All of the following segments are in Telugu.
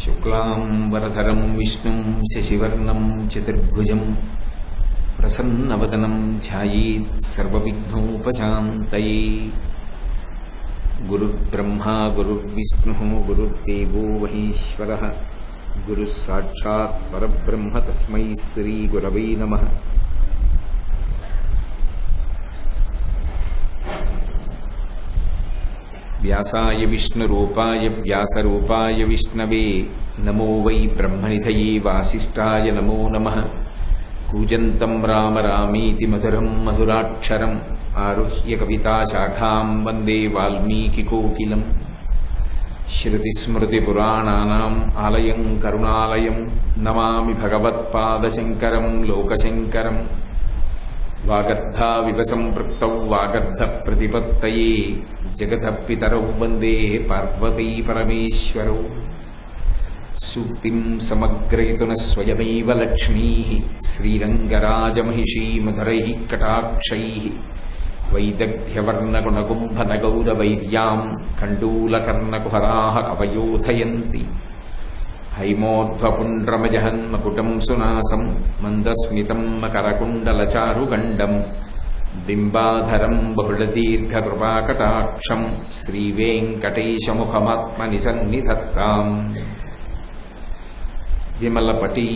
శుక్లాంబరధరం విష్ణుం శశివర్ణం చతుర్భుజం ప్రసన్నవదనం ధ్యాయేత్ సర్వవిఘ్నోపశాంతయే. గురుర్బ్రహ్మా గురుర్విష్ణుః గురుర్దేవో మహేశ్వరః గురుః సాక్షాత్ పరబ్రహ్మ తస్మై శ్రీ గురవే నమః. వ్యాసాయ విష్ణురూపాయ వ్యాసరూపాయ విష్ణవే నమో వై బ్రహ్మనిధయే వాసిష్ఠాయ నమో నమః. కూజంతం రామ రామీతి మధురం మధురాక్షరం ఆరుహ్య కవితాశాఖాం వందే వాల్మీకికోకిలం. శ్రుతిస్మృతిపురాణానాం ఆలయం కరుణాలయం నమామి భగవత్పాదశంకరం లోకశంకరం. వాగర్ధావివ సంపృక్తౌ వాగర్ధ ప్రతిపత్తయే జగతః పితరౌ వందే పార్వతీ పరమేశ్వరౌ. సూక్తిం సమగ్రయతున స్వయమేవ లక్ష్మీః శ్రీరంగరాజమహిషీమధురైః కటాక్షైః. వైదగ్ధ్యవర్ణగుణగుంభనగౌరవైర్యాం కండూలకర్ణకుహరాः కవయోధయంతి. హైమోధ్వపుండ్రమజహన్మకుటం సునాసం మందస్మితం మకరకుండలచారుగండం. బింబాధరం బహుళదీర్ఘకృపాకటాక్షం శ్రీవేంకటేశముఖమాత్మని సన్నిధత్తాం. విమలపటి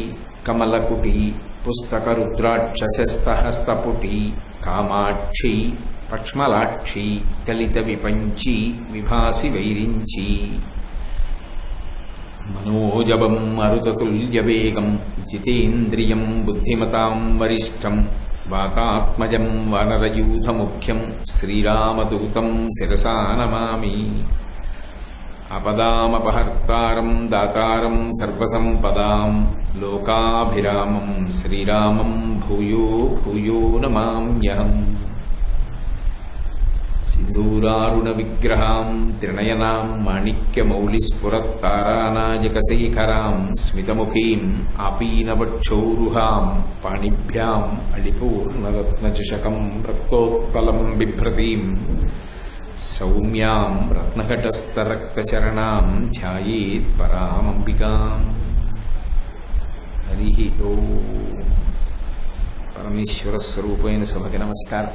కమలకుటి పుస్తకరుద్రాక్షసస్తహస్తపుటి కామాక్షి పక్ష్మలాక్షి కలిత విపంచి విభాసి వైరించి. మనోజవం మరుతతుల్యవేగం జితేంద్రియం బుద్ధిమతాం వరిష్టం. వాతాత్మజం వానరయూథముఖ్యం శ్రీరామదూతం శిరసా నమామి. ఆపదామపహర్తారం దాతారం సర్వసంపదాం లోకాభిరామం శ్రీరామం భూయో భూయో నమామ్యహం. సింధూరారుణ విగ్రహాం త్రినయనాం మాణిక్యమౌళిస్ఫురత్తారానాయకశేఖరాం స్మితముఖీం ఆపీనవక్షౌరుహాం పాణిభ్యాం అళిపూర్ణరత్నచషకం రక్తోత్పలం బిభ్రతీం. సౌమ్యాం రత్నఘటస్థరక్తచరణాం ధ్యాయేత్ పరామంబికాం. హరి ఓం. పరమేశ్వర స్వరూపైన సభకి నమస్కారం.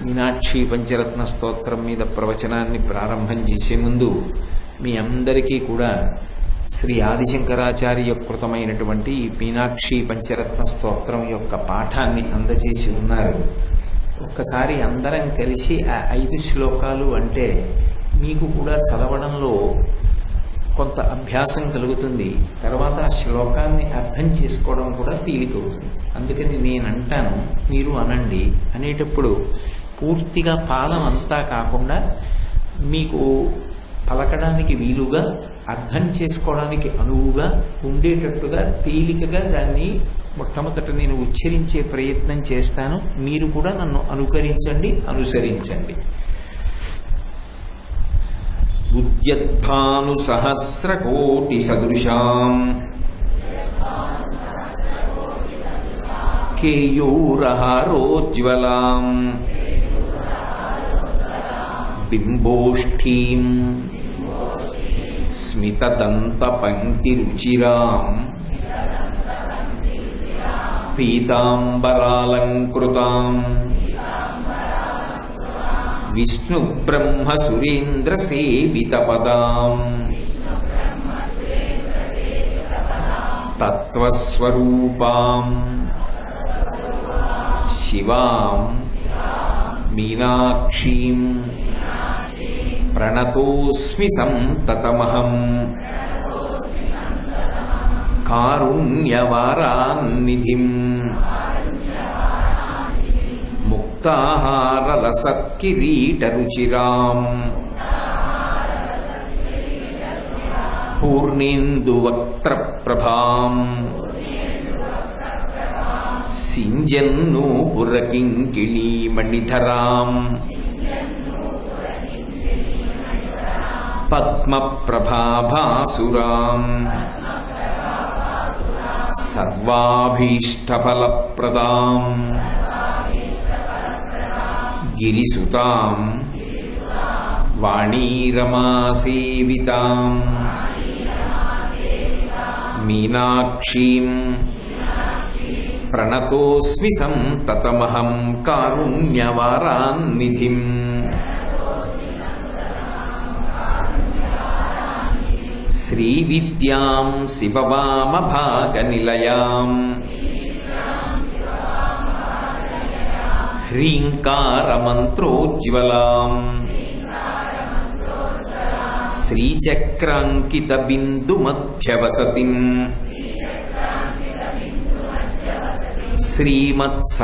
మీనాక్షి పంచరత్న స్తోత్రం మీద ప్రవచనాన్ని ప్రారంభం చేసే ముందు మీ అందరికీ కూడా శ్రీ ఆదిశంకరాచార్య కృతమైనటువంటి ఈ మీనాక్షి పంచరత్న స్తోత్రం యొక్క పాఠాన్ని అందజేసి ఉన్నారు. ఒక్కసారి అందరం కలిసి ఆ 5 శ్లోకాలు అంటే మీకు కూడా చదవడంలో కొంత అభ్యాసం కలుగుతుంది. తర్వాత ఆ శ్లోకాన్ని అర్థం చేసుకోవడం కూడా తేలికవుతుంది. అందుకని నేను అంటాను, మీరు అనండి. అనేటప్పుడు పూర్తిగా పాదం అంతా కాకుండా మీకు పలకడానికి వీలుగా, అర్థం చేసుకోవడానికి అనువుగా ఉండేటట్టుగా తేలికగా దాన్ని మొట్టమొదట నేను ఉచ్చరించే ప్రయత్నం చేస్తాను. మీరు కూడా నన్ను అనుకరించండి, అనుసరించండి. ఉద్యద్భాను సహస్రకోటి సదృశాం కేయూరహారోజ్వలాం బింబోష్ఠీం స్మితదంతపంక్తిరుచిరాం పీతాంబరాలంకృతాం విష్ణుబ్రహ్మసురేంద్రసేవితపదాం తత్వస్వరూపాం శివాం మీనాక్షీం ప్రణతోస్మి సంతతమహం. కారుణ్యవారాన్నిధిం ముక్తాహారలసత్కిరీటరుచిరాం పూర్ణేందువక్త్రప్రభాం సింజన్నూపురకింకిళీమణిధరాం పద్మప్రభాభాసురాం సర్వాభీష్టఫలప్రదాం గిరిసుతాం వాణీరమాసేవితాం మీనాక్షీం ప్రణతోస్మి సంతతమహం కారుణ్యవారాన్నిధిం. శ్రీవిద్యాం శివవామభాగనిలయాం హ్రీంకారమంత్రోజ్వలాం శ్రీచక్రాంకితబిందుమధ్యవసతిం శ్రీమత్సభానాయకీం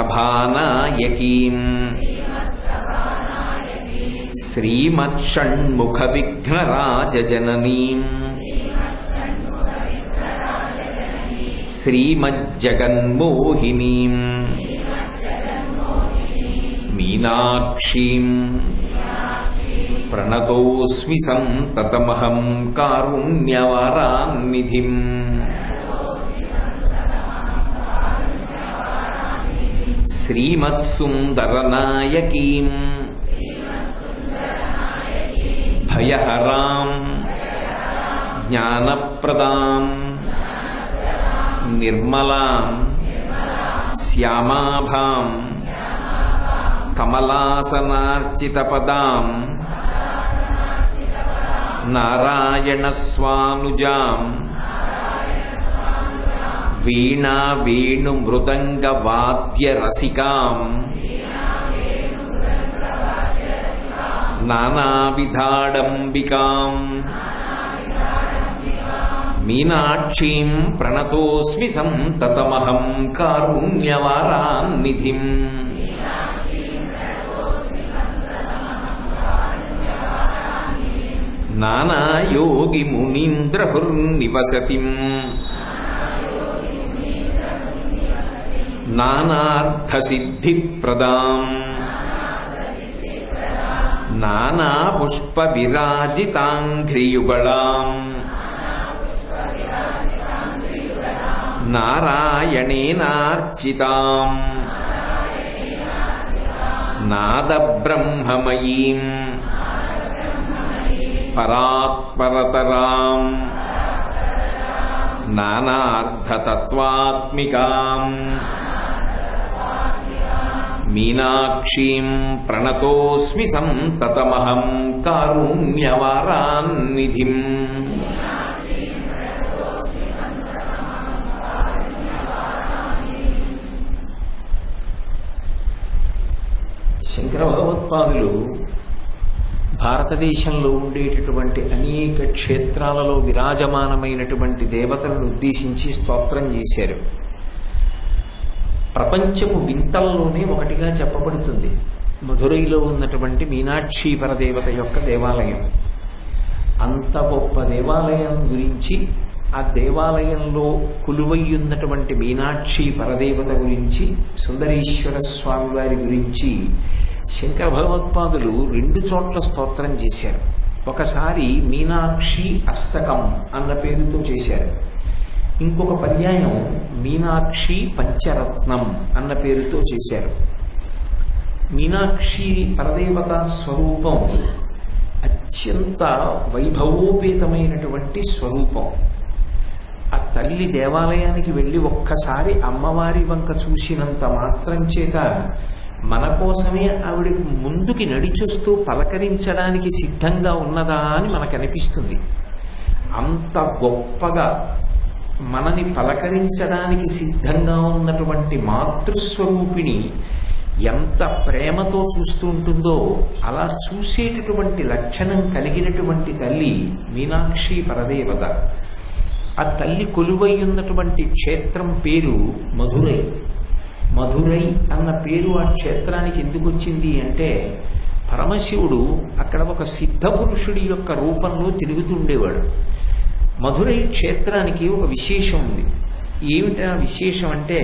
శ్రీమత్షణ్ముఖవిఘ్నరాజజననీం శ్రీమజ్జగన్మోహినీం మీనాక్షీం ప్రణతోస్మి సంతతమహం కారుణ్యవారాన్నిధిం. శ్రీమత్సుందరనాయకీం భయహరాం జ్ఞానప్రదాం నిర్మలాం శ్యామాభాం కమలాసనార్చితపదాం నారాయణస్వానుజాం వీణా వేణుమృదంగవాద్యరసికాం నానావిధాడంబికాం మీనాక్షీం ప్రణతోస్మి సంతతమహం కారుణ్యవారాన్నిధిం. నానాయోగి మునీంద్రహుర్నివసతిం నానార్థసిద్ధిప్రదాం నానాపుష్పవిరాజితాంఘ్రియుగళాం నారాయణేనార్చితాం నాదబ్రహ్మమయీం పరాత్పరతరాం నానార్థతత్వాత్మికాం మీనాక్షీం ప్రణతోస్మి సంతతమహం కారుణ్యవారాన్నిధిం. శంకర భగవత్పాదులు భారతదేశంలో ఉండేటటువంటి అనేక క్షేత్రాలలో విరాజమానమైనటువంటి దేవతలను ఉద్దేశించి స్తోత్రం చేశారు. ప్రపంచపు వింతల్లోనే ఒకటిగా చెప్పబడుతుంది మధురైలో ఉన్నటువంటి మీనాక్షి పరదేవత యొక్క దేవాలయం. అంత గొప్ప దేవాలయం గురించి, ఆ దేవాలయంలో కొలువయ్యున్నటువంటి మీనాక్షి పరదేవత గురించి, సుందరేశ్వర స్వామి వారి గురించి శంకర భగవత్పాదులు 2 చోట్ల స్తోత్రం చేశారు. ఒకసారి మీనాక్షి అష్టకం అన్న పేరుతో చేశారు. ఇంకొక పర్యాయం మీనాక్షి పంచరత్నం అన్న పేరుతో చేశారు. మీనాక్షి పరదేవత స్వరూపం అత్యంత వైభవోపేతమైనటువంటి స్వరూపం. ఆ తల్లి దేవాలయానికి వెళ్ళి ఒక్కసారి అమ్మవారి వంక చూసినంత మాత్రం చేత మన కోసమే ఆవిడ ముందుకి నడిచొస్తూ పలకరించడానికి సిద్ధంగా ఉన్నదా అని మనకు అనిపిస్తుంది. అంత గొప్పగా మనని పలకరించడానికి సిద్ధంగా ఉన్నటువంటి మాతృస్వరూపిణి ఎంత ప్రేమతో చూస్తూ ఉంటుందో అలా చూసేటటువంటి లక్షణం కలిగినటువంటి తల్లి మీనాక్షి పరదేవత. ఆ తల్లి కొలువై ఉన్నటువంటి క్షేత్రం పేరు మధురై. మధురై అన్న పేరు ఆ క్షేత్రానికి ఎందుకు వచ్చింది అంటే, పరమశివుడు అక్కడ ఒక సిద్ధ పురుషుడి యొక్క రూపంలో తిరుగుతూ ఉండేవాడు. మధురై క్షేత్రానికి ఒక విశేషం ఉంది. ఏమిటా విశేషం అంటే,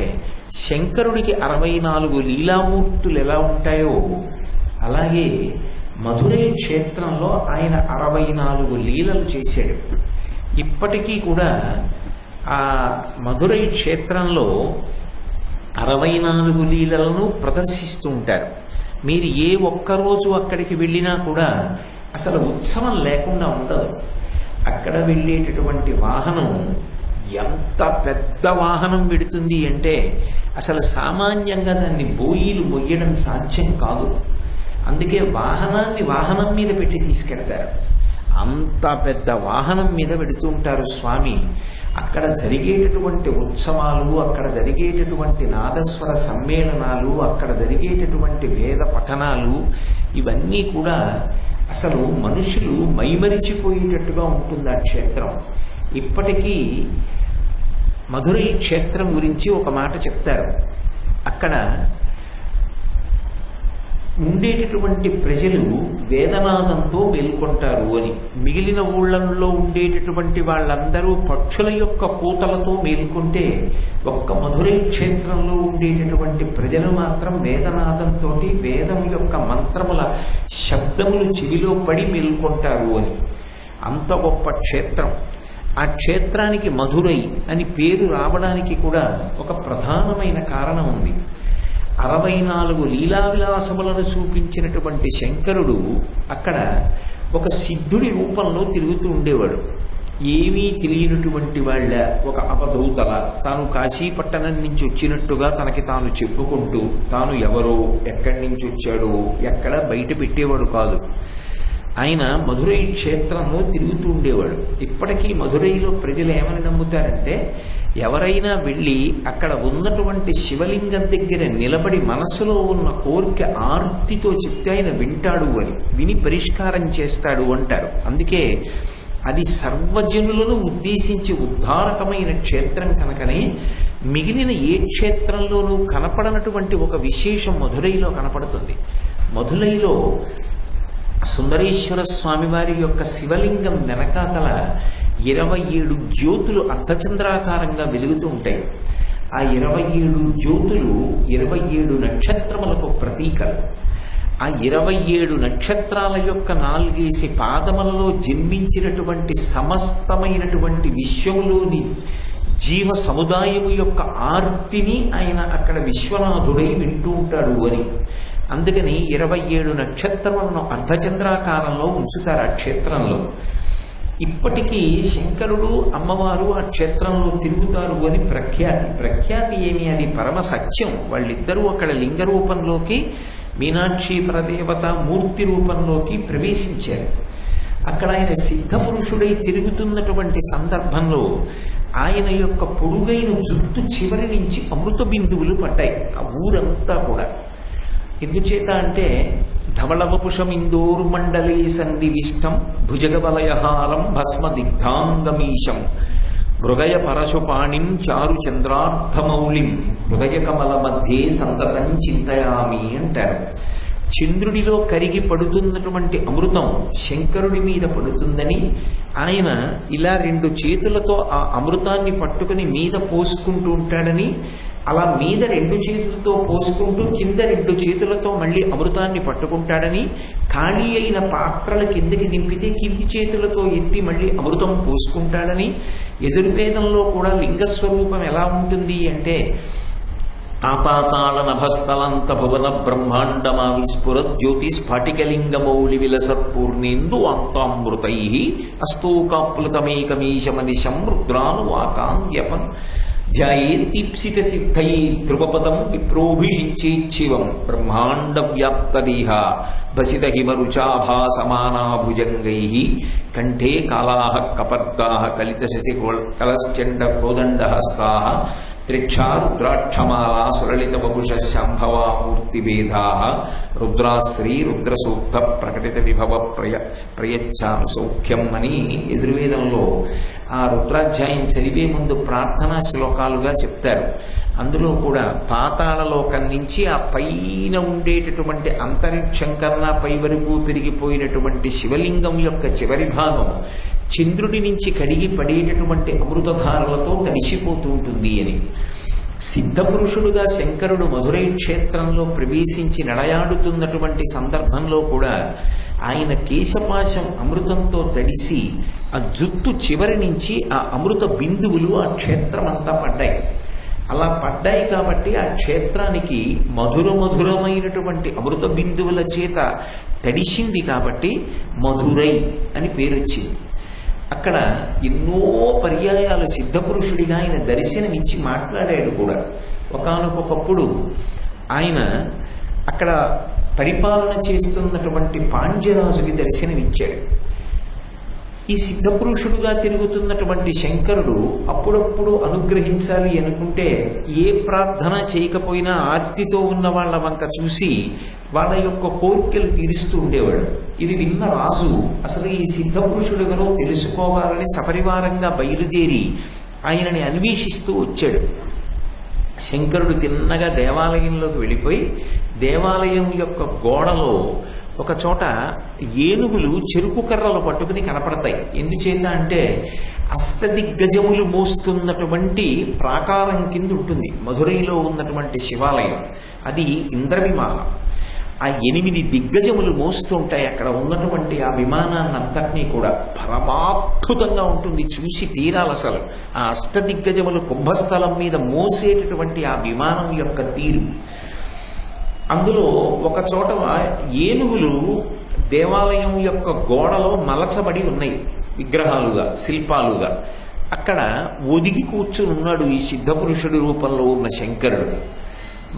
శంకరుడికి 64 లీలామూర్తులు ఎలా ఉంటాయో అలాగే మధురై క్షేత్రంలో ఆయన 64 లీలలు చేశాడు. ఇప్పటికీ కూడా ఆ మధురై క్షేత్రంలో 64 లీలలను ప్రదర్శిస్తూ ఉంటారు. మీరు ఏ ఒక్కరోజు అక్కడికి వెళ్ళినా కూడా అసలు ఉత్సవం లేకుండా ఉండదు. అక్కడ వెళ్ళేటటువంటి వాహనం ఎంత పెద్ద వాహనం పెడుతుంది అంటే అసలు సామాన్యంగా దాన్ని బోయిలు మొయ్యడం సాధ్యం కాదు. అందుకే వాహనం మీద పెట్టి తీసుకెడతారు. అంత పెద్ద వాహనం మీద పెడుతూ ఉంటారు స్వామి. అక్కడ జరిగేటటువంటి ఉత్సవాలు, అక్కడ జరిగేటటువంటి నాదస్వర సమ్మేళనాలు, అక్కడ జరిగేటటువంటి వేద పఠనాలు, ఇవన్నీ కూడా అసలు మనుషులు మైమరిచిపోయేటట్టుగా ఉంటుంది ఆ క్షేత్రం. ఇప్పటికీ మధురై క్షేత్రం గురించి ఒక మాట చెప్తారు. అక్కడ ఉండేటటువంటి ప్రజలు వేదనాదంతో మేల్కొంటారు అని. మిగిలిన ఊళ్ళల్లో ఉండేటటువంటి వాళ్ళందరూ పక్షుల యొక్క కూతలతో మేల్కొంటే ఒక్క మధురై క్షేత్రంలో ఉండేటటువంటి ప్రజలు మాత్రం వేదనాదంతో వేదం యొక్క మంత్రముల శబ్దములు చెవిలో పడి మేల్కొంటారు అని. అంత గొప్ప క్షేత్రం. ఆ క్షేత్రానికి మధురై అని పేరు రావడానికి కూడా ఒక ప్రధానమైన కారణం ఉంది. 64 లీలా విలాసములను చూపించినటువంటి శంకరుడు అక్కడ ఒక సిద్ధుడి రూపంలో తిరుగుతూ ఉండేవాడు. ఏమీ తెలియనటువంటి వాళ్ళ ఒక అవధూతల తాను కాశీపట్టణం నుంచి వచ్చినట్టుగా తనకి తాను చెప్పుకుంటూ తాను ఎవరో, ఎక్కడి నుంచి వచ్చాడో ఎక్కడ బయట పెట్టేవాడు కాదు. ఆయన మధురై క్షేత్రంలో తిరుగుతూ ఉండేవాడు. ఇప్పటికీ మధురైలో ప్రజలు ఏమని నమ్ముతారంటే, ఎవరైనా వెళ్ళి అక్కడ ఉన్నటువంటి శివలింగం దగ్గర నిలబడి మనసులో ఉన్న కోరిక ఆర్తితో చెప్తే ఆయన వింటాడు అని, విని పరిష్కారం చేస్తాడు అంటారు. అందుకే అది సర్వజనులను ఉద్దేశించి ఉద్ధారకమైన క్షేత్రం కనుకనే మిగిలిన ఏ క్షేత్రంలోనూ కనపడనటువంటి ఒక విశేషం మధురైలో కనపడుతుంది. మధురైలో సుందరేశ్వర స్వామి వారి యొక్క శివలింగం వెనకాతల 27 జ్యోతులు అర్ధచంద్రాకారంగా వెలుగుతూ ఉంటాయి. ఆ 27 జ్యోతులు 27 నక్షత్రములకు ప్రతీకలు. ఆ 27 నక్షత్రాల యొక్క 4 పాదములలో జన్మించినటువంటి సమస్తమైనటువంటి విశ్వములోని జీవ సముదాయము యొక్క ఆర్తిని ఆయన అక్కడ విశ్వనాథుడై వింటూ ఉంటాడు అని. అందుకని 27 నక్షత్రములను అర్ధచంద్రాకారంలో ఉంచుతారు ఆ క్షేత్రంలో. ఇప్పటికీ శంకరుడు అమ్మవారు ఆ క్షేత్రంలో తిరుగుతారు అని ప్రఖ్యాతి ఏమి, అది పరమ సత్యం. వాళ్ళిద్దరూ అక్కడ లింగ రూపంలోకి, మీనాక్షి పరదేవత మూర్తి రూపంలోకి ప్రవేశించారు. అక్కడ ఆయన సిద్ధ పురుషుడై తిరుగుతున్నటువంటి సందర్భంలో ఆయన యొక్క పొడుగైన జుట్టు చివరి నుంచి అమృత బిందువులు పడ్డాయి ఆ ఊరంతా కూడా. ఎందుచేత అంటే ధవళవపుషమిందోర్మండలే సన్నివిష్టం భుజగవలయహారం భస్మదిగ్ధాంగమీశం మృగయ పరశుపాణిం చారు చంద్రార్థమౌళిం హృదయ కమల మధ్యే సంతతం చింతయామి అంటారు. చంద్రుడిలో కరిగి పడుతున్నటువంటి అమృతం శంకరుడి మీద పడుతుందని ఆయన ఇలా 2 చేతులతో ఆ అమృతాన్ని పట్టుకుని మీద పోసుకుంటూ ఉంటాడని, అలా మీద 2 చేతులతో పోసుకుంటూ కింద 2 చేతులతో మళ్ళీ అమృతాన్ని పట్టుకుంటాడని, ఖాళీ అయిన పాత్రల కిందకి నింపితే కింది చేతులతో ఎత్తి మళ్ళీ అమృతం పోసుకుంటాడని, యజుర్వేదంలో కూడా లింగస్వరూపం ఎలా ఉంటుంది అంటే, ఆపాతాళ నభస్థలంత భువన బ్రహ్మాండమా విస్ఫుర జ్యోతి స్ఫటికలింగమౌళి విలసత్పూర్ణేందు అంతామృతై అస్తోకాప్లుతమేకమీశమనిశం రుద్రానువాకాంగ్యపన్ ధ్యాయేదీప్సిత సిద్ధై ధ్రువపదం విప్రోభిషించేచ్చివం బ్రహ్మాండ వ్యాప్తదేహ భసిత హిమరుచాభాసమానాభుజంగై కంఠే కాళాః కపర్దాః కలిత శశి కలశ్చండ కోదండహస్తాః త్రిక్షారుద్రాక్షమాలా సులలిత వపుష శాంభవా మూర్తిభేదాః రుద్రాశ్రీ రుద్రసూక్త ప్రకటిత విభవ ప్రయచ్చాను సౌఖ్యం అని యజుర్వేదంలో ఆ రుద్రాధ్యాయం చదివే ముందు ప్రార్థనా శ్లోకాలుగా చెప్తారు. అందులో కూడా పాతాళలోకం నుంచి ఆ పైన ఉండేటటువంటి అంతరిక్షం కన్నా పై వరకు పెరిగిపోయినటువంటి శివలింగం యొక్క చివరి భాగం చంద్రుడి నుంచి కడిగి పడేటటువంటి అమృతధారలతో తడిసిపోతూ ఉంటుంది అని. సిద్ధపురుషుడుగా శంకరుడు మధురై క్షేత్రంలో ప్రవేశించి నడయాడుతున్నటువంటి సందర్భంలో కూడా ఆయన కేశపాశం అమృతంతో తడిసి ఆ జుట్టు చివరి నుంచి ఆ అమృత బిందువులు ఆ క్షేత్రమంతా పడ్డాయి. అలా పడ్డాయి కాబట్టి ఆ క్షేత్రానికి మధురమైనటువంటి అమృత బిందువుల చేత తడిసింది కాబట్టి మధురై అని పేరు వచ్చింది. అక్కడ ఎన్నో పర్యాయాలు సిద్ధపురుషుడిగా ఆయన దర్శనమిచ్చి మాట్లాడాడు కూడా. ఒకానొకప్పుడు ఆయన అక్కడ పరిపాలన చేస్తున్నటువంటి పాండ్యరాజుకి దర్శనమిచ్చాడు. ఈ సిద్ధపురుషుడుగా తిరుగుతున్నటువంటి శంకరుడు అప్పుడప్పుడు అనుగ్రహించాలి అనుకుంటే ఏ ప్రార్థన చేయకపోయినా ఆర్తితో ఉన్న వాళ్ళ వంక చూసి వాళ్ళ యొక్క కోరికలు తీరుస్తూ ఉండేవాడు. ఇది విన్న రాజు అసలు ఈ సిద్ధపురుషుడు ఎవరో తెలుసుకోవాలని సపరివారంగా బయలుదేరి ఆయనని అన్వేషిస్తూ వచ్చాడు. శంకరుడు తిన్నగా దేవాలయంలోకి వెళ్ళిపోయి దేవాలయం యొక్క గోడలో ఒక చోట ఏనుగులు చెరుకు కర్రలు పట్టుకుని కనపడతాయి. ఎందుచేత అంటే అష్టదిగ్గజములు మోస్తున్నటువంటి ప్రాకారం కింద ఉంటుంది మధురైలో ఉన్నటువంటి శివాలయం. అది ఇంద్రవిమానం. ఆ 8 దిగ్గజములు మోస్తుంటాయి. అక్కడ ఉన్నటువంటి ఆ విమానాన్నంతటినీ కూడా పరమాద్భుతంగా ఉంటుంది, చూసి తీరాలి అసలు. ఆ అష్టదిగ్గజములు కుంభస్థలం మీద మోసేటటువంటి ఆ విమానం యొక్క తీరు. అందులో ఒక చోట ఏనుగులు దేవాలయం యొక్క గోడలో మలచబడి ఉన్నాయి విగ్రహాలుగా, శిల్పాలుగా. అక్కడ ఒదిగి కూర్చుని ఉన్నాడు ఈ సిద్ధపురుషుడి రూపంలో ఉన్న శంకరుడు.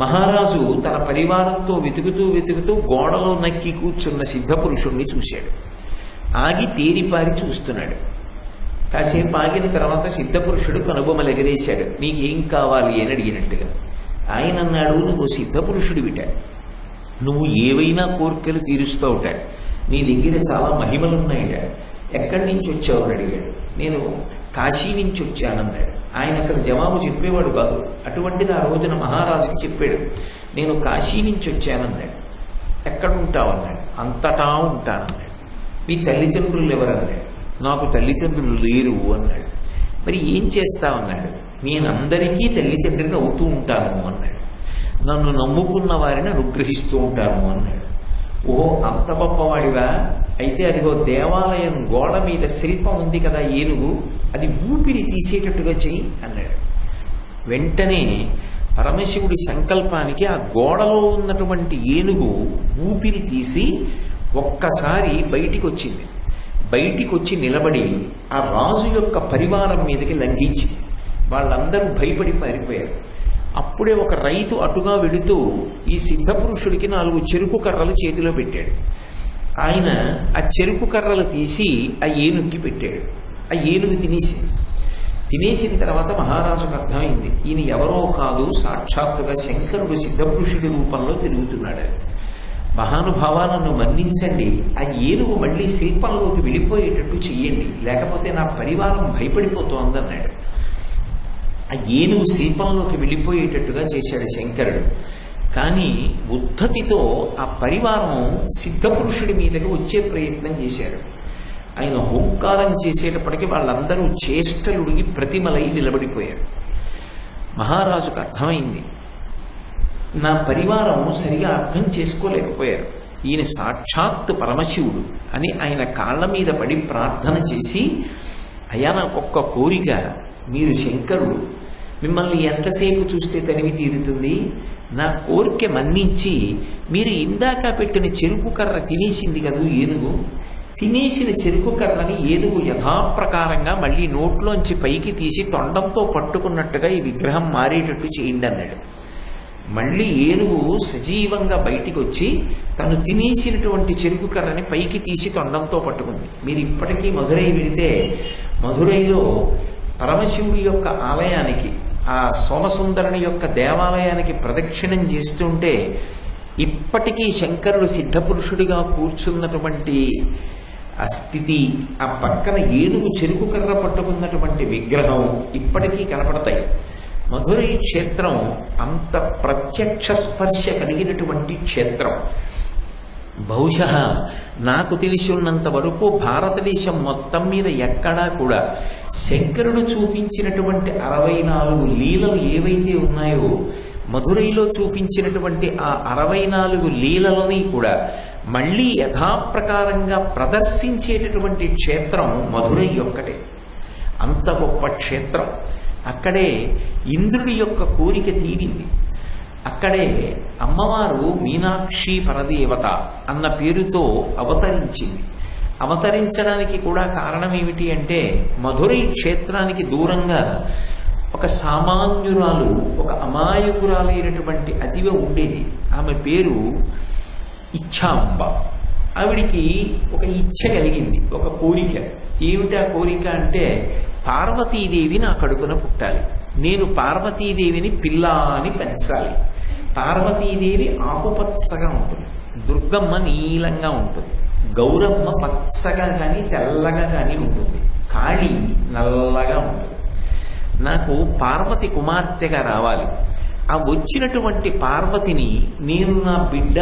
మహారాజు తన పరివారంతో వెతుకుతూ గోడలో నక్కి కూర్చున్న సిద్ధపురుషుణ్ణి చూశాడు. ఆగి తేరిపారి చూస్తున్నాడు. కాసేపు ఆగిన తర్వాత సిద్ధపురుషుడు కనుబొమలు ఎగరేశాడు. నీకేం కావాలి అని అడిగినట్టుగా. ఆయన అన్నాడు, నువ్వు సిద్ధపురుషుడివిట, నువ్వు ఏవైనా కోరికలు తీరుస్తావుట, నీ దగ్గర చాలా మహిమలున్నాయిట, ఎక్కడి నుంచి వచ్చావు అని అడిగాడు. నేను కాశీ నుంచి వచ్చానన్నాడు. ఆయన అసలు జవాబు చెప్పేవాడు కాదు. అటువంటిది ఆ రోజున మహారాజుకి చెప్పాడు. నేను కాశీ నుంచి వచ్చానన్నాడు. ఎక్కడ ఉంటావన్నాడు. అంతటా ఉంటానన్నాడు. మీ తల్లిదండ్రులు ఎవరన్నాడు. నాకు తల్లిదండ్రులు లేరు అన్నాడు. మరి ఏం చేస్తావన్నాడు. నేనందరికీ తల్లిదండ్రిని అవుతూ ఉంటాను అన్నాడు. నన్ను నమ్ముకున్న వారిని అనుగ్రహిస్తూ ఉంటాను అన్నాడు. ఓహో, అంత గొప్పవాడివా? అయితే అదిగో దేవాలయం గోడ మీద శిల్పం ఉంది కదా ఏనుగు, అది ఊపిరి తీసేటట్టుగా చెయ్యి అన్నాడు. వెంటనే పరమశివుడి సంకల్పానికి ఆ గోడలో ఉన్నటువంటి ఏనుగు ఊపిరి తీసి ఒక్కసారి బయటికి వచ్చింది. బయటికి వచ్చి నిలబడి ఆ రాజు యొక్క పరివారం మీదకి లంఘించింది. వాళ్ళందరూ భయపడి పారిపోయారు. అప్పుడే ఒక రైతు అటుగా వెళుతూ ఈ సిద్ధపురుషుడికి 4 చెరుకు కర్రలు చేతిలో పెట్టాడు. ఆయన ఆ చెరుకు కర్రలు తీసి ఆ ఏనుగుకి పెట్టాడు. ఆ ఏనుగు తినేసిన తర్వాత మహారాజుకు అర్థమైంది, ఈయన ఎవరో కాదు, సాక్షాత్తుగా శంకరుడు సిద్ధపురుషుడి రూపంలో తిరుగుతున్నాడు. మహానుభావ, నన్ను మన్నించండి, ఆ ఏనుగు మళ్ళీ శిల్పంలోకి వెళ్ళిపోయేటట్టు చెయ్యండి, లేకపోతే నా పరివారం భయపడిపోతోందన్నాడు. ఆ ఏనుగు శిల్పంలోకి వెళ్ళిపోయేటట్టుగా చేశాడు శంకరుడు. కానీ ఉద్ధతితో ఆ పరివారం సిద్ధపురుషుడి మీదకి వచ్చే ప్రయత్నం చేశాడు. ఆయన హోంకారం చేసేటప్పటికీ వాళ్ళందరూ చేష్టలుడిగి ప్రతిమలై నిలబడిపోయారు. మహారాజుకు అర్థమైంది, నా పరివారం సరిగా అర్థం చేసుకోలేకపోయారు, ఈయన సాక్షాత్ పరమశివుడు అని ఆయన కాళ్ళ మీద పడి ప్రార్థన చేసి, అయ్యా నాకొక్క కోరిక, మీరు శంకరుడు, మిమ్మల్ని ఎంతసేపు చూస్తే తనివి తీరుతుంది, నా కోరిక మన్నించి మీరు ఇందాక పెట్టిన చెరుకు కర్ర తినేసింది కదా ఏనుగు, తినేసిన చెరుకు కర్రని ఏనుగు యథాప్రకారంగా మళ్ళీ నోట్లోంచి పైకి తీసి తొండంతో పట్టుకున్నట్టుగా ఈ విగ్రహం మారేటట్టు చేయండి అన్నాడు. మళ్ళీ ఏనుగు సజీవంగా బయటికి వచ్చి తను తినేసినటువంటి చెరుకు కర్రని పైకి తీసి తొండంతో పట్టుకుంది. మీరు ఇప్పటికీ మధురై వెళితే మధురైలో పరమశివుడి యొక్క ఆలయానికి, ఆ సోమసుందరుని యొక్క దేవాలయానికి ప్రదక్షిణం చేస్తుంటే ఇప్పటికీ శంకరుడు సిద్ధపురుషుడిగా కూర్చున్నటువంటి ఆ స్థితి, ఆ పక్కన ఏనుగు చెరుకు కర్ర పట్టుకున్నటువంటి విగ్రహం ఇప్పటికీ కనపడతాయి. మధురై క్షేత్రం అంత ప్రత్యక్ష స్పర్శ కలిగినటువంటి క్షేత్రం. బహుశः నాకు తెలిసి ఉన్నంత వరకు భారతదేశం మొత్తం మీద ఎక్కడా కూడా శంకరుడు చూపించినటువంటి 64 లీలలు ఏవైతే ఉన్నాయో మధురైలో చూపించినటువంటి ఆ 64 లీలలని కూడా మళ్ళీ యథాప్రకారంగా ప్రదర్శించేటటువంటి క్షేత్రం మధురై ఒక్కటే. అంత గొప్ప క్షేత్రం. అక్కడే ఇంద్రుడి యొక్క కోరిక తీరింది. అక్కడే అమ్మవారు మీనాక్షి పరదేవత అన్న పేరుతో అవతరించింది. అవతరించడానికి కూడా కారణం ఏమిటి అంటే మధురై క్షేత్రానికి దూరంగా ఒక సామాన్యురాలు, ఒక అమాయకురాలైనటువంటి అదివ ఉండేది. ఆమె పేరు ఇచ్ఛాంబ. ఆవిడికి ఒక ఇచ్ఛ కలిగింది, ఒక కోరిక. ఏమిటి ఆ కోరిక అంటే పార్వతీదేవి నా కడుపున పుట్టాలి, నేను పార్వతీదేవిని పిల్ల అని పెంచాలి. పార్వతీదేవి ఆకుపచ్చగా ఉంటుంది, దుర్గమ్మ నీలంగా ఉంటుంది, గౌరమ్మ పచ్చగా కానీ తెల్లగా కానీ ఉంటుంది, కాళీ నల్లగా ఉంటుంది. నాకు పార్వతి కుమార్తెగా రావాలి. ఆ వచ్చినటువంటి పార్వతిని నేను నా బిడ్డ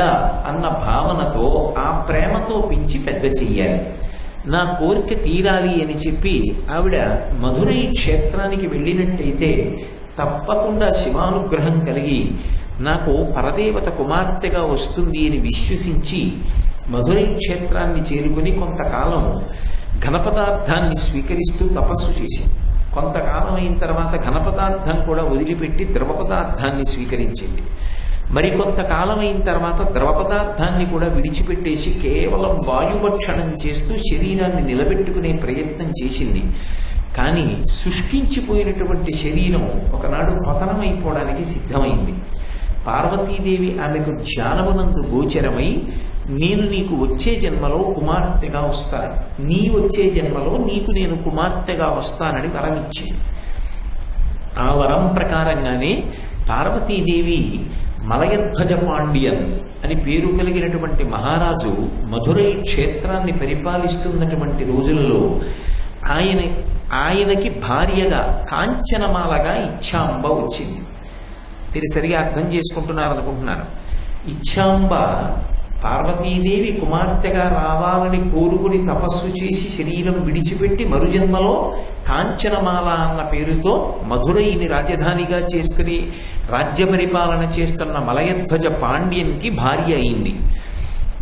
అన్న భావనతో, ఆ ప్రేమతో పెంచి పెద్ద చెయ్యాలి, నా కోరిక తీరాలి అని చెప్పి ఆవిడ మధురై క్షేత్రానికి వెళ్ళినట్టయితే తప్పకుండా శివానుగ్రహం కలిగి నాకు పరదేవత కుమార్తెగా వస్తుంది అని విశ్వసించి మధురై క్షేత్రాన్ని చేరుకుని కొంతకాలం ఘనపదార్థాన్ని స్వీకరిస్తూ తపస్సు చేసింది. కొంతకాలం అయిన తర్వాత ఘనపదార్థం కూడా వదిలిపెట్టి ద్రవ పదార్థాన్ని స్వీకరించింది. మరికొంతకాలం అయిన తర్వాత ద్రవ పదార్థాన్ని కూడా విడిచిపెట్టేసి కేవలం వాయుభక్షణం చేస్తూ శరీరాన్ని నిలబెట్టుకునే ప్రయత్నం చేసింది. కానీ శుష్కించిపోయినటువంటి శరీరం ఒకనాడు పతనమైపోవడానికి సిద్ధమైంది. పార్వతీదేవి ఆమెకు జ్ఞానమునందు గోచరమై, నేను నీకు వచ్చే జన్మలో కుమార్తెగా వస్తాను, నీ వచ్చే జన్మలో నీకు నేను కుమార్తెగా వస్తానని వరం ఇచ్చింది. ఆ వరం ప్రకారంగానే పార్వతీదేవి మలయధ్వజ పాండ్యన్ అని పేరు కలిగినటువంటి మహారాజు మధురై క్షేత్రాన్ని పరిపాలిస్తున్నటువంటి రోజులలో ఆయనకి భార్యగా కాంచనమాలగా ఇచ్ఛాంబ వచ్చింది. మీరు సరిగా అర్థం చేసుకుంటున్నారనుకుంటున్నాను. ఇచ్ఛాంబ పార్వతీదేవి కుమార్తెగా రావాలని కోరుకుని తపస్సు చేసి శరీరం విడిచిపెట్టి మరుజన్మలో కాంచనమాల అన్న పేరుతో మధురైని రాజధానిగా చేసుకుని రాజ్య పరిపాలన చేస్తున్న మలయధ్వజ పాండ్యన్కి భార్య అయింది.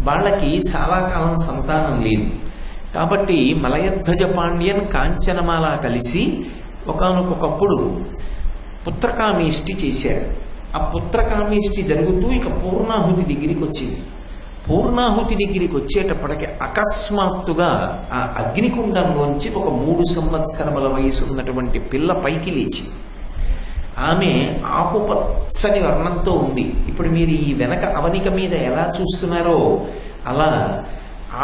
వాళ్ళకి చాలా కాలం సంతానం లేదు. కాబట్టి మలయధ్వజ పాండ్యన్ కాంచనమాల కలిసి ఒకానొకప్పుడు పుత్రకామేష్టి చేశారు. ఆ పుత్రకామేష్టి జరుగుతూ ఇక పూర్ణాహుతి దగ్గరికి వచ్చింది. పూర్ణాహుతి దగ్గరికి వచ్చేటప్పటికి అకస్మాత్తుగా ఆ అగ్నికుండంలోంచి ఒక 3 సంవత్సరముల వయసు ఉన్నటువంటి పిల్ల పైకి లేచి, ఆమె ఆకుపచ్చని వర్ణంతో ఉంది. ఇప్పుడు మీరు ఈ వెనక అవనిక మీద ఎలా చూస్తున్నారో అలా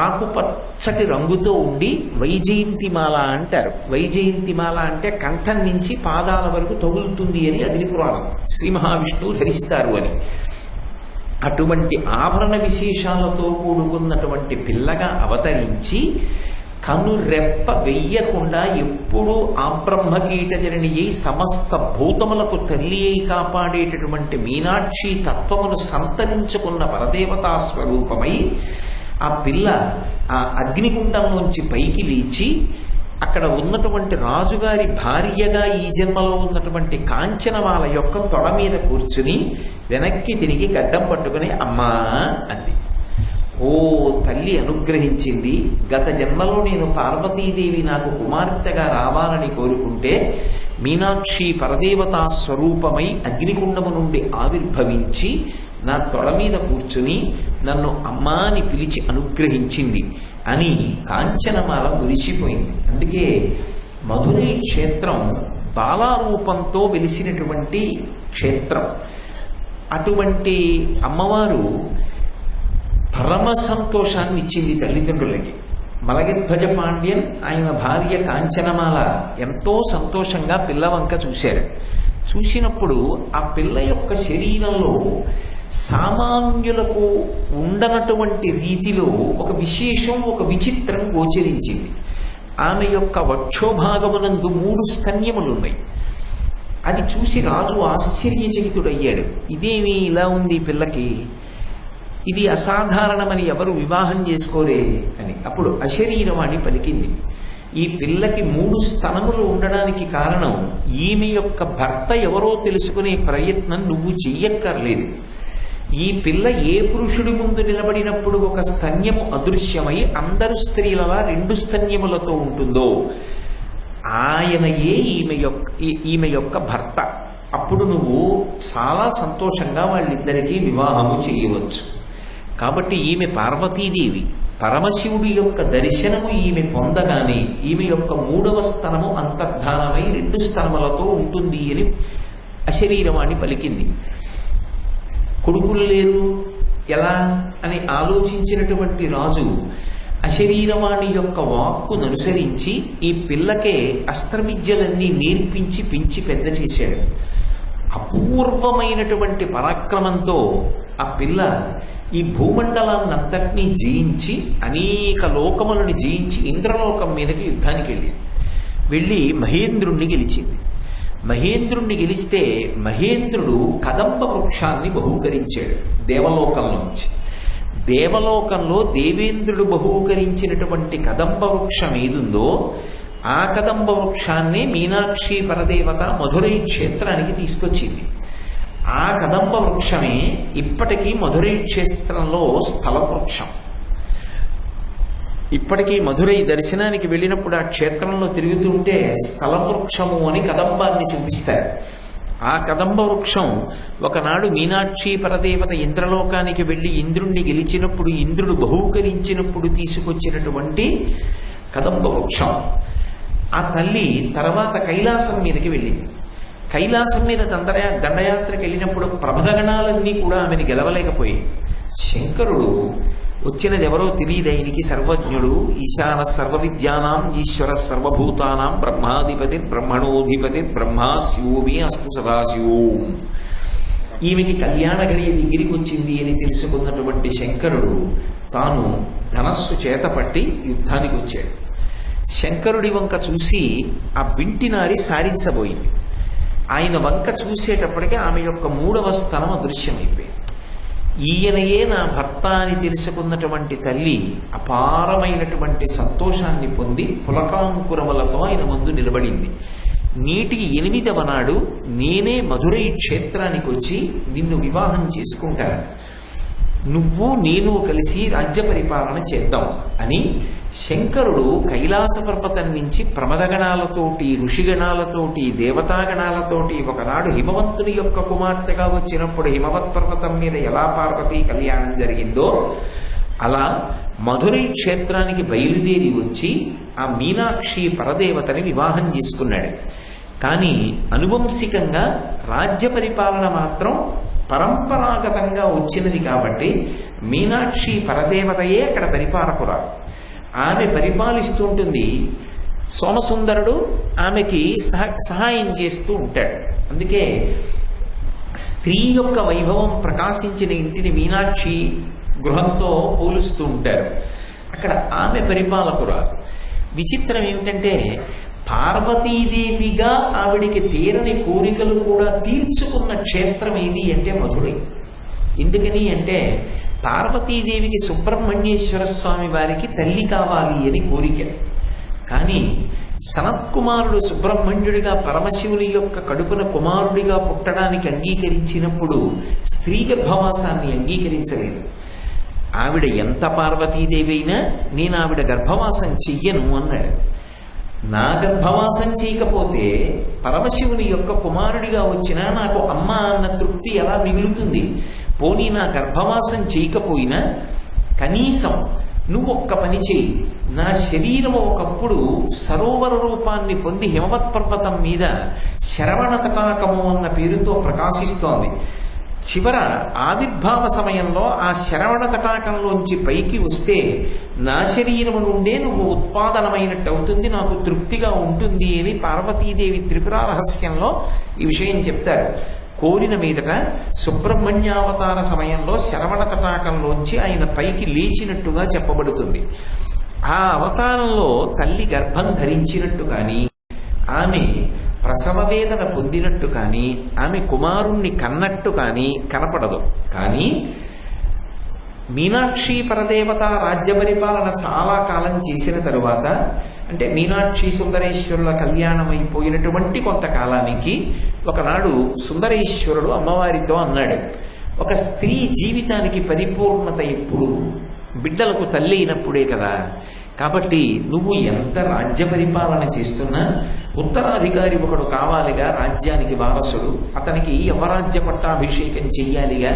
ఆకుపచ్చటి రంగుతో ఉండి వైజయంతిమాల అంటారు. వైజయంతిమాల అంటే కంఠం నుంచి పాదాల వరకు తగులుతుంది అని అగ్ని పురాణం. శ్రీ మహావిష్ణువు ధరిస్తారు అని. అటువంటి ఆభరణ విశేషాలతో కూడుకున్నటువంటి పిల్లగా అవతరించి కనురెప్ప వెయ్యకుండా ఎప్పుడూ ఆ బ్రహ్మకీటజరణి అయి సమస్త భూతములకు తల్లి అయి కాపాడేటటువంటి మీనాక్షి తత్వమును సంతరించుకున్న పరదేవతా స్వరూపమై ఆ పిల్ల ఆ అగ్నిగుండంలోంచి పైకి లేచి అక్కడ ఉన్నటువంటి రాజుగారి భార్యగా ఈ జన్మలో ఉన్నటువంటి కాంచనమాల యొక్క తొడ మీద కూర్చుని వెనక్కి తిరిగి గడ్డం పట్టుకుని అమ్మా అంది. ఓ తల్లి అనుగ్రహించింది. గత జన్మలో నేను పార్వతీదేవి నాకు కుమార్తెగా రావాలని కోరుకుంటే మీనాక్షి పరదేవతా స్వరూపమై అగ్నికుండము నుండి ఆవిర్భవించి నా తొడ మీద కూర్చుని నన్ను అమ్మా అని పిలిచి అనుగ్రహించింది అని కాంచనమాల మురిసిపోయింది. అందుకే మధురై క్షేత్రం బాలారూపంతో వెలిసినటువంటి క్షేత్రం. అటువంటి అమ్మవారు పరమ సంతోషాన్ని ఇచ్చింది తల్లిదండ్రులకి. మలయధ్వజ పాండ్యన్ ఆయన భార్య కాంచనమాల ఎంతో సంతోషంగా పిల్లవంక చూశారు. చూసినప్పుడు ఆ పిల్ల యొక్క శరీరంలో సామాన్యులకు ఉండనటువంటి రీతిలో ఒక విశేషం, ఒక విచిత్రం గోచరించింది. ఆమె యొక్క వక్షోభాగమునందు 3 స్తన్యములున్నాయి. అది చూసి రాజు ఆశ్చర్యచకితుడయ్యాడు. ఇదేమి ఇలా ఉంది పిల్లకి, ఇది అసాధారణమని ఎవరు వివాహం చేసుకోరే అని. అప్పుడు అశరీరవాణి పలికింది, ఈ పిల్లకి 3 స్తనములు ఉండడానికి కారణం ఈమె యొక్క భర్త ఎవరో తెలుసుకునే ప్రయత్నం నువ్వు చెయ్యక్కర్లేదు. ఈ పిల్ల ఏ పురుషుడి ముందు నిలబడినప్పుడు ఒక స్తన్యము అదృశ్యమై అందరు స్త్రీలలా 2 స్తన్యములతో ఉంటుందో ఆయనయే ఈమె యొక్క భర్త. అప్పుడు నువ్వు చాలా సంతోషంగా వాళ్ళిద్దరికీ వివాహము చేయవచ్చు. కాబట్టి ఈమె పార్వతీదేవి, పరమశివుడి యొక్క దర్శనము ఈమె పొందగానే ఈమె యొక్క మూడవ స్థనము అంతర్ధానమై 2 స్థనములతో ఉంటుంది అని అశరీరవాణి పలికింది. కొడుకులు లేరు ఎలా అని ఆలోచించినటువంటి రాజు అశరీరవాణి యొక్క వాక్కును అనుసరించి ఈ పిల్లకే అస్త్రవిద్యలన్నీ నేర్పించి పెంచి పెద్ద చేశాడు. అపూర్వమైనటువంటి పరాక్రమంతో ఆ పిల్ల ఈ భూమండలాన్నంతటినీ జయించి అనేక లోకములను జయించి ఇంద్రలోకం మీదకి యుద్ధానికి వెళ్ళి మహేంద్రుణ్ణి గెలిచింది. మహేంద్రుణ్ణి గెలిస్తే మహేంద్రుడు కదంబ వృక్షాన్ని బహూకరించాడు దేవలోకంలోంచి. దేవలోకంలో దేవేంద్రుడు బహూకరించినటువంటి కదంబ వృక్షం ఏదుందో ఆ కదంబ వృక్షాన్ని మీనాక్షి పరదేవత మధురై క్షేత్రానికి తీసుకొచ్చింది. ఆ కదంబ వృక్షమే ఇప్పటికీ మధురై క్షేత్రంలో స్థల వృక్షం. ఇప్పటికీ మధురై దర్శనానికి వెళ్ళినప్పుడు ఆ క్షేత్రంలో తిరుగుతుంటే స్థల వృక్షము అని కదంబాన్ని చూపిస్తారు. ఆ కదంబ వృక్షం ఒకనాడు మీనాక్షి పరదేవత ఇంద్రలోకానికి వెళ్ళి ఇంద్రుణ్ణి గెలిచినప్పుడు ఇంద్రుడు బహూకరించినప్పుడు తీసుకొచ్చినటువంటి కదంబ వృక్షం. ఆ తల్లి తర్వాత కైలాసం మీదకి వెళ్ళింది. కైలాసం మీద దండయాత్రకు వెళ్ళినప్పుడు ప్రమదగణాలన్నీ కూడా ఆమెను గెలవలేకపోయాయి. శంకరుడు వచ్చినది ఎవరో తెలియదు ఆయనకి, సర్వజ్ఞుడు, ఈశాన సర్వ విద్యానాం ఈశ్వర సర్వభూతానాం బ్రహ్మాధిపతి బ్రహ్మణోధిపతి బ్రహ్మా శివోమి అస్తు సదాశివోం. ఈమెకి కళ్యాణ గడియ దగ్గరికి వచ్చింది అని తెలుసుకున్నటువంటి శంకరుడు తాను ధనస్సు చేతపట్టి యుద్ధానికి వచ్చాడు. శంకరుడి వంక చూసి ఆ బింటినారి సారించబోయింది. ఆయన వంక చూసేటప్పటికీ ఆమె యొక్క 3వ స్థనం అదృశ్యమైపోయింది. ఈయనయే నా భర్త అని తెలుసుకున్నటువంటి తల్లి అపారమైనటువంటి సంతోషాన్ని పొంది పులకాంకురములతో ఆయన ముందు నిలబడింది. నీటికి 8వ నాడు నేనే మధురై క్షేత్రానికి వచ్చి నిన్ను వివాహం చేసుకుంటాను, నువ్వు నేను కలిసి రాజ్య పరిపాలన చేద్దాం అని శంకరుడు కైలాస పర్వతం నుంచి ప్రమదగణాలతోటి ఋషిగణాలతోటి దేవతాగణాలతోటి ఒకనాడు హిమవంతుని యొక్క కుమార్తెగా వచ్చినప్పుడు హిమవత్ పర్వతం మీద ఎలా పార్వతీ కళ్యాణం జరిగిందో అలా మధురై క్షేత్రానికి బయలుదేరి వచ్చి ఆ మీనాక్షి పరదేవతని వివాహం చేసుకున్నాడు. కానీ అనువంశికంగా రాజ్య పరిపాలన మాత్రం పరంపరాగతంగా వచ్చినది కాబట్టి మీనాక్షి పరదేవతయే అక్కడ పరిపాలకురాలు. ఆమె పరిపాలిస్తూ ఉంటుంది. సోమసుందరుడు ఆమెకి సహాయం చేస్తూ ఉంటాడు. అందుకే స్త్రీ యొక్క వైభవం ప్రకాశించిన ఇంటిని మీనాక్షి గృహంతో పోలుస్తూ ఉంటారు. అక్కడ ఆమె పరిపాలకురాలు. విచిత్రం ఏమిటంటే పార్వతీదేవిగా ఆవిడికి తీరని కోరికలు కూడా తీర్చుకున్న క్షేత్రం ఏది అంటే మధురై. ఎందుకని అంటే పార్వతీదేవికి సుబ్రహ్మణ్యేశ్వర స్వామి వారికి తల్లి కావాలి అని కోరిక. కానీ సనత్కుమారుడు సుబ్రహ్మణ్యుడిగా పరమశివుని యొక్క కడుపున కుమారుడిగా పుట్టడానికి అంగీకరించినప్పుడు స్త్రీ గర్భవాసాన్ని అంగీకరించలేదు. ఆవిడ ఎంత పార్వతీదేవి అయినా నేను ఆవిడ గర్భవాసం చెయ్యను అన్నాడు. నా గర్భవాసం చేయకపోతే పరమశివుని యొక్క కుమారుడిగా వచ్చినా నాకు అమ్మ అన్న తృప్తి ఎలా మిగులుతుంది? పోనీ నా గర్భవాసం చేయకపోయినా కనీసం నువ్వు ఒక్క పని చేయి, నా శరీరము ఒకప్పుడు సరోవర రూపాన్ని పొంది హిమవత్ పర్వతం మీద శరవణ తటాకము అన్న పేరుతో ప్రకాశిస్తోంది. చివర ఆవిర్భావ సమయంలో ఆ శరవణ తటాకంలోంచి పైకి వస్తే నా శరీరము నుండే నువ్వు ఉత్పాదనమైనట్టు అవుతుంది, నాకు తృప్తిగా ఉంటుంది అని పార్వతీదేవి త్రిపుర రహస్యంలో ఈ విషయం చెప్తారు. కోరిన మీదట సుబ్రహ్మణ్యావతార సమయంలో శరవణ తటాకంలోంచి ఆయన పైకి లేచినట్టుగా చెప్పబడుతుంది. ఆ అవతారంలో తల్లి గర్భం ధరించినట్టు కానీ ఆమె ప్రసవ వేదన పొందినట్టు కానీ ఆమె కుమారుణ్ణి కన్నట్టు కానీ కనపడదు. కానీ మీనాక్షి పరదేవత రాజ్య పరిపాలన చాలా కాలం చేసిన తరువాత, అంటే మీనాక్షి సుందరేశ్వరుల కళ్యాణం అయిపోయినటువంటి కొంతకాలానికి ఒకనాడు సుందరేశ్వరుడు అమ్మవారితో అన్నాడు, ఒక స్త్రీ జీవితానికి పరిపూర్ణత ఎప్పుడు? బిడ్డలకు తల్లి అయినప్పుడే కదా. కాబట్టి నువ్వు ఎంత రాజ్య పరిపాలన చేస్తున్నా ఉత్తరాధికారి ఒకడు కావాలిగా, రాజ్యానికి వారసుడు, అతనికి యవరాజ్య పట్టాభిషేకం చెయ్యాలిగా.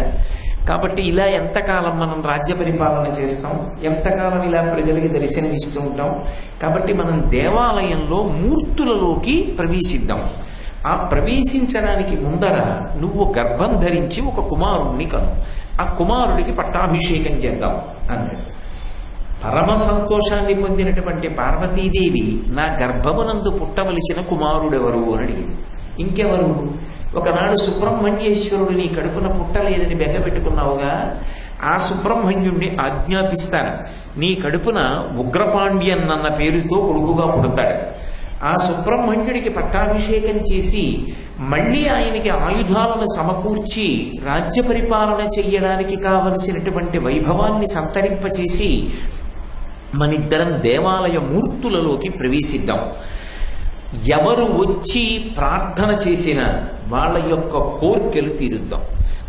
కాబట్టి ఇలా ఎంతకాలం మనం రాజ్య పరిపాలన చేస్తాం, ఎంతకాలం ఇలా ప్రజలకి దర్శనమిస్తూ ఉంటాం. కాబట్టి మనం దేవాలయంలో మూర్తులలోకి ప్రవేశిద్దాం. ఆ ప్రవేశించడానికి ముందర నువ్వు గర్భం ధరించి ఒక కుమారుణ్ణి కను, ఆ కుమారుడికి పట్టాభిషేకం చేద్దాం అన్నాడు. పరమ సంతోషాన్ని పొందినటువంటి పార్వతీదేవి నా గర్భమునందు పుట్టవలసిన కుమారుడెవరు అని అడిగింది. ఇంకెవరు? ఒకనాడు సుబ్రహ్మణ్యేశ్వరుడు నీ కడుపున పుట్టలేదని బెంగపెట్టుకున్నావుగా, ఆ సుబ్రహ్మణ్యుణ్ణి ఆజ్ఞాపిస్తాను, నీ కడుపున ఉగ్రపాండ్యన్ అన్న పేరుతో కొడుకుగా పుడతాడు. ఆ సుబ్రహ్మణ్యుడికి పట్టాభిషేకం చేసి మళ్ళీ ఆయనకి ఆయుధాలను సమకూర్చి రాజ్య పరిపాలన చెయ్యడానికి కావలసినటువంటి వైభవాన్ని సంతరింపచేసి మనిద్దరం దేవాలయ మూర్తులలోకి ప్రవేశిద్దాం. ఎవరు వచ్చి ప్రార్థన చేసినా వాళ్ళ యొక్క కోరికలు తీరుద్దాం.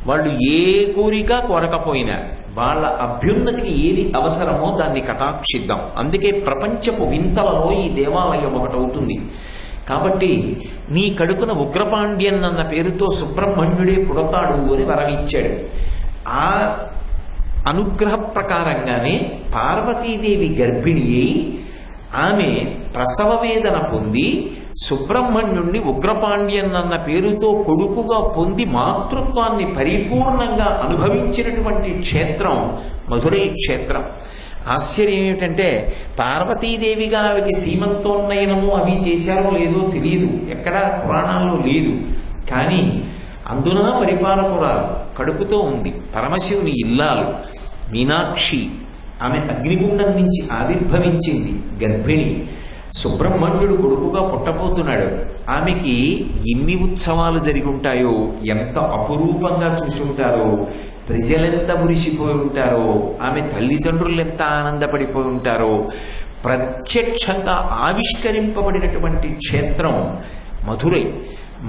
వాళ్ళు ఏ కోరిక కోరకపోయినా వాళ్ళ అభ్యున్నతికి ఏది అవసరమో దాన్ని కటాక్షిద్దాం. అందుకే ప్రపంచపు వింతలలో ఈ దేవాలయం ఒకటవుతుంది. కాబట్టి నీ కడుపున ఉగ్రపాండ్యన్ అన్న పేరుతో సుబ్రహ్మణ్యుడే పుడతాడు అని వరమిచ్చాడు. ఆ అనుగ్రహ ప్రకారంగానే పార్వతీదేవి గర్భిణి అయి ఆమె ప్రసవ వేదన పొంది సుబ్రహ్మణ్యుణ్ణి ఉగ్రపాండ్యన్ అన్న పేరుతో కొడుకుగా పొంది మాతృత్వాన్ని పరిపూర్ణంగా అనుభవించినటువంటి క్షేత్రం మధురై క్షేత్రం. ఆశ్చర్యం ఏమిటంటే పార్వతీదేవిగా ఆమెకి సీమంతోన్నయనము అవి చేశారో లేదో తెలియదు, ఎక్కడా పురాణాల్లో లేదు. కానీ అందున పరిపాలకురాలు కడుపుతో ఉంది, పరమశివుని ఇల్లాలు మీనాక్షి, ఆమె అగ్నిగుండం నుంచి ఆవిర్భవించింది, గర్భిణి. సుబ్రహ్మణ్యుడు కొడుకుగా పుట్టబోతున్నాడు. ఆమెకి ఎన్ని ఉత్సవాలు జరిగి ఉంటాయో, ఎంత అపురూపంగా చూసుంటారో, ప్రజలెంత మురిసిపోయి ఉంటారో, ఆమె తల్లిదండ్రులు ఎంత ఆనందపడిపోయి ఉంటారో. ప్రత్యక్షంగా ఆవిష్కరింపబడినటువంటి క్షేత్రం మధురై.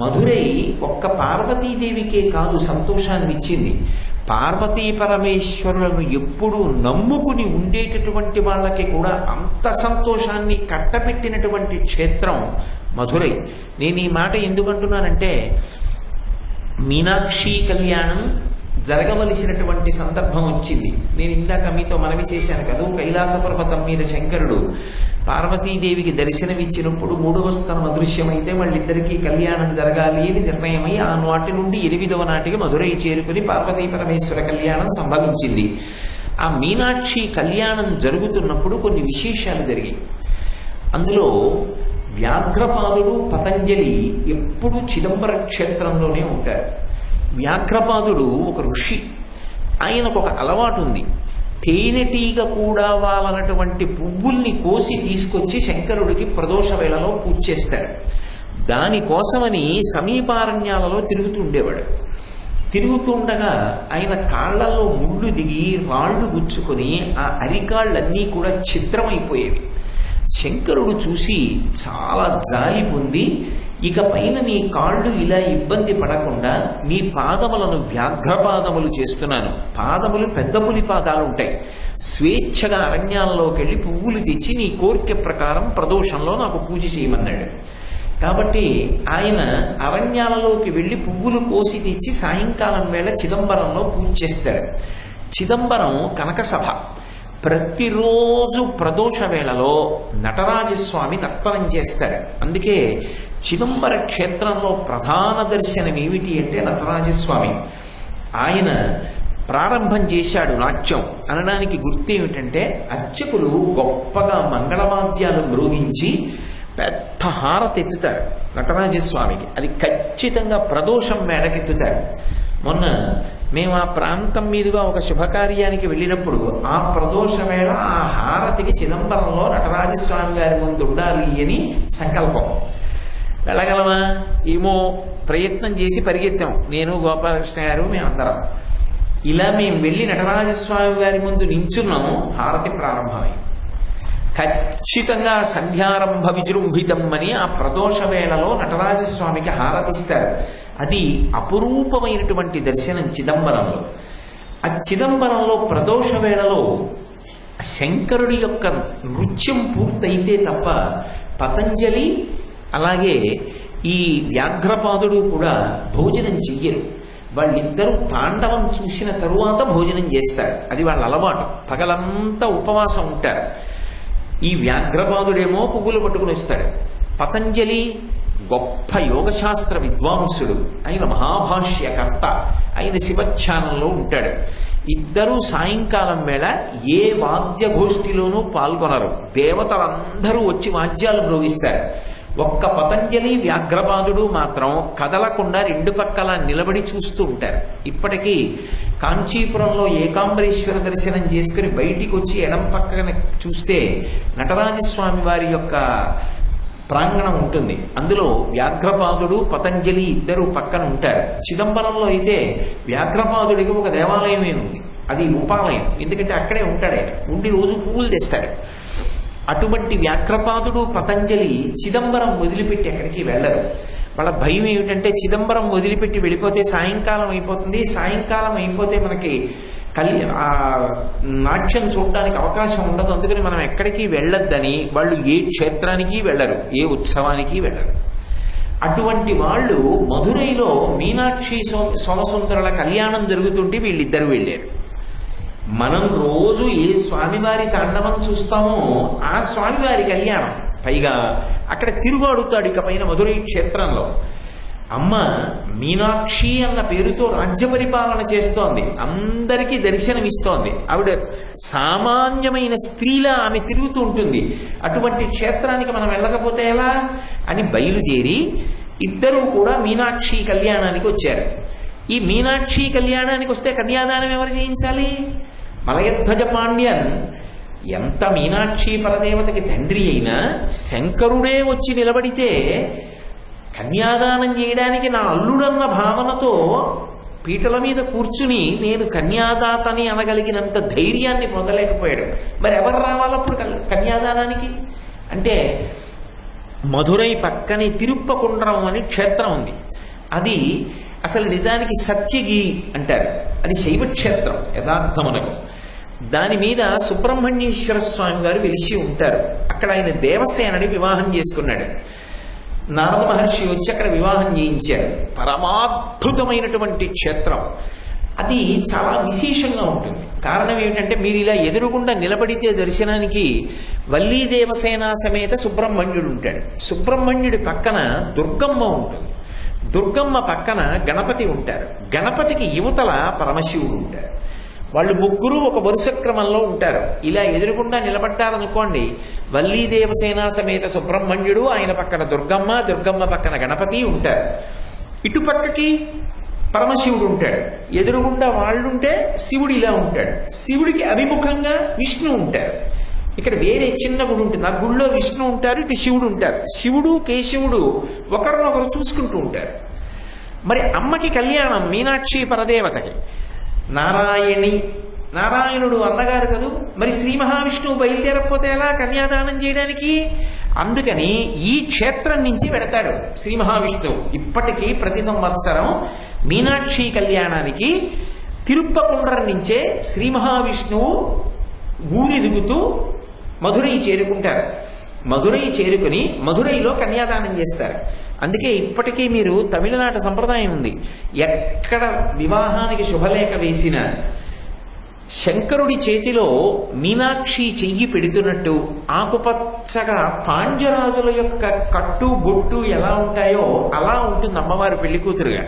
మధురై ఒక్క పార్వతీదేవికే కాదు సంతోషాన్ని ఇచ్చింది, పార్వతీ పరమేశ్వరులను ఎప్పుడూ నమ్ముకుని ఉండేటటువంటి వాళ్ళకి కూడా అంత సంతోషాన్ని కట్టబెట్టినటువంటి క్షేత్రం మధురై. నేను ఈ మాట ఎందుకంటున్నానంటే, మీనాక్షి కళ్యాణం జరగవలసినటువంటి సందర్భం వచ్చింది. నేను ఇందాక మీతో మనవి చేశాను కదా, కైలాస పర్వతం మీద శంకరుడు పార్వతీదేవికి దర్శనమిచ్చినప్పుడు 3వ స్థలం అదృశ్యమైతే వాళ్ళిద్దరికీ కళ్యాణం జరగాలి అని నిర్ణయమై ఆ నాటి నుండి 8వ నాటికి మధురై చేరుకుని పార్వతీ పరమేశ్వర కళ్యాణం సంభవించింది. ఆ మీనాక్షి కళ్యాణం జరుగుతున్నప్పుడు కొన్ని విశేషాలు జరిగాయి. అందులో వ్యాఘ్రపాదుడు పతంజలి ఎప్పుడూ చిదంబర క్షేత్రంలోనే ఉంటారు. వ్యాఘ్రపాదుడు ఒక ఋషి, ఆయనకు ఒక అలవాటు ఉంది, తేనెటీగ కూడా వాలనటువంటి పువ్వుల్ని కోసి తీసుకొచ్చి శంకరుడికి ప్రదోష వేళలో పూజ చేస్తాడు. దానికోసమని సమీపారణ్యాలలో తిరుగుతూ ఉండేవాడు. తిరుగుతూ ఉండగా ఆయన కాళ్లలో ముళ్ళు దిగి రాళ్లు గుచ్చుకొని ఆ అరికాళ్ళన్నీ కూడా ఛిద్రమైపోయేవి. శంకరుడు చూసి చాలా జాలి పొంది, ఇక పైన నీ కాళ్ళు ఇలా ఇబ్బంది పడకుండా నీ పాదములను వ్యాఘ్రపాదములు చేస్తున్నాను. పాదములు పెద్ద పులి పాదాలు ఉంటాయి. స్వేచ్ఛగా అరణ్యాల్లోకి వెళ్ళి పువ్వులు తెచ్చి నీ కోరిక ప్రకారం ప్రదోషంలో నాకు పూజ చేయమన్నాడు. కాబట్టి ఆయన అరణ్యాలలోకి వెళ్ళి పువ్వులు కోసి తెచ్చి సాయంకాలం వేళ చిదంబరంలో పూజ చేస్తాడు. చిదంబరం కనకసభ. ప్రతిరోజు ప్రదోష వేళలో నటరాజస్వామి తర్పణం చేస్తాడు. అందుకే చిదంబర క్షేత్రంలో ప్రధాన దర్శనం ఏమిటి అంటే నటరాజస్వామి. ఆయన ప్రారంభం చేశాడు నాట్యం అనడానికి గుర్తు ఏమిటంటే, అర్చకులు గొప్పగా మంగళవాద్యాలు మ్రోగించి పెద్ద హారతి ఎత్తుతారు నటరాజస్వామికి. అది ఖచ్చితంగా ప్రదోషం మేడకెత్తుతారు. మొన్న మేము ఆ ప్రాంతం మీదుగా ఒక శుభకార్యానికి వెళ్ళినప్పుడు ఆ ప్రదోష వేళ ఆ హారతికి చిదంబరంలో నటరాజస్వామి గారి ముందు ఉండాలి అని సంకల్పం. వెళ్ళగలమా ఏమో ప్రయత్నం చేసి పరిగెత్తాం, నేను గోపాలకృష్ణ గారు మేమందరం. ఇలా మేము వెళ్ళి నటరాజస్వామి గారి ముందు నించున్నాము. హారతి ప్రారంభమై ఖచ్చితంగా సంధ్యారంభ విజృంభితం అని ఆ ప్రదోష వేళలో నటరాజస్వామికి హారతిస్తారు. అది అపురూపమైనటువంటి దర్శనం చిదంబరంలో. ఆ చిదంబరంలో ప్రదోష వేళలో శంకరుడి యొక్క నృత్యం పూర్తయితే తప్ప పతంజలి అలాగే ఈ వ్యాఘ్రపాదుడు కూడా భోజనం చెయ్యరు. వాళ్ళిద్దరూ తాండవం చూసిన తరువాత భోజనం చేస్తారు. అది వాళ్ళ అలవాటు. పగలంతా ఉపవాసం ఉంటారు. ఈ వ్యాఘ్రపాదుడేమో పువ్వులు పట్టుకుని వస్తాడు. పతంజలి గొప్ప యోగశాస్త్ర విద్వాంసుడు, ఆయన మహాభాష్యకర్త, ఆయన శివధ్యానంలో ఉంటాడు. ఇద్దరూ సాయంకాలం వేళ ఏ వాద్య గోష్ఠిలోనూ పాల్గొనరు. దేవతలందరూ వచ్చి వాద్యాలు మ్రోగిస్తారు. ఒక్క పతంజలి వ్యాఘ్రపాదుడు మాత్రం కదలకుండా రెండు పక్కల నిలబడి చూస్తూ ఉంటారు. ఇప్పటికీ కాంచీపురంలో ఏకాంబరేశ్వర దర్శనం చేసుకుని బయటికి వచ్చి ఎడం పక్కన చూస్తే నటరాజస్వామి వారి యొక్క ప్రాంగణం ఉంటుంది. అందులో వ్యాఘ్రపాదుడు పతంజలి ఇద్దరు పక్కన ఉంటారు. చిదంబరంలో అయితే వ్యాఘ్రపాదుడికి ఒక దేవాలయమే ఉంది. అది ఉపాలయం. ఎందుకంటే అక్కడే ఉంటాడు ఆయన. ఉండి రోజు పువ్వులు తెస్తాడు. అటువంటి వ్యాఘ్రపాదుడు పతంజలి చిదంబరం వదిలిపెట్టి ఎక్కడికి వెళ్ళరు. వాళ్ళ భయం ఏమిటంటే చిదంబరం వదిలిపెట్టి వెళ్ళిపోతే సాయంకాలం అయిపోతుంది. సాయంకాలం అయిపోతే మనకి ఆ నాట్యం చూడటానికి అవకాశం ఉండదు. అందుకని మనం ఎక్కడికి వెళ్ళొద్దని వాళ్ళు ఏ క్షేత్రానికి వెళ్ళరు, ఏ ఉత్సవానికి వెళ్ళరు. అటువంటి వాళ్ళు మధురైలో మీనాక్షి సోమసుందరుల కళ్యాణం జరుగుతుంటే వీళ్ళిద్దరూ వెళ్ళారు. మనం రోజు ఏ స్వామివారి తాండవం చూస్తామో ఆ స్వామివారి కళ్యాణం. పైగా అక్కడ తిరుగాడుతాడు. ఇక పైన మధురై క్షేత్రంలో అమ్మ మీనాక్షి అన్న పేరుతో రాజ్య పరిపాలన చేస్తోంది. అందరికీ దర్శనమిస్తోంది. ఆవిడ సామాన్యమైన స్త్రీలా ఆమె తిరుగుతూ ఉంటుంది. అటువంటి క్షేత్రానికి మనం వెళ్ళకపోతే ఎలా అని బయలుదేరి ఇద్దరూ కూడా మీనాక్షి కళ్యాణానికి వచ్చారు. ఈ మీనాక్షి కళ్యాణానికి వస్తే కన్యాదానం ఎవరు చేయించాలి? మలయధ్వజ పాండ్యన్ ఎంత మీనాక్షి పరదేవతకి తండ్రి అయినా శంకరుడే వచ్చి నిలబడితే కన్యాదానం చేయడానికి నా అల్లుడన్న భావనతో పీటల మీద కూర్చుని నేను కన్యాదాతని అనగలిగినంత ధైర్యాన్ని పొందలేకపోయాడు. మరి ఎవరు రావాలప్పుడు కన్యాదానానికి? అంటే మధురై పక్కనే తిరుప్పకుండ్రం అని క్షేత్రం ఉంది. అది అసలు నిజానికి సత్యగి అంటారు. అది శైవ క్షేత్రం యథార్థమునకు. దాని మీద సుబ్రహ్మణ్యేశ్వర స్వామి గారు వెలిసి ఉంటారు. అక్కడ ఆయన దేవసేనని వివాహం చేసుకున్నాడు. నారద మహర్షి వచ్చి అక్కడ వివాహం చేయించారు. పరమాద్భుతమైనటువంటి క్షేత్రం. అది చాలా విశేషంగా ఉంటుంది. కారణం ఏమిటంటే మీరు ఇలా ఎదురుగుండా నిలబడితే దర్శనానికి వల్లీ దేవసేన సమేత సుబ్రహ్మణ్యుడు ఉంటాడు. సుబ్రహ్మణ్యుడి పక్కన దుర్గమ్మ ఉంటుంది. దుర్గమ్మ పక్కన గణపతి ఉంటారు. గణపతికి యువతల పరమశివుడు ఉంటారు. వాళ్ళు ముగ్గురు ఒక వరుస క్రమంలో ఉంటారు. ఇలా ఎదురుకుండా నిలబడ్డారనుకోండి, వల్లీ దేవసేన సమేత సుబ్రహ్మణ్యుడు, ఆయన పక్కన దుర్గమ్మ, దుర్గమ్మ పక్కన గణపతి ఉంటారు. ఇటు పక్కకి పరమశివుడు ఉంటాడు. ఎదురుగుండా వాళ్ళుంటే శివుడు ఇలా ఉంటాడు. శివుడికి అభిముఖంగా విష్ణు ఉంటారు. ఇక్కడ వేరే చిన్న గుడి ఉంటుంది. ఆ గుడిలో విష్ణు ఉంటారు, ఇటు శివుడు ఉంటారు. శివుడు కేశవుడు ఒకరినొకరు చూసుకుంటూ ఉంటారు. మరి అమ్మకి కళ్యాణం మీనాక్షి పరదేవతకి. నారాయణి, నారాయణుడు అన్నగారు కదూ. మరి శ్రీ మహావిష్ణువు బయలుదేరకపోతే ఎలా కన్యాదానం చేయడానికి? అందుకని ఈ క్షేత్రం నుంచి వెడతాడు శ్రీ మహావిష్ణువు. ఇప్పటికీ ప్రతి సంవత్సరం మీనాక్షి కళ్యాణానికి తిరుప్పకుండ్రం నుంచే శ్రీ మహావిష్ణువు ఊరిదుగుతూ మధురై చేరుకుంటారు. మధురై చేరుకుని మధురైలో కన్యాదానం చేస్తారు. అందుకే ఇప్పటికీ మీరు తమిళనాడు సంప్రదాయం ఉంది. ఎక్కడ వివాహానికి శుభలేఖ వేసినా శంకరుడి చేతిలో మీనాక్షి చెయ్యి పెడుతున్నట్టు ఆకుపచ్చగా పాండ్యరాజుల యొక్క కట్టు బొట్టు ఎలా ఉంటాయో అలా ఉంటుంది అమ్మవారి పెళ్లి కూతురుగా.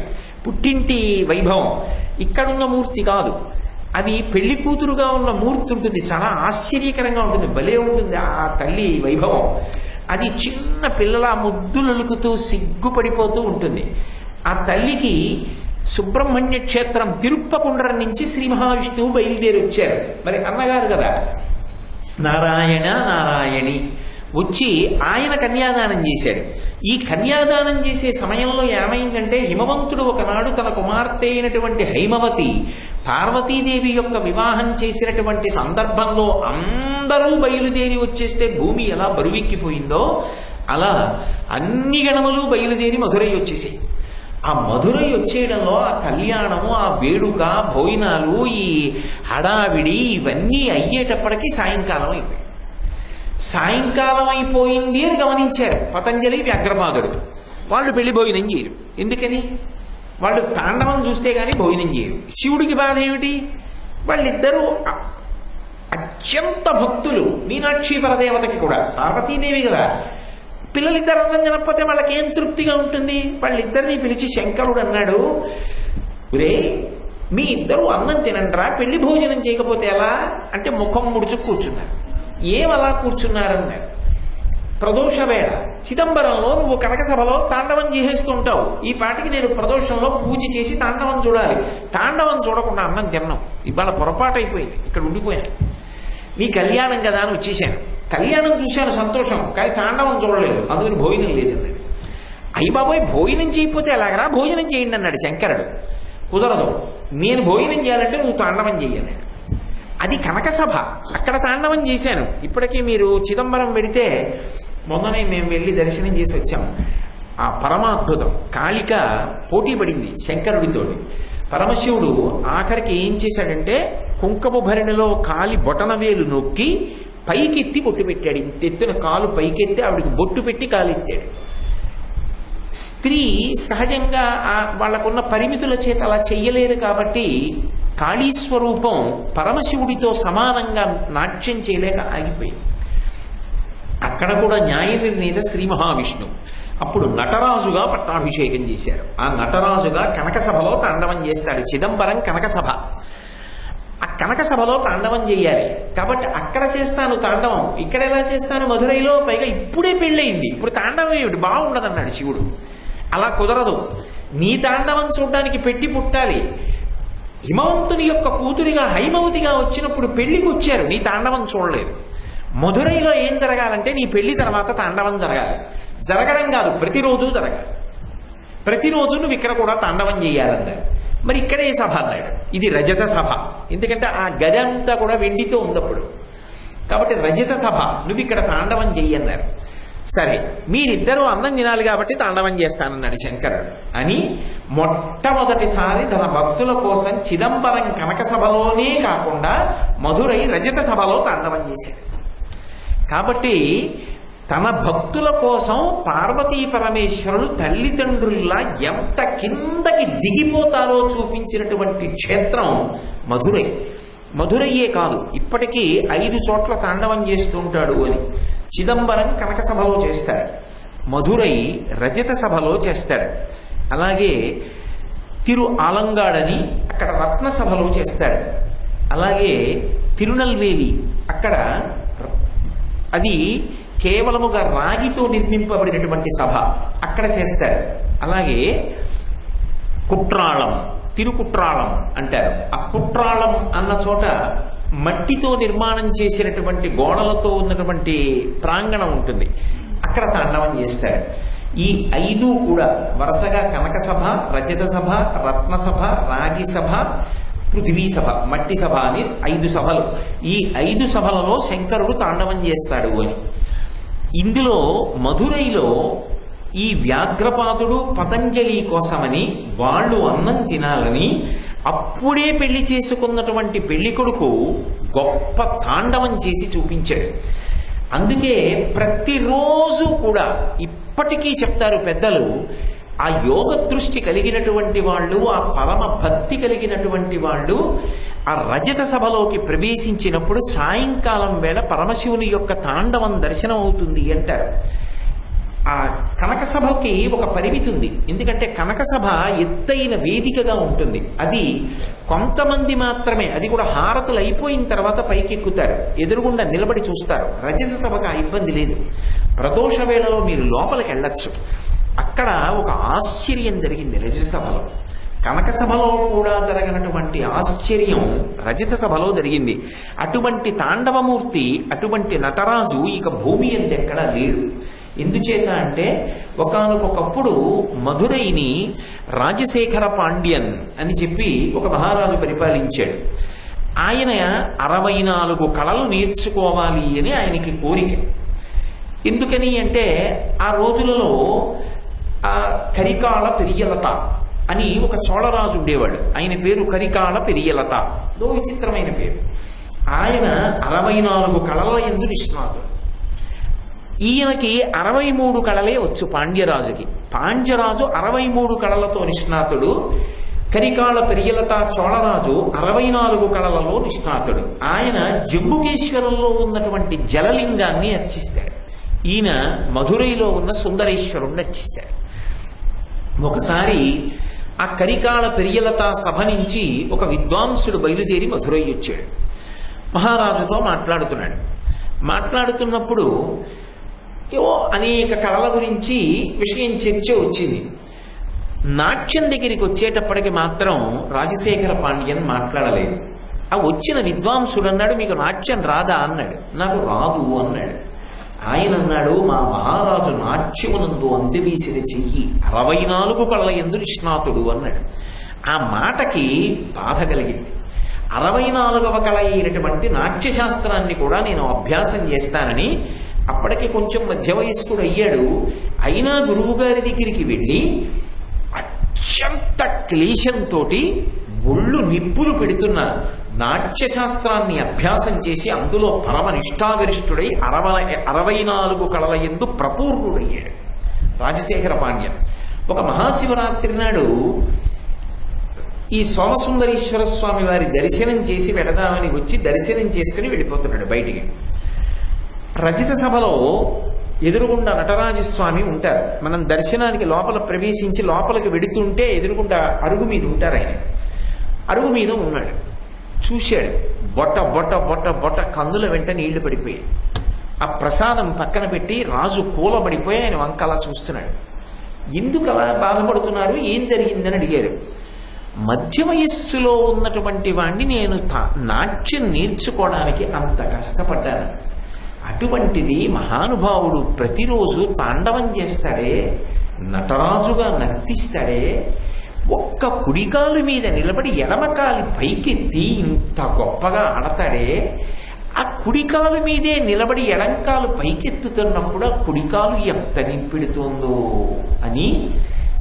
పుట్టింటి వైభవం ఇక్కడున్న మూర్తి కాదు, అది పెళ్లి కూతురుగా ఉన్న మూర్తి ఉంటుంది. చాలా ఆశ్చర్యకరంగా ఉంటుంది, భలే ఉంటుంది ఆ తల్లి వైభవం. అది చిన్న పిల్లల ముద్దులొలుకుతూ సిగ్గుపడిపోతూ ఉంటుంది. ఆ తల్లికి సుబ్రహ్మణ్య క్షేత్రం తిరుప్పకుండ్రం నుంచి శ్రీ మహావిష్ణువు బయలుదేరి వచ్చారు. మరి అన్నగారు కదా నారాయణ నారాయణి వచ్చి ఆయన కన్యాదానం చేశాడు. ఈ కన్యాదానం చేసే సమయంలో ఏమైందంటే హిమవంతుడు ఒకనాడు తన కుమార్తె అయినటువంటి హైమవతి పార్వతీదేవి యొక్క వివాహం చేసినటువంటి సందర్భంలో అందరూ బయలుదేరి వచ్చేస్తే భూమి ఎలా బరువెక్కిపోయిందో అలా అన్ని గణములు బయలుదేరి మధురై వచ్చేసాయి. ఆ మధురై వచ్చేయడంలో ఆ కళ్యాణము, ఆ వేడుక, భోజనాలు, ఈ హడావిడి ఇవన్నీ అయ్యేటప్పటికీ సాయంకాలం అయిపోయింది. సాయంకాలం అయిపోయింది అని గమనించారు పతంజలి వ్యాఘ్రపాదుడు. వాళ్ళు పెళ్లి భోజనం చేయరు. ఎందుకని? వాళ్ళు తాండవం చూస్తే కానీ భోజనం చేయరు. శివుడికి బాధ ఏమిటి? వాళ్ళిద్దరూ అత్యంత భక్తులు. మీనాక్షి పరదేవతకి కూడా పార్వతీదేవి కదా. పిల్లలిద్దరు అన్నం తినకపోతే వాళ్ళకి ఏం తృప్తిగా ఉంటుంది? వాళ్ళిద్దరిని పిలిచి శంకరుడు అన్నాడు, ఒరే మీ ఇద్దరు అన్నం తినండ్రా, పెళ్లి భోజనం చేయకపోతే ఎలా అంటే ముఖం ముడుచు కూర్చున్నారు. ఏమలా కూర్చున్నారన్నారు. ప్రదోష వేళ చిదంబరంలో నువ్వు కనక సభలో తాండవం చేసేస్తూ ఉంటావు. ఈ పాటికి నేను ప్రదోషంలో పూజ చేసి తాండవం చూడాలి. తాండవం చూడకుండా అన్నం తిన్నాం. ఇవాళ పొరపాటు అయిపోయింది, ఇక్కడ ఉండిపోయాను. నీ కళ్యాణం కదా అని వచ్చేసాను. కళ్యాణం చూశాను, సంతోషం, కానీ తాండవం చూడలేదు, అందుకని భోజనం లేదన్నాడు. అయ్యి బాబోయ్ భోజనం చేయకపోతే ఎలాగరా? భోజనం చేయండి అన్నాడు శంకరుడు. కుదరదు, నేను భోజనం చేయాలంటే నువ్వు తాండవం చెయ్యాలి. అది కనక సభ, అక్కడ తాండవం చేశాను. ఇప్పటికీ మీరు చిదంబరం వెడితే, మొన్ననే మేము వెళ్ళి దర్శనం చేసి వచ్చాం. ఆ పరమాద్భుతం. కాళిక పోటీ పడింది శంకరుడితోటి. పరమశివుడు ఆఖరికి ఏం చేశాడంటే కుంకము భరణిలో కాలి బొటన వేలు నొక్కి పైకెత్తి బొట్టు పెట్టాడు. ఇంతెత్తున కాలు పైకెత్తి ఆవిడికి బొట్టు పెట్టి కాలెత్తాడు. స్త్రీ సహజంగా వాళ్ళకున్న పరిమితుల చేత అలా చెయ్యలేరు కాబట్టి కాళీస్వరూపం పరమశివుడితో సమానంగా నాట్యం చేయలేక ఆగిపోయింది. అక్కడ కూడా న్యాయ నిర్ణీత శ్రీ మహావిష్ణువు. అప్పుడు నటరాజుగా పట్టాభిషేకం చేశారు. ఆ నటరాజుగా కనక సభలో తాండవం చేస్తాడు. చిదంబరం కనక సభ. ఆ కనక సభలో తాండవం చేయాలి కాబట్టి అక్కడ చేస్తాను తాండవం, ఇక్కడ ఎలా చేస్తాను? మధురైలో, పైగా ఇప్పుడే పెళ్ళయింది, ఇప్పుడు తాండవం ఏమిటి, బాగుండదన్నాడు శివుడు. అలా కుదరదు, నీ తాండవం చూడడానికి పెట్టి పుట్టాలి. హిమవంతుని యొక్క కూతురిగా హైమవతిగా వచ్చినప్పుడు పెళ్లికి వచ్చారు, నీ తాండవం చూడలేదు. మధురైలో ఏం జరగాలంటే నీ పెళ్లి తర్వాత తాండవం జరగాలి. జరగడం కాదు, ప్రతిరోజు జరగాలి. ప్రతిరోజు నువ్వు ఇక్కడ కూడా తాండవం చేయాలన్నారు. మరి ఇక్కడే సభ అన్నాడు. ఇది రజత సభ, ఎందుకంటే ఆ గది అంతా కూడా వెండితో ఉన్నప్పుడు. కాబట్టి రజత సభ, నువ్వు ఇక్కడ తాండవం చెయ్యన్నారు. సరే, మీరిద్దరూ అన్నం తినాలి కాబట్టి తాండవం చేస్తానన్నాడు శంకరుడు. అని మొట్టమొదటిసారి తన భక్తుల కోసం చిదంబరం కనక సభలోనే కాకుండా మధురై రజత సభలో తాండవం చేశాడు. కాబట్టి తన భక్తుల కోసం పార్వతీ పరమేశ్వరులు తల్లిదండ్రుల్లా ఎంత కిందకి దిగిపోతారో చూపించినటువంటి క్షేత్రం మధురై. మధురయ్యే కాదు, ఇప్పటికీ 5 చోట్ల తాండవం చేస్తూ ఉంటాడు అని. చిదంబరం కనక సభలో చేస్తాడు, మధురై రజత సభలో చేస్తాడు. అలాగే తిరు ఆలంగాడని అక్కడ రత్న సభలో చేస్తాడు. అలాగే తిరునల్వేలి, అక్కడ అది కేవలముగా రాగితో నిర్మింపబడినటువంటి సభ, అక్కడ చేస్తాడు. అలాగే కుట్రాళం, తిరుకుట్రాళం అంటారు. ఆ కుట్రాళం అన్న చోట మట్టితో నిర్మాణం చేసినటువంటి గోడలతో ఉన్నటువంటి ప్రాంగణం ఉంటుంది, అక్కడ తాండవం చేస్తాడు. ఈ 5 కూడా వరుసగా కనక సభ, రజత సభ, రత్న సభ, రాగి సభ, పృథివీ సభ, మట్టి సభ అని 5 సభలు. ఈ 5 సభలలో శంకరుడు తాండవం చేస్తాడు అని. ఇందులో మధురైలో ఈ వ్యాఘ్రపాదుడు పతంజలి కోసమని వాళ్ళు అన్నం తినాలని అప్పుడే పెళ్లి చేసుకున్నటువంటి పెళ్లి కొడుకు గొప్ప తాండవం చేసి చూపించాడు. అందుకే ప్రతిరోజు కూడా ఇప్పటికీ చెప్తారు పెద్దలు, ఆ యోగ దృష్టి కలిగినటువంటి వాళ్ళు, ఆ పరమ భక్తి కలిగినటువంటి వాళ్ళు ఆ రజత సభలోకి ప్రవేశించినప్పుడు సాయంకాలం వేళ పరమశివుని యొక్క తాండవం దర్శనం అవుతుంది అంటారు. ఆ కనక సభకి ఒక పరిమితి ఉంది, ఎందుకంటే కనక సభ ఎత్తైన వేదికగా ఉంటుంది. అది కొంతమంది మాత్రమే, అది కూడా హారతులు అయిపోయిన తర్వాత పైకెక్కుతారు, ఎదురుగుండా నిలబడి చూస్తారు. రజత సభకు ఆ ఇబ్బంది లేదు. ప్రదోష వేళలో మీరు లోపలికి వెళ్ళచ్చు. అక్కడ ఒక ఆశ్చర్యం జరిగింది రజత సభలో. కనక సభలో కూడా జరగనటువంటి ఆశ్చర్యం రజత సభలో జరిగింది. అటువంటి తాండవమూర్తి, అటువంటి నటరాజు ఇక భూమి అంత ఎక్కడా లేడు. ఎందుచేత అంటే ఒకానొకప్పుడు మధురైని రాజశేఖర పాండ్యన్ అని చెప్పి ఒక మహారాజు పరిపాలించాడు. ఆయన 64 కళలు నేర్చుకోవాలి అని ఆయనకి కోరిక. ఎందుకని అంటే ఆ రోజులలో ఆ కరికాల పెరియలత అని ఒక చోళరాజు ఉండేవాడు. ఆయన పేరు కరికాల పెరియలత, దో విచిత్రమైన పేరు. ఆయన 64 కళల యందు నిష్ణాతుడు. ఈయనకి 63 కళలే వచ్చు పాండ్యరాజుకి. పాండ్యరాజు 63 కళలతో నిష్ణాతుడు. కరికాల పెరియలత చోళరాజు 64 కళలలో నిష్ణాతుడు. ఆయన జంబుకేశ్వరంలో ఉన్నటువంటి జలలింగాన్ని అర్చిస్తాడు. ఈయన మధురైలో ఉన్న సుందరేశ్వరుణ్ణి అర్చిస్తాడు. ఒకసారి ఆ కరికాల పెరియలత సభ నుంచి ఒక విద్వాంసుడు బయలుదేరి మధురై వచ్చాడు. మహారాజుతో మాట్లాడుతున్నాడు. మాట్లాడుతున్నప్పుడు ఏవో అనేక కళల గురించి విషయం చర్చ వచ్చింది. నాట్యం దగ్గరికి వచ్చేటప్పటికి మాత్రం రాజశేఖర పాండ్యన్ మాట్లాడలేదు. ఆ వచ్చిన విద్వాంసుడు అన్నాడు, మీకు నాట్యం రాదా అన్నాడు. నాకు రాదు అన్నాడు. ఆయన అన్నాడు, మా మహారాజు నాట్యమునందు అందివీసిన చెయ్యి 64 కళల యందు నిష్ణాతుడు అన్నాడు. ఆ మాటకి బాధ కలిగింది. 64వ కళ అయినటువంటి నాట్యశాస్త్రాన్ని కూడా నేను అభ్యాసం చేస్తానని అప్పటికి కొంచెం మధ్య వయస్కుడు అయ్యాడు. అయినా గురువు గారి దగ్గరికి వెళ్ళి అత్యంత క్లేశంతో ఒళ్ళు నిప్పులు పెడుతున్న నాట్యశాస్త్రాన్ని అభ్యాసం చేసి అందులో పరమ నిష్ఠాగరిష్ఠుడై 64 కళల యందు ప్రపూర్ణుడయ్యాడు రాజశేఖర పాండ్యన్. ఒక మహాశివరాత్రి నాడు ఈ సోమసుందరీశ్వర స్వామి వారి దర్శనం చేసి వెడదామని వచ్చి దర్శనం చేసుకుని వెళ్ళిపోతున్నాడు బయటికి. రజిత సభలో ఎదురుగుండా నటరాజస్వామి ఉంటారు. మనం దర్శనానికి లోపల ప్రవేశించి లోపలికి వెడుతుంటే ఎదురుగుండా అరుగు మీద ఉంటారు. ఆయన అరుగు మీద ఉన్నాడు. చూశాడు. బొట్ట బొట్ట బొట్ట బొట్ట కందుల వెంట నీళ్లు పడిపోయాయి. ఆ ప్రసాదం పక్కన పెట్టి రాజు కూలబడిపోయి ఆయన వంకలా చూస్తున్నాడు. ఎందుకు అలా బాధపడుతున్నారు, ఏం జరిగిందని అడిగారు. మధ్య వయస్సులో ఉన్నటువంటి వాణ్ణి నేను నాట్యం నేర్చుకోవడానికి అంత కష్టపడ్డాను. అటువంటిది మహానుభావుడు ప్రతిరోజు తాండవం చేస్తాడే, నటరాజుగా నర్తిస్తాడే, ఒక్క కుడికాలు మీద నిలబడి ఎడమకాలి పైకెత్తి ఇంత గొప్పగా ఆడతాడే, ఆ కుడికాలు మీదే నిలబడి ఎడంకాలు పైకెత్తుతున్నప్పుడు ఆ కుడికాలు ఎంత నింపెడుతోందో అని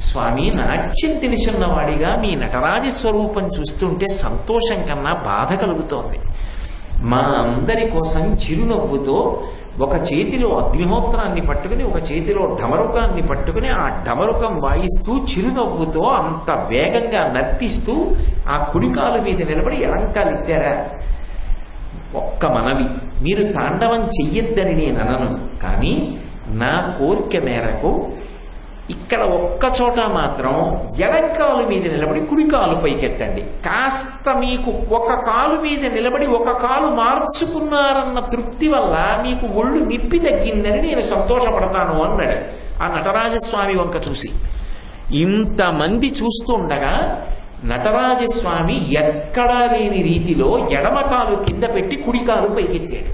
స్వామి నాట్యం తెలుసున్నవాడిగా మీ నటరాజ స్వరూపం చూస్తుంటే సంతోషం కన్నా బాధ కలుగుతోంది. మా అందరి కోసం చిరునవ్వుతో ఒక చేతిలో అగ్నిహోత్రాన్ని పట్టుకుని ఒక చేతిలో ఢమరుకాన్ని పట్టుకుని ఆ ఢమరుకం వాయిస్తూ చిరునవ్వుతో అంత వేగంగా నర్తిస్తూ ఆ కుడికాలు మీద నిలబడి ఎడంకాలు ఎత్తారా. ఒక్క మనవి, మీరు తాండవం చెయ్యొద్దని నేను అనను, కానీ నా కోరిక మేరకు ఇక్కడ ఒక్క చోట మాత్రం ఎడంకాలు మీద నిలబడి కుడికాలు పైకెత్తండి. కాస్త మీకు ఒక కాలు మీద నిలబడి ఒక కాలు మార్చుకున్నారన్న తృప్తి వల్ల మీకు ఒళ్ళు నిప్పి తగ్గిందని నేను సంతోషపడతాను అన్నాడు ఆ నటరాజస్వామి వంక చూసి. ఇంతమంది చూస్తుండగా నటరాజస్వామి ఎక్కడా లేని రీతిలో ఎడమకాలు కింద పెట్టి కుడికాలు పైకెత్తాడు.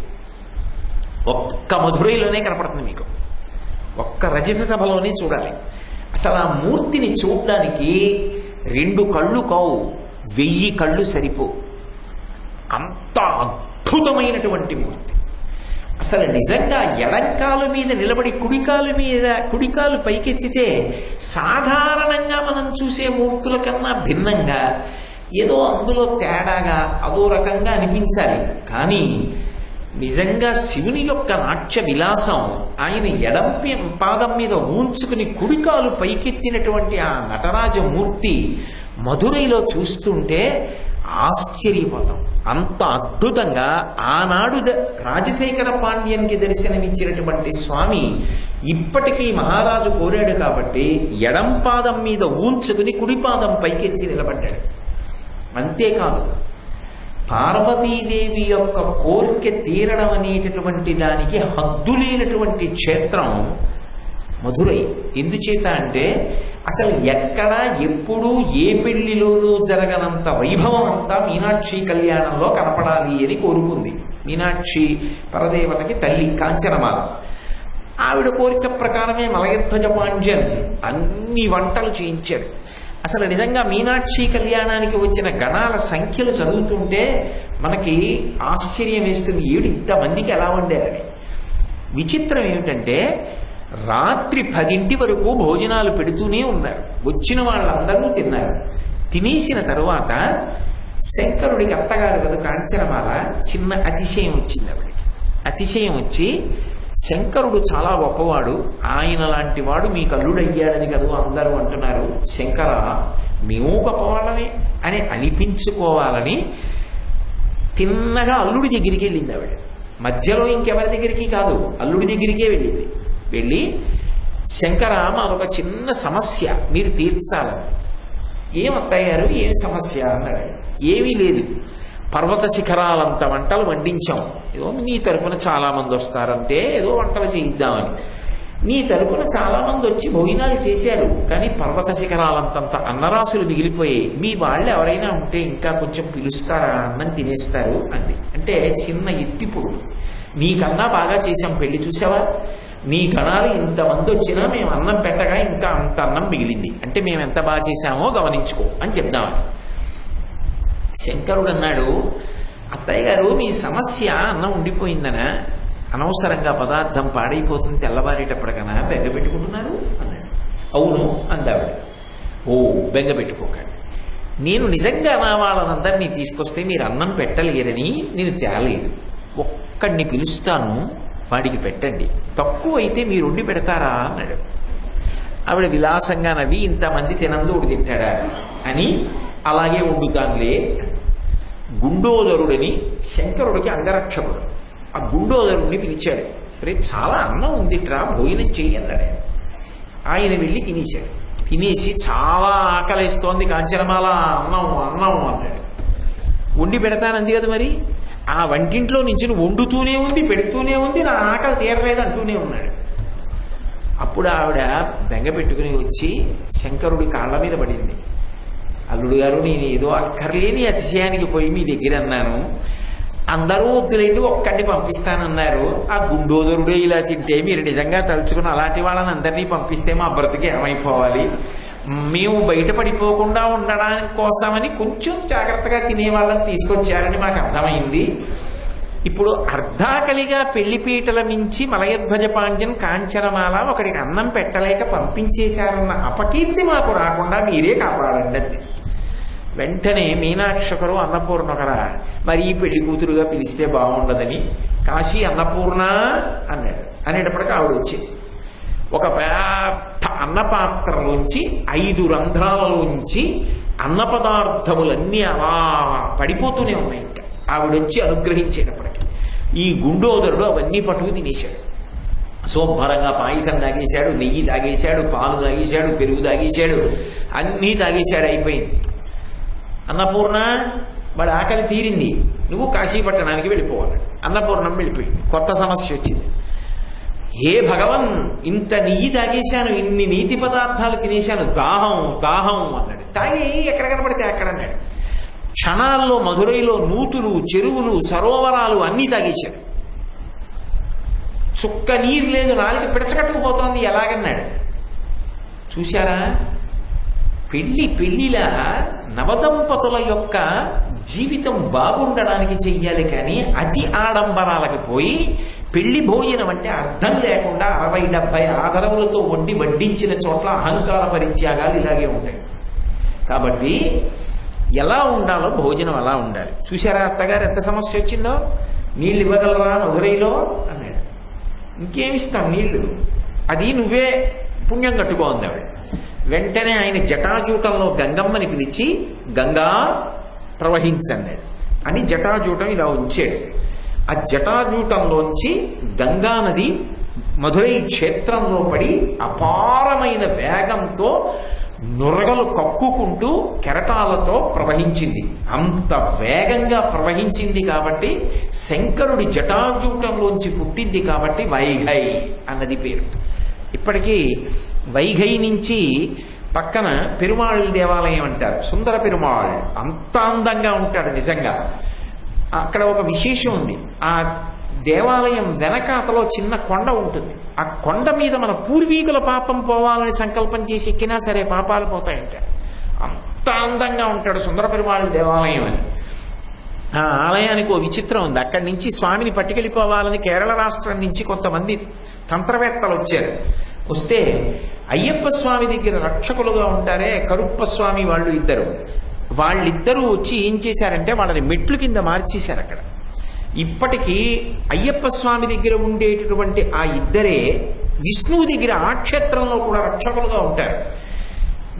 ఒక్క మధురైలోనే కనపడుతుంది మీకు, ఒక్క రజత సభలోనే చూడాలి. అసలు ఆ మూర్తిని చూడడానికి 2 కళ్ళు కావు, 1000 కళ్ళు సరిపో. అంత అద్భుతమైనటువంటి మూర్తి. అసలు నిజంగా ఎడంకాలు మీద నిలబడి కుడికాలు పైకెత్తితే సాధారణంగా మనం చూసే మూర్తుల కన్నా భిన్నంగా ఏదో అందులో తేడాగా అదో రకంగా అనిపించాలి. కానీ నిజంగా శివుని యొక్క నాట్య విలాసం ఆయన ఎడం పాదం మీద ఊంచుకుని కుడికాలు పైకెత్తినటువంటి ఆ నటరాజమూర్తి మధురైలో చూస్తుంటే ఆశ్చర్యపోతాం. అంత అద్భుతంగా ఆనాడు రాజశేఖర పాండ్యన్కి దర్శనమిచ్చినటువంటి స్వామి ఇప్పటికీ మహారాజు కోరాడు కాబట్టి ఎడం పాదం మీద ఊంచుకుని కుడిపాదం పైకెత్తి నిలబడ్డాడు. అంతేకాదు, పార్వతీదేవి యొక్క కోరిక తీరడం అనేటటువంటి దానికి హద్దులేనటువంటి క్షేత్రం మధురై. ఎందుచేత అంటే అసలు ఎక్కడా ఎప్పుడూ ఏ పెళ్లిలోనూ జరగనంత వైభవం అంతా మీనాక్షి కళ్యాణంలో కనపడాలి అని కోరుకుంది. మీనాక్షి పరదేవతకి తల్లి కాంచనమాల. ఆవిడ కోరిక ప్రకారమే మలయధ్వజ పాండ్యన్ అన్ని వంటలు చేయించాడు. అసలు నిజంగా మీనాక్షి కళ్యాణానికి వచ్చిన గణాల సంఖ్యలు చదువుతుంటే మనకి ఆశ్చర్యం వేస్తుంది, ఇంతమందికి ఎలా వండారని. విచిత్రం ఏమిటంటే రాత్రి 10 వరకు భోజనాలు పెడుతూనే ఉన్నారు. వచ్చిన వాళ్ళందరూ తిన్నారు. తినేసిన తరువాత శంకరుడికి అత్తగారు కదా కాంచనమాల, చిన్న అతిశయం వచ్చింది ఆవిడికి. అతిశయం వచ్చి శంకరుడు చాలా గొప్పవాడు, ఆయన లాంటి వాడు మీకు అల్లుడయ్యాడని కదా అందరూ అంటున్నారు. శంకర, మేము గొప్పవాళ్ళమే అని అనిపించుకోవాలని తిన్నగా అల్లుడి దగ్గరికి వెళ్ళింది ఆవిడ. మధ్యలో ఇంకెవరి దగ్గరికి కాదు, అల్లుడి దగ్గరికే వెళ్ళింది. వెళ్ళి, శంకర, మాదొక చిన్న సమస్య మీరు తీర్చాలని. ఏం అత్తయ్య గారు, ఏం సమస్య అన్నాడు. ఏమీ లేదు, పర్వత శిఖరాలంత వంటలు వండించాం. ఏదో నీ తరపున చాలా మంది వస్తారంటే ఏదో వంటలు చేయిద్దామని. నీ తరపున చాలా మంది వచ్చి భోజనాలు చేశారు, కానీ పర్వత శిఖరాలంతంత అన్నరాసులు మిగిలిపోయాయి. మీ వాళ్ళు ఎవరైనా ఉంటే ఇంకా కొంచెం పిలుస్తారా, అన్నం తినేస్తారు అంది. అంటే చిన్న ఎత్తిపుడు, నీకన్నా బాగా చేశాం పెళ్లి, చూసావా, నీ గణాలు ఇంతమంది వచ్చినా మేము అన్నం పెట్టగా ఇంకా అంత అన్నం మిగిలింది, అంటే మేము ఎంత బాగా చేశామో గమనించుకో అని చెప్దామని. శంకరుడు అన్నాడు, అత్తయ్య గారు మీ సమస్య అన్నం ఉండిపోయిందనా, అనవసరంగా పదార్థం పాడైపోతుంది తెల్లవారేటప్పటికన్నా బెంగ పెట్టుకుంటున్నారు అన్నాడు. అవును అందావిడ. ఓ, బెంగ పెట్టుకోకండి, నేను నిజంగా నా వాళ్ళనందరినీ తీసుకొస్తే మీరు అన్నం పెట్టలేరని నేను తేలేదు. ఒక్కడిని పిలుస్తాను, వాడికి పెట్టండి, తక్కువైతే మీరు వండి పెడతారా అన్నాడు. ఆవిడ విలాసంగా నవ్వి, ఇంతమంది తినందోడు తింటాడా అని, అలాగే వండుతానులే. గుండోదరుడని శంకరుడికి అంగరక్షకుడు, ఆ గుండోదరుడిని పిలిచాడు. రే, చాలా అన్నం ఉందిట్రా, భోజనం చెయ్యన్నాడు. ఆయన వెళ్ళి తినేశాడు. తినేసి, చాలా ఆకలిస్తోంది కాంచనమాల, అన్నం అన్నం అన్నాడు. వండి పెడతానంది కదా మరి, ఆ వంటింట్లో నుంచి వండుతూనే ఉంది, పెడుతూనే ఉంది, నా ఆకలి తీరలేదు అంటూనే ఉన్నాడు. అప్పుడు ఆవిడ బెంగ పెట్టుకుని వచ్చి శంకరుడి కాళ్ళ మీద పడింది. అల్లుడు గారు, నేను ఏదో అక్కర్లేని అతిశయానికి పోయి మీ దగ్గర అన్నాను, అందరూ వద్దులేండి ఒక్కడిని పంపిస్తానన్నారు. ఆ గుండోదరుడే ఇలా తింటే మీరు నిజంగా తలుచుకుని అలాంటి వాళ్ళని అందరినీ పంపిస్తే మా బ్రతికి ఏమైపోవాలి, మేము బయటపడిపోకుండా ఉండడానికి కోసమని కొంచెం జాగ్రత్తగా తినేవాళ్ళని తీసుకొచ్చారని మాకు అర్థమైంది. ఇప్పుడు అర్ధాకలిగా పెళ్లిపీటల మించి మలయధ్వజ పాండ్యన్ కాంచనమాల ఒకడికి అన్నం పెట్టలేక పంపించేశారన్న అపకీర్తి మాకు రాకుండా మీరే కాపాడండి. వెంటనే మీనాక్షకరు అన్నపూర్ణకరా, మరి ఈ పెళ్లి కూతురుగా పిలిస్తే బాగుండదని కాశీ అన్నపూర్ణ అన్నాడు. అనేటప్పటికీ ఆవిడ వచ్చి ఒక పెద్ద అన్నపాత్రలోంచి 5 రంధ్రాలలోంచి అన్న పదార్థములన్నీ అలా పడిపోతూనే ఉన్నాయి. ఇంకా ఆవిడొచ్చి అనుగ్రహించేటప్పటికి ఈ గుండోదరుడు అవన్నీ పట్టుకు తినేశాడు. శుభ్రంగా పాయసం తాగేశాడు, నెయ్యి తాగేశాడు, పాలు తాగేశాడు, పెరుగు తాగేశాడు, అన్నీ తాగేశాడు. అయిపోయింది. అన్నపూర్ణ, వాడి ఆకలి తీరింది, నువ్వు కాశీపట్టణానికి వెళ్ళిపోవాలి. అన్నపూర్ణం వెళ్ళిపోయింది. కొత్త సమస్య వచ్చింది. ఏ భగవన్, ఇంత నెయ్యి తాగేశాను, ఇన్ని నీతి పదార్థాలు తినేశాను, దాహం దాహం అన్నాడు. తాగి ఎక్కడ కనపడితే అక్కడ అన్నాడు. క్షణాల్లో మధురైలో నూతులు, చెరువులు, సరోవరాలు అన్నీ తాగేశాడు. చుక్క నీరు లేదు, నాలుక పిడచకట్టుకుపోతోంది, ఎలాగన్నాడు. చూశారా, పెళ్లిలా నవదంపతుల యొక్క జీవితం బాగుండడానికి చెయ్యాలి, కానీ అతి ఆడంబరాలకు పోయి పెళ్లి భోజనం అంటే అర్థం లేకుండా 60-70 ఆదరవులతో వండి వడ్డించిన చోట్ల అహంకార పరిత్యాగాలు ఇలాగే ఉంటాయి. కాబట్టి ఎలా ఉండాలో భోజనం అలా ఉండాలి. చూశారా అత్తగారు ఎంత సమస్య వచ్చిందో, నీళ్ళు ఇవ్వగలరా మధురైలో అన్నాడు. ఇంకేమిస్తాం నీళ్లు, అది నువ్వే పుణ్యం కట్టుకోంది ఆవిడ. వెంటనే ఆయన జటాజూటంలో గంగమ్మని పిలిచి, గంగా ప్రవహించన్నాడు. అని జటాజూటం ఇలా ఉంచాడు. ఆ జటాజూటంలోంచి గంగా నది మధురై క్షేత్రంలో పడి అపారమైన వేగంతో నురగలు కక్కుకుంటూ కెరటాలతో ప్రవహించింది. అంత వేగంగా ప్రవహించింది కాబట్టి శంకరుడి జటాజూటంలోంచి పుట్టింది కాబట్టి వైఘై అన్నది పేరు. ఇప్పటికీ వైఘై నుంచి పక్కన పెరుమాళ్ దేవాలయం అంటారు, సుందర పెరుమాళ్, అంత అందంగా ఉంటాడు నిజంగా. అక్కడ ఒక విశేషం ఉంది. ఆ దేవాలయం వెనకాతలో చిన్న కొండ ఉంటుంది. ఆ కొండ మీద మన పూర్వీకుల పాపం పోవాలని సంకల్పం చేసి ఎక్కినా సరే పాపాలు పోతాయంటారు. అంత అందంగా ఉంటాడు సుందర పెరుమాళ్ దేవాలయం అని. ఆ ఆలయానికి ఓ విచిత్రం ఉంది. అక్కడి నుంచి స్వామిని పట్టుకెళ్ళిపోవాలని కేరళ రాష్ట్రం నుంచి కొంతమంది తంత్రవేత్తలు వచ్చారు. వస్తే అయ్యప్ప స్వామి దగ్గర రక్షకులుగా ఉంటారే కరుప్ప స్వామి వాళ్ళిద్దరూ వచ్చి ఏం చేశారంటే వాళ్ళని మెట్లు కింద మార్చేశారు. అక్కడ ఇప్పటికీ అయ్యప్ప స్వామి దగ్గర ఉండేటటువంటి ఆ ఇద్దరే విష్ణువు దగ్గర ఆ క్షేత్రంలో కూడా రక్షకులుగా ఉంటారు.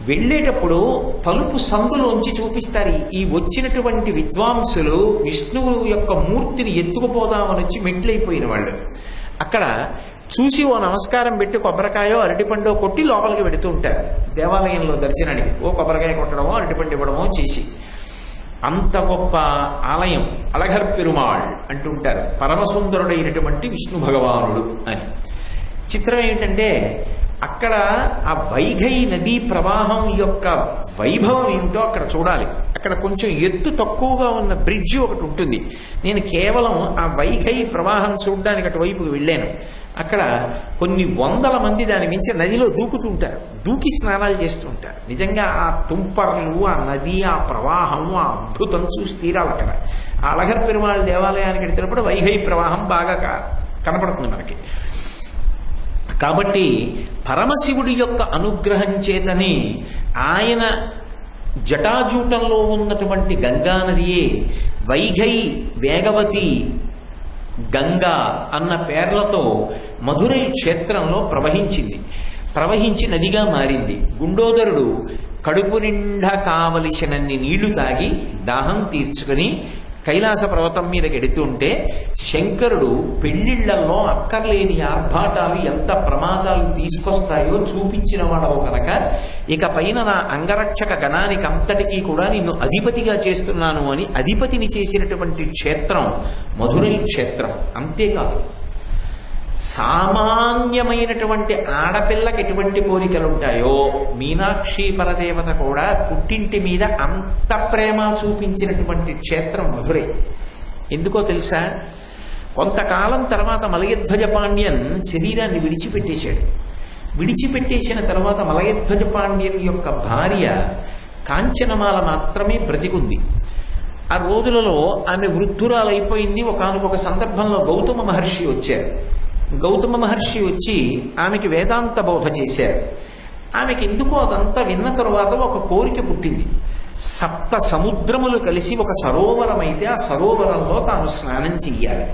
వెళ్ళేటప్పుడు తలుపు సందులోంచి చూపిస్తారు. ఈ వచ్చినటువంటి విద్వాంసులు విష్ణువు యొక్క మూర్తిని ఎత్తుకుపోదామని వచ్చి మెట్లయిపోయిన వాళ్ళు అక్కడ చూసి ఓ నమస్కారం పెట్టి కొబ్బరికాయో అరటిపండో కొట్టి లోపలికి పెడుతూ ఉంటారు. దేవాలయంలో దర్శనానికి ఓ కొబ్బరికాయ కొట్టడమో అరటిపండు ఇవ్వడమో చేసి, అంత గొప్ప ఆలయం అళఘర్ పెరుమాళ్ అంటుంటారు, పరమసుందరుడైనటువంటి విష్ణు భగవానుడు అని. చిత్రం ఏంటంటే అక్కడ ఆ వైఘై నదీ ప్రవాహం యొక్క వైభవం ఏమిటో అక్కడ చూడాలి. అక్కడ కొంచెం ఎత్తు తక్కువగా ఉన్న బ్రిడ్జ్ ఒకటి ఉంటుంది. నేను కేవలం ఆ వైఘై ప్రవాహం చూడడానికి అటువైపుకి వెళ్ళాను. అక్కడ కొన్ని వందల మంది దాని మించి నదిలో దూకుతుంటారు, దూకి స్నానాలు చేస్తుంటారు. నిజంగా ఆ తుంపర్లు, ఆ నది, ఆ ప్రవాహం, ఆ అద్భుతం చూసి తీరాలి. అక్కడ ఆ అళఘర్ పెరుమాళ్ దేవాలయానికి వెళ్తున్నప్పుడు వైఘై ప్రవాహం బాగా కనపడుతుంది మనకి. కాబట్టి పరమశివుడి యొక్క అనుగ్రహం చేతని ఆయన జటాజూటంలో ఉన్నటువంటి గంగానదియే వైఘై, వేగవతి, గంగా అన్న పేర్లతో మధురై క్షేత్రంలో ప్రవహించి నదిగా మారింది. గుండోదరుడు కడుపు నిండా కావలసినన్ని నీళ్లు తాగి దాహం తీర్చుకుని కైలాస పర్వతం మీదకి ఎడుతుంటే శంకరుడు పెళ్లిళ్లలో అక్కర్లేని ఆర్భాటాలు ఎంత ప్రమాదాలు తీసుకొస్తాయో చూపించిన వాడవు కనుక ఇక పైన నా అంగరక్షక గణానికి అంతటికీ కూడా నిన్ను అధిపతిగా చేస్తున్నాను అని అధిపతిని చేసినటువంటి క్షేత్రం మధురై క్షేత్రం. అంతేకాదు, సామాన్యమైనటువంటి ఆడపిల్లకి ఎటువంటి కోరికలు ఉంటాయో మీనాక్షి పరదేవత కూడా పుట్టింటి మీద అంత ప్రేమ చూపించినటువంటి క్షేత్రం మధురై. ఎందుకో తెలుసా? కొంతకాలం తర్వాత మలయధ్వజ పాండ్యన్ శరీరాన్ని విడిచిపెట్టేసిన తర్వాత మలయధ్వజ పాండ్యన్ యొక్క భార్య కాంచనమాల మాత్రమే బ్రతికుంది. ఆ రోజులలో ఆమె వృద్ధురాలైపోయింది. ఒకానొక సందర్భంలో గౌతమ మహర్షి వచ్చారు. గౌతమ మహర్షి వచ్చి ఆమెకి వేదాంత బోధ చేశారు. ఆమెకి ఎందుకో అదంతా విన్న తరువాత ఒక కోరిక పుట్టింది. సప్త సముద్రములు కలిసి ఒక సరోవరం అయితే ఆ సరోవరంలో తాను స్నానం చెయ్యాలి.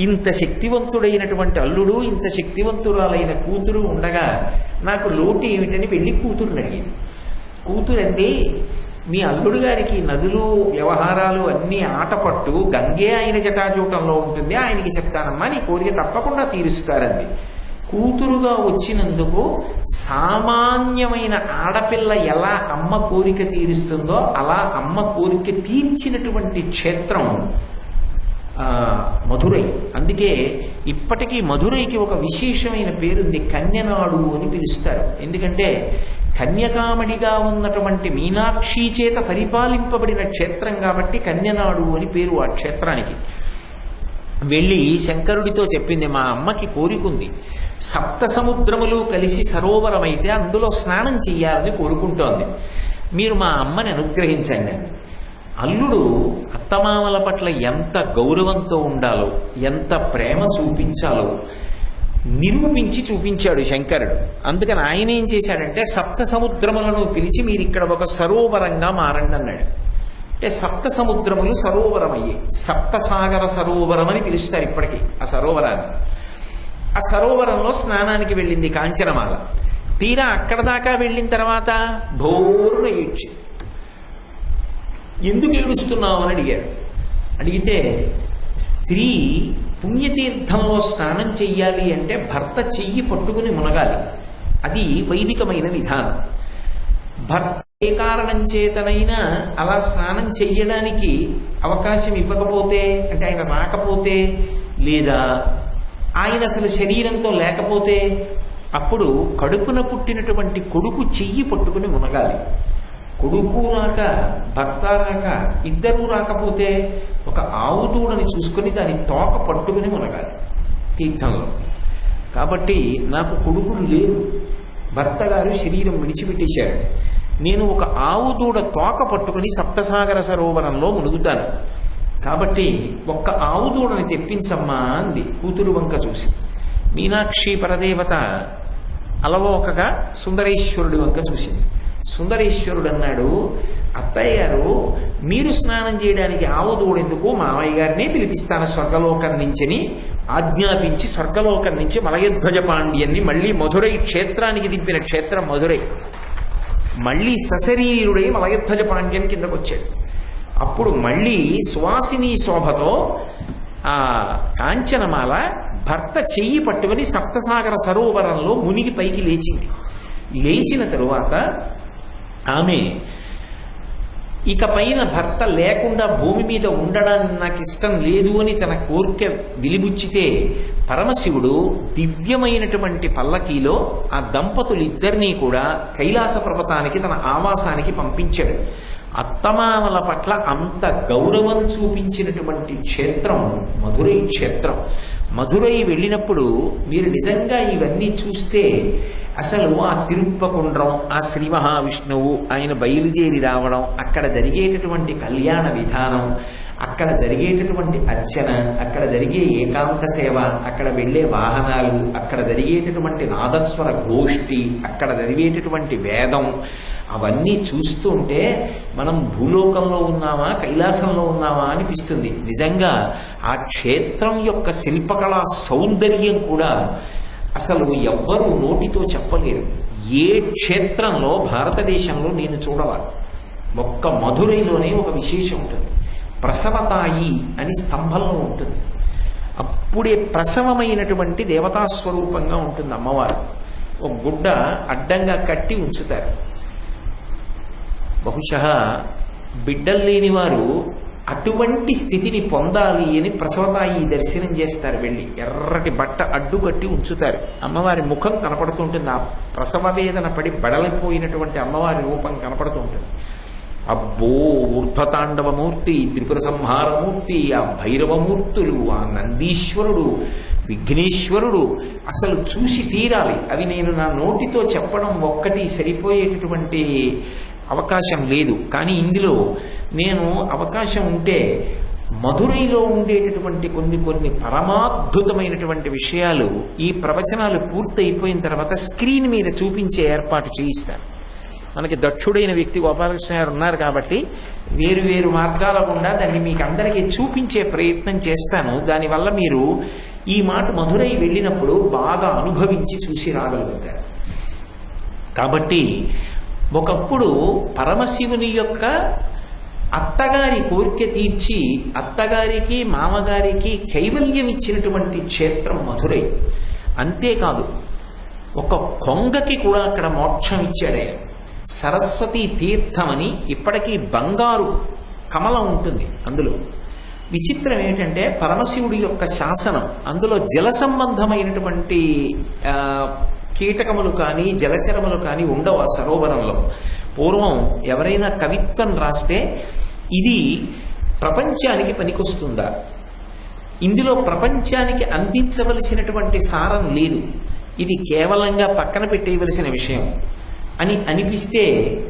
ఇంత శక్తివంతుడైనటువంటి అల్లుడు, ఇంత శక్తివంతురాలైన కూతురు ఉండగా నాకు లోటు ఏమిటని పెళ్లి కూతురుని అడిగింది. కూతురండి, మీ అల్లుడు గారికి నదులు వ్యవహారాలు అన్నీ ఆటపట్టు, గంగే ఆయన జటాజూటంలో ఉంటుంది, ఆయనకి చెప్తానమ్మా, నీ కోరిక తప్పకుండా తీరుస్తారండి. కూతురుగా వచ్చినందుకు సామాన్యమైన ఆడపిల్ల ఎలా అమ్మ కోరిక తీరుస్తుందో అలా అమ్మ కోరిక తీర్చినటువంటి క్షేత్రం మధురై. అందుకే ఇప్పటికీ మధురైకి ఒక విశేషమైన పేరుంది, కన్యనాడు అని పిలుస్తారు. ఎందుకంటే కన్యకామణిగా ఉన్నటువంటి మీనాక్షి చేత పరిపాలింపబడిన క్షేత్రం కాబట్టి కన్యనాడు అని పేరు ఆ క్షేత్రానికి. వెళ్ళి శంకరుడితో చెప్పింది, మా అమ్మకి కోరికుంది, సప్త సముద్రములు కలిసి సరోవరమైతే అందులో స్నానం చెయ్యాలని కోరుకుంటోంది, మీరు మా అమ్మని అనుగ్రహించండి. అల్లుడు అత్తమామల పట్ల ఎంత గౌరవంతో ఉండాలో, ఎంత ప్రేమ చూపించాలో నిరూపించి చూపించాడు శంకరుడు. అందుకని ఆయన ఏం చేశాడంటే సప్త సముద్రములను పిలిచి మీరు ఇక్కడ ఒక సరోవరంగా మారండి అన్నాడు. అంటే సప్త సముద్రములు సరోవరమయ్యాయి. సప్తసాగర సరోవరం అని పిలుస్తారు ఇప్పటికీ ఆ సరోవరాన్ని. ఆ సరోవరంలో స్నానానికి వెళ్ళింది కాంచనమాల. తీరా అక్కడ దాకా వెళ్ళిన తర్వాత భోరున ఏడ్చి, ఎందుకు ఏడుస్తున్నావు అని అడిగాడు. అడిగితే స్త్రీ పుణ్యతీర్థంలో స్నానం చెయ్యాలి అంటే భర్త చెయ్యి పట్టుకుని మునగాలి, అది వైదికమైన విధానం. భర్త ఏ కారణం చేతనైనా అలా స్నానం చెయ్యడానికి అవకాశం ఇవ్వకపోతే, అంటే ఆయన రాకపోతే, లేదా ఆయన అసలు శరీరంతో లేకపోతే, అప్పుడు కడుపున పుట్టినటువంటి కొడుకు చెయ్యి పట్టుకుని మునగాలి. కొడుకు రాక, భర్త రాక, ఇద్దరూ రాకపోతే ఒక ఆవు దూడని చూసుకుని దాని తోక పట్టుకుని మునగాలి తీర్థంలో. కాబట్టి నాకు కొడుకులు లేరు, భర్త గారు శరీరం విడిచిపెట్టేశారు, నేను ఒక ఆవు దూడ తోక పట్టుకుని సప్తసాగర సరోవరంలో మునుగుతాను, కాబట్టి ఒక్క ఆవు దూడని తెప్పించమ్మా అంది కూతురు వంక చూసి. మీనాక్షి పరదేవత అలవోకగా సుందరేశ్వరుడి వంక చూసింది. సుందరేశ్వరుడు అన్నాడు, అత్తయ్య గారు మీరు స్నానం చేయడానికి ఆవు తోడెందుకు, మామయ్య గారినే పిలిపిస్తాను స్వర్గలోకం నుంచని ఆజ్ఞాపించి స్వర్గలోకం నుంచి మలయధ్వజ పాండ్యన్ని మళ్ళీ మధురై క్షేత్రానికి దింపిన క్షేత్రం మధురై. మళ్ళీ సశరీరుడై మలయధ్వజ పాండ్యన్ కిందకు వచ్చాడు. అప్పుడు మళ్ళీ సువాసిని శోభతో ఆ కాంచనమాల భర్త చెయ్యి పట్టుకుని సప్తసాగర సరోవరంలో మునిగి పైకి లేచింది. లేచిన తరువాత ఆమె ఇక పైన భర్త లేకుండా భూమి మీద ఉండడానికి నాకు ఇష్టం లేదు అని తన కోరిక విలిబుచ్చితే పరమశివుడు దివ్యమైనటువంటి పల్లకీలో ఆ దంపతులిద్దరినీ కూడా కైలాస పర్వతానికి తన ఆవాసానికి పంపించాడు. అత్తమామల పట్ల అంత గౌరవం చూపించినటువంటి క్షేత్రం మధురై క్షేత్రం. మధురై వెళ్ళినప్పుడు మీరు నిజంగా ఇవన్నీ చూస్తే అసలు ఆ తిరుప్పకుండ్రం, ఆ శ్రీ మహావిష్ణువు ఆయన బయలుదేరి రావడం, అక్కడ జరిగేటటువంటి కళ్యాణ విధానం, అక్కడ జరిగేటటువంటి అర్చన, అక్కడ జరిగే ఏకాంత సేవ, అక్కడ వెళ్ళే వాహనాలు, అక్కడ జరిగేటటువంటి నాదస్వర గోష్ఠి, అక్కడ జరిగేటటువంటి వేదం, అవన్నీ చూస్తుంటే మనం భూలోకంలో ఉన్నామా కైలాసంలో ఉన్నామా అనిపిస్తుంది. నిజంగా ఆ క్షేత్రం యొక్క శిల్పకళా సౌందర్యం కూడా అసలు ఎవ్వరూ నోటితో చెప్పలేరు. ఏ క్షేత్రంలో భారతదేశంలో నేను చూడవాలి, ఒక్క మధురైలోనే ఒక విశేషం ఉంటుంది. ప్రసవతాయి అని స్తంభంలో ఉంటుంది. అప్పుడే ప్రసవమైనటువంటి దేవతాస్వరూపంగా ఉంటుంది అమ్మవారు. ఒక గుడ్డ అడ్డంగా కట్టి ఉంచుతారు. బహుశः బిడ్డలు లేని వారు అటువంటి స్థితిని పొందాలి అని ప్రసవతాయి దర్శనం చేస్తారు. వెళ్ళి ఎర్రటి బట్ట అడ్డుకట్టి ఉంచుతారు. అమ్మవారి ముఖం కనపడుతుంటుంది. ఆ ప్రసవ వేదన పడి బడలిపోయినటువంటి అమ్మవారి రూపం కనపడుతుంటుంది. అబ్బో ఊర్ధ్వతాండవమూర్తి, త్రిపుర సంహారమూర్తి, ఆ భైరవమూర్తులు, ఆ నందీశ్వరుడు, విఘ్నేశ్వరుడు అసలు చూసి తీరాలి. అవి నేను నా నోటితో చెప్పడం ఒక్కటి సరిపోయేటటువంటి అవకాశం లేదు. కానీ ఇందులో నేను అవకాశం ఉంటే మధురైలో ఉండేటటువంటి కొన్ని పరమాద్భుతమైనటువంటి విషయాలు ఈ ప్రవచనాలు పూర్తయిపోయిన తర్వాత స్క్రీన్ మీద చూపించే ఏర్పాటు చేయిస్తాను. మనకి దక్షుడైన వ్యక్తి గోపాలకృష్ణ గారు ఉన్నారు కాబట్టి వేరు మార్గాల గుండా దాన్ని మీకు అందరికీ చూపించే ప్రయత్నం చేస్తాను. దానివల్ల మీరు ఈ మాట మధురై వెళ్ళినప్పుడు బాగా అనుభవించి చూసి రాగలుగుతారు. కాబట్టి ఒకప్పుడు పరమశివుని యొక్క అత్తగారి కోరిక తీర్చి అత్తగారికి మామగారికి కైవల్యం ఇచ్చినటువంటి క్షేత్రం మధురై. అంతేకాదు ఒక కొంగకి కూడా అక్కడ మోక్షం ఇచ్చాడే. సరస్వతీ తీర్థం అని ఇప్పటికీ బంగారు కమలం ఉంటుంది అందులో. విచిత్రం ఏంటంటే పరమశివుడి యొక్క శాసనం, అందులో జల సంబంధమైనటువంటి కీటకములు కానీ జలచరములు కానీ ఉండవు ఆ సరోవరంలో. పూర్వం ఎవరైనా కవిత్వం రాస్తే ఇది ప్రపంచానికి పనికొస్తుందా, ఇందులో ప్రపంచానికి అందించవలసినటువంటి సారం లేదు, ఇది కేవలంగా పక్కన పెట్టేయవలసిన విషయం అని అనిపిస్తే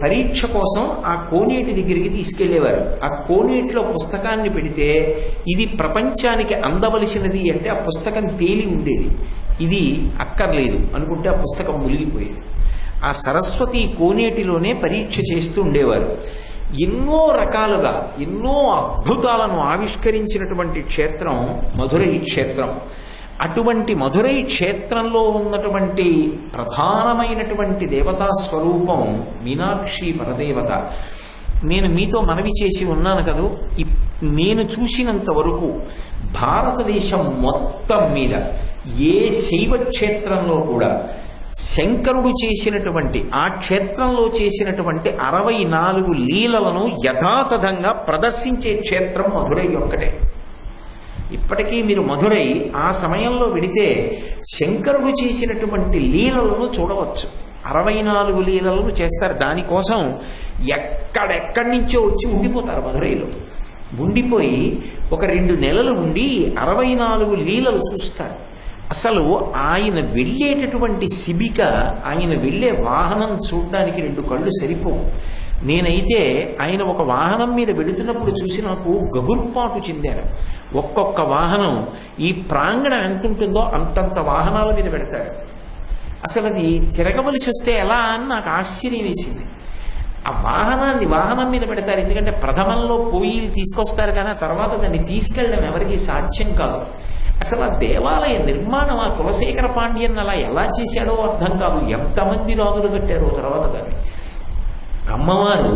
పరీక్ష కోసం ఆ కోనేటి దగ్గరికి తీసుకెళ్లేవారు. ఆ కోనేటిలో పుస్తకాన్ని పెడితే ఇది ప్రపంచానికి అందవలసినది అంటే ఆ పుస్తకం తేలి ఉండేది. ఇది అక్కర్లేదు అనుకుంటే ఆ పుస్తకం మునిగిపోయేది. ఆ సరస్వతి కోనేటిలోనే పరీక్ష చేస్తూ ఉండేవారు. ఎన్నో రకాలుగా ఎన్నో అద్భుతాలను ఆవిష్కరించినటువంటి క్షేత్రం మధురై క్షేత్రం. అటువంటి మధురై క్షేత్రంలో ఉన్నటువంటి ప్రధానమైనటువంటి దేవతా స్వరూపం మీనాక్షి పరదేవత. నేను మీతో మనవి చేసి ఉన్నాను కదూ, నేను చూసినంత వరకు భారతదేశం మొత్తం మీద ఏ శైవ క్షేత్రంలో కూడా శంకరుడు చేసినటువంటి ఆ క్షేత్రంలో చేసినటువంటి 64 లీలలను యథాతథంగా ప్రదర్శించే క్షేత్రం మధురై ఒక్కటే. ఇప్పటికీ మీరు మధురై ఆ సమయంలో వెడితే శంకరుడు చేసినటువంటి లీలలను చూడవచ్చు. 64 లీలలను చేస్తారు. దానికోసం ఎక్కడెక్కడి నుంచో వచ్చి ఉండిపోతారు మధురైలో. ఉండిపోయి ఒక 2 నెలలు ఉండి 64 లీలలు చూస్తారు. అసలు ఆయన వెళ్ళేటటువంటి శిబిక, ఆయన వెళ్ళే వాహనం చూడడానికి 2 కళ్ళు సరిపోవు. నేనైతే ఆయన ఒక వాహనం మీద వెళుతున్నప్పుడు చూసి నాకు గగుర్పాటు చెందాను. ఒక్కొక్క వాహనం ఈ ప్రాంగణం ఎంత ఉంటుందో అంతంత వాహనాల మీద పెడతారు. అసలు అది తిరగవలసి వస్తే ఎలా అని నాకు ఆశ్చర్యం వేసింది. ఆ వాహనం మీద పెడతారు. ఎందుకంటే ప్రథమంలో పొయ్యిలు తీసుకొస్తారు కానీ ఆ తర్వాత దాన్ని తీసుకెళ్ళడం ఎవరికి సాధ్యం కాదు. అసలు ఆ దేవాలయ నిర్మాణం ఆ కులశేఖర పాండ్యన్ అలా ఎలా చేశాడో అర్థం కాదు. ఎంతమంది రాజులు కట్టారో తర్వాత దాన్ని. అమ్మవారు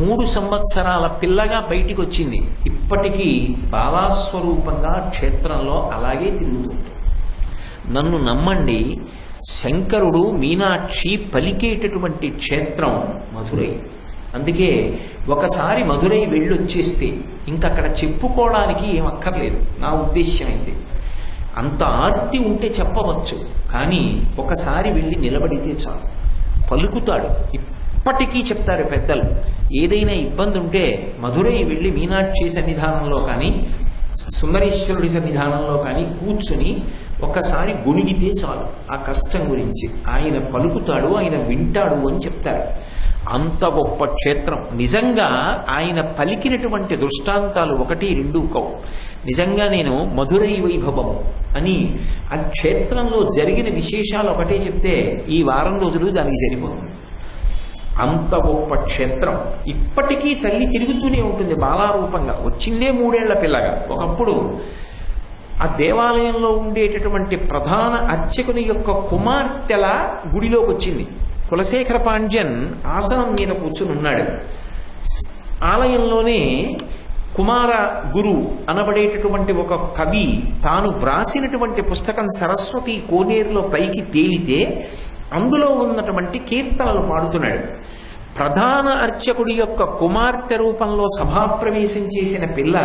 3 సంవత్సరాల పిల్లగా బయటికి వచ్చింది. ఇప్పటికీ బాలాస్వరూపంగా క్షేత్రంలో అలాగే తిరుగుతుంటుంది. నన్ను నమ్మండి, శంకరుడు మీనాక్షి పలికేటటువంటి క్షేత్రం మధురై. అందుకే ఒకసారి మధురై వెళ్ళొచ్చేస్తే ఇంకక్కడ చెప్పుకోవడానికి ఏం అక్కర్లేదు. నా ఉద్దేశ్యం అయితే అంత ఆర్తి ఉంటే చెప్పవచ్చు, కానీ ఒకసారి వెళ్ళి నిలబడితే చాలు, పలుకుతాడు. ఇప్పటికీ చెప్తారు పెద్దలు, ఏదైనా ఇబ్బంది ఉంటే మధురై వెళ్ళి మీనాక్షి సన్నిధానంలో కానీ సుందరేశ్వరుడి సన్నిధానంలో కానీ కూర్చుని ఒకసారి గొణిగితే చాలు ఆ కష్టం గురించి. ఆయన పలుకుతాడు, ఆయన వింటాడు అని చెప్తారు. అంత గొప్ప క్షేత్రం. నిజంగా ఆయన పలికినటువంటి దృష్టాంతాలు 1, 2 కవు. నిజంగా నేను మధురై వైభవం అని ఆ క్షేత్రంలో జరిగిన విశేషాలు ఒకటే చెప్తే ఈ వారం రోజులు దానికి సరిపోతుంది. అంత గొప్ప క్షేత్రం. ఇప్పటికీ తల్లి తిరుగుతూనే ఉంటుంది బాలారూపంగా. వచ్చిందే 3 ఏళ్ల పిల్లగా. ఒకప్పుడు ఆ దేవాలయంలో ఉండేటటువంటి ప్రధాన అర్చకుని యొక్క కుమార్తెల గుడిలోకి వచ్చింది. కులశేఖర పాండ్యన్ ఆసనం మీద కూర్చుని ఉన్నాడు. ఆలయంలోనే కుమార గురు అనబడేటటువంటి ఒక కవి తాను వ్రాసినటువంటి పుస్తకం సరస్వతి కోనేరులో పైకి తేలితే అందులో ఉన్నటువంటి కీర్తనలు పాడుతున్నాడు. ప్రధాన అర్చకుడి యొక్క కుమార్తె రూపంలో సభాప్రవేశం చేసిన పిల్ల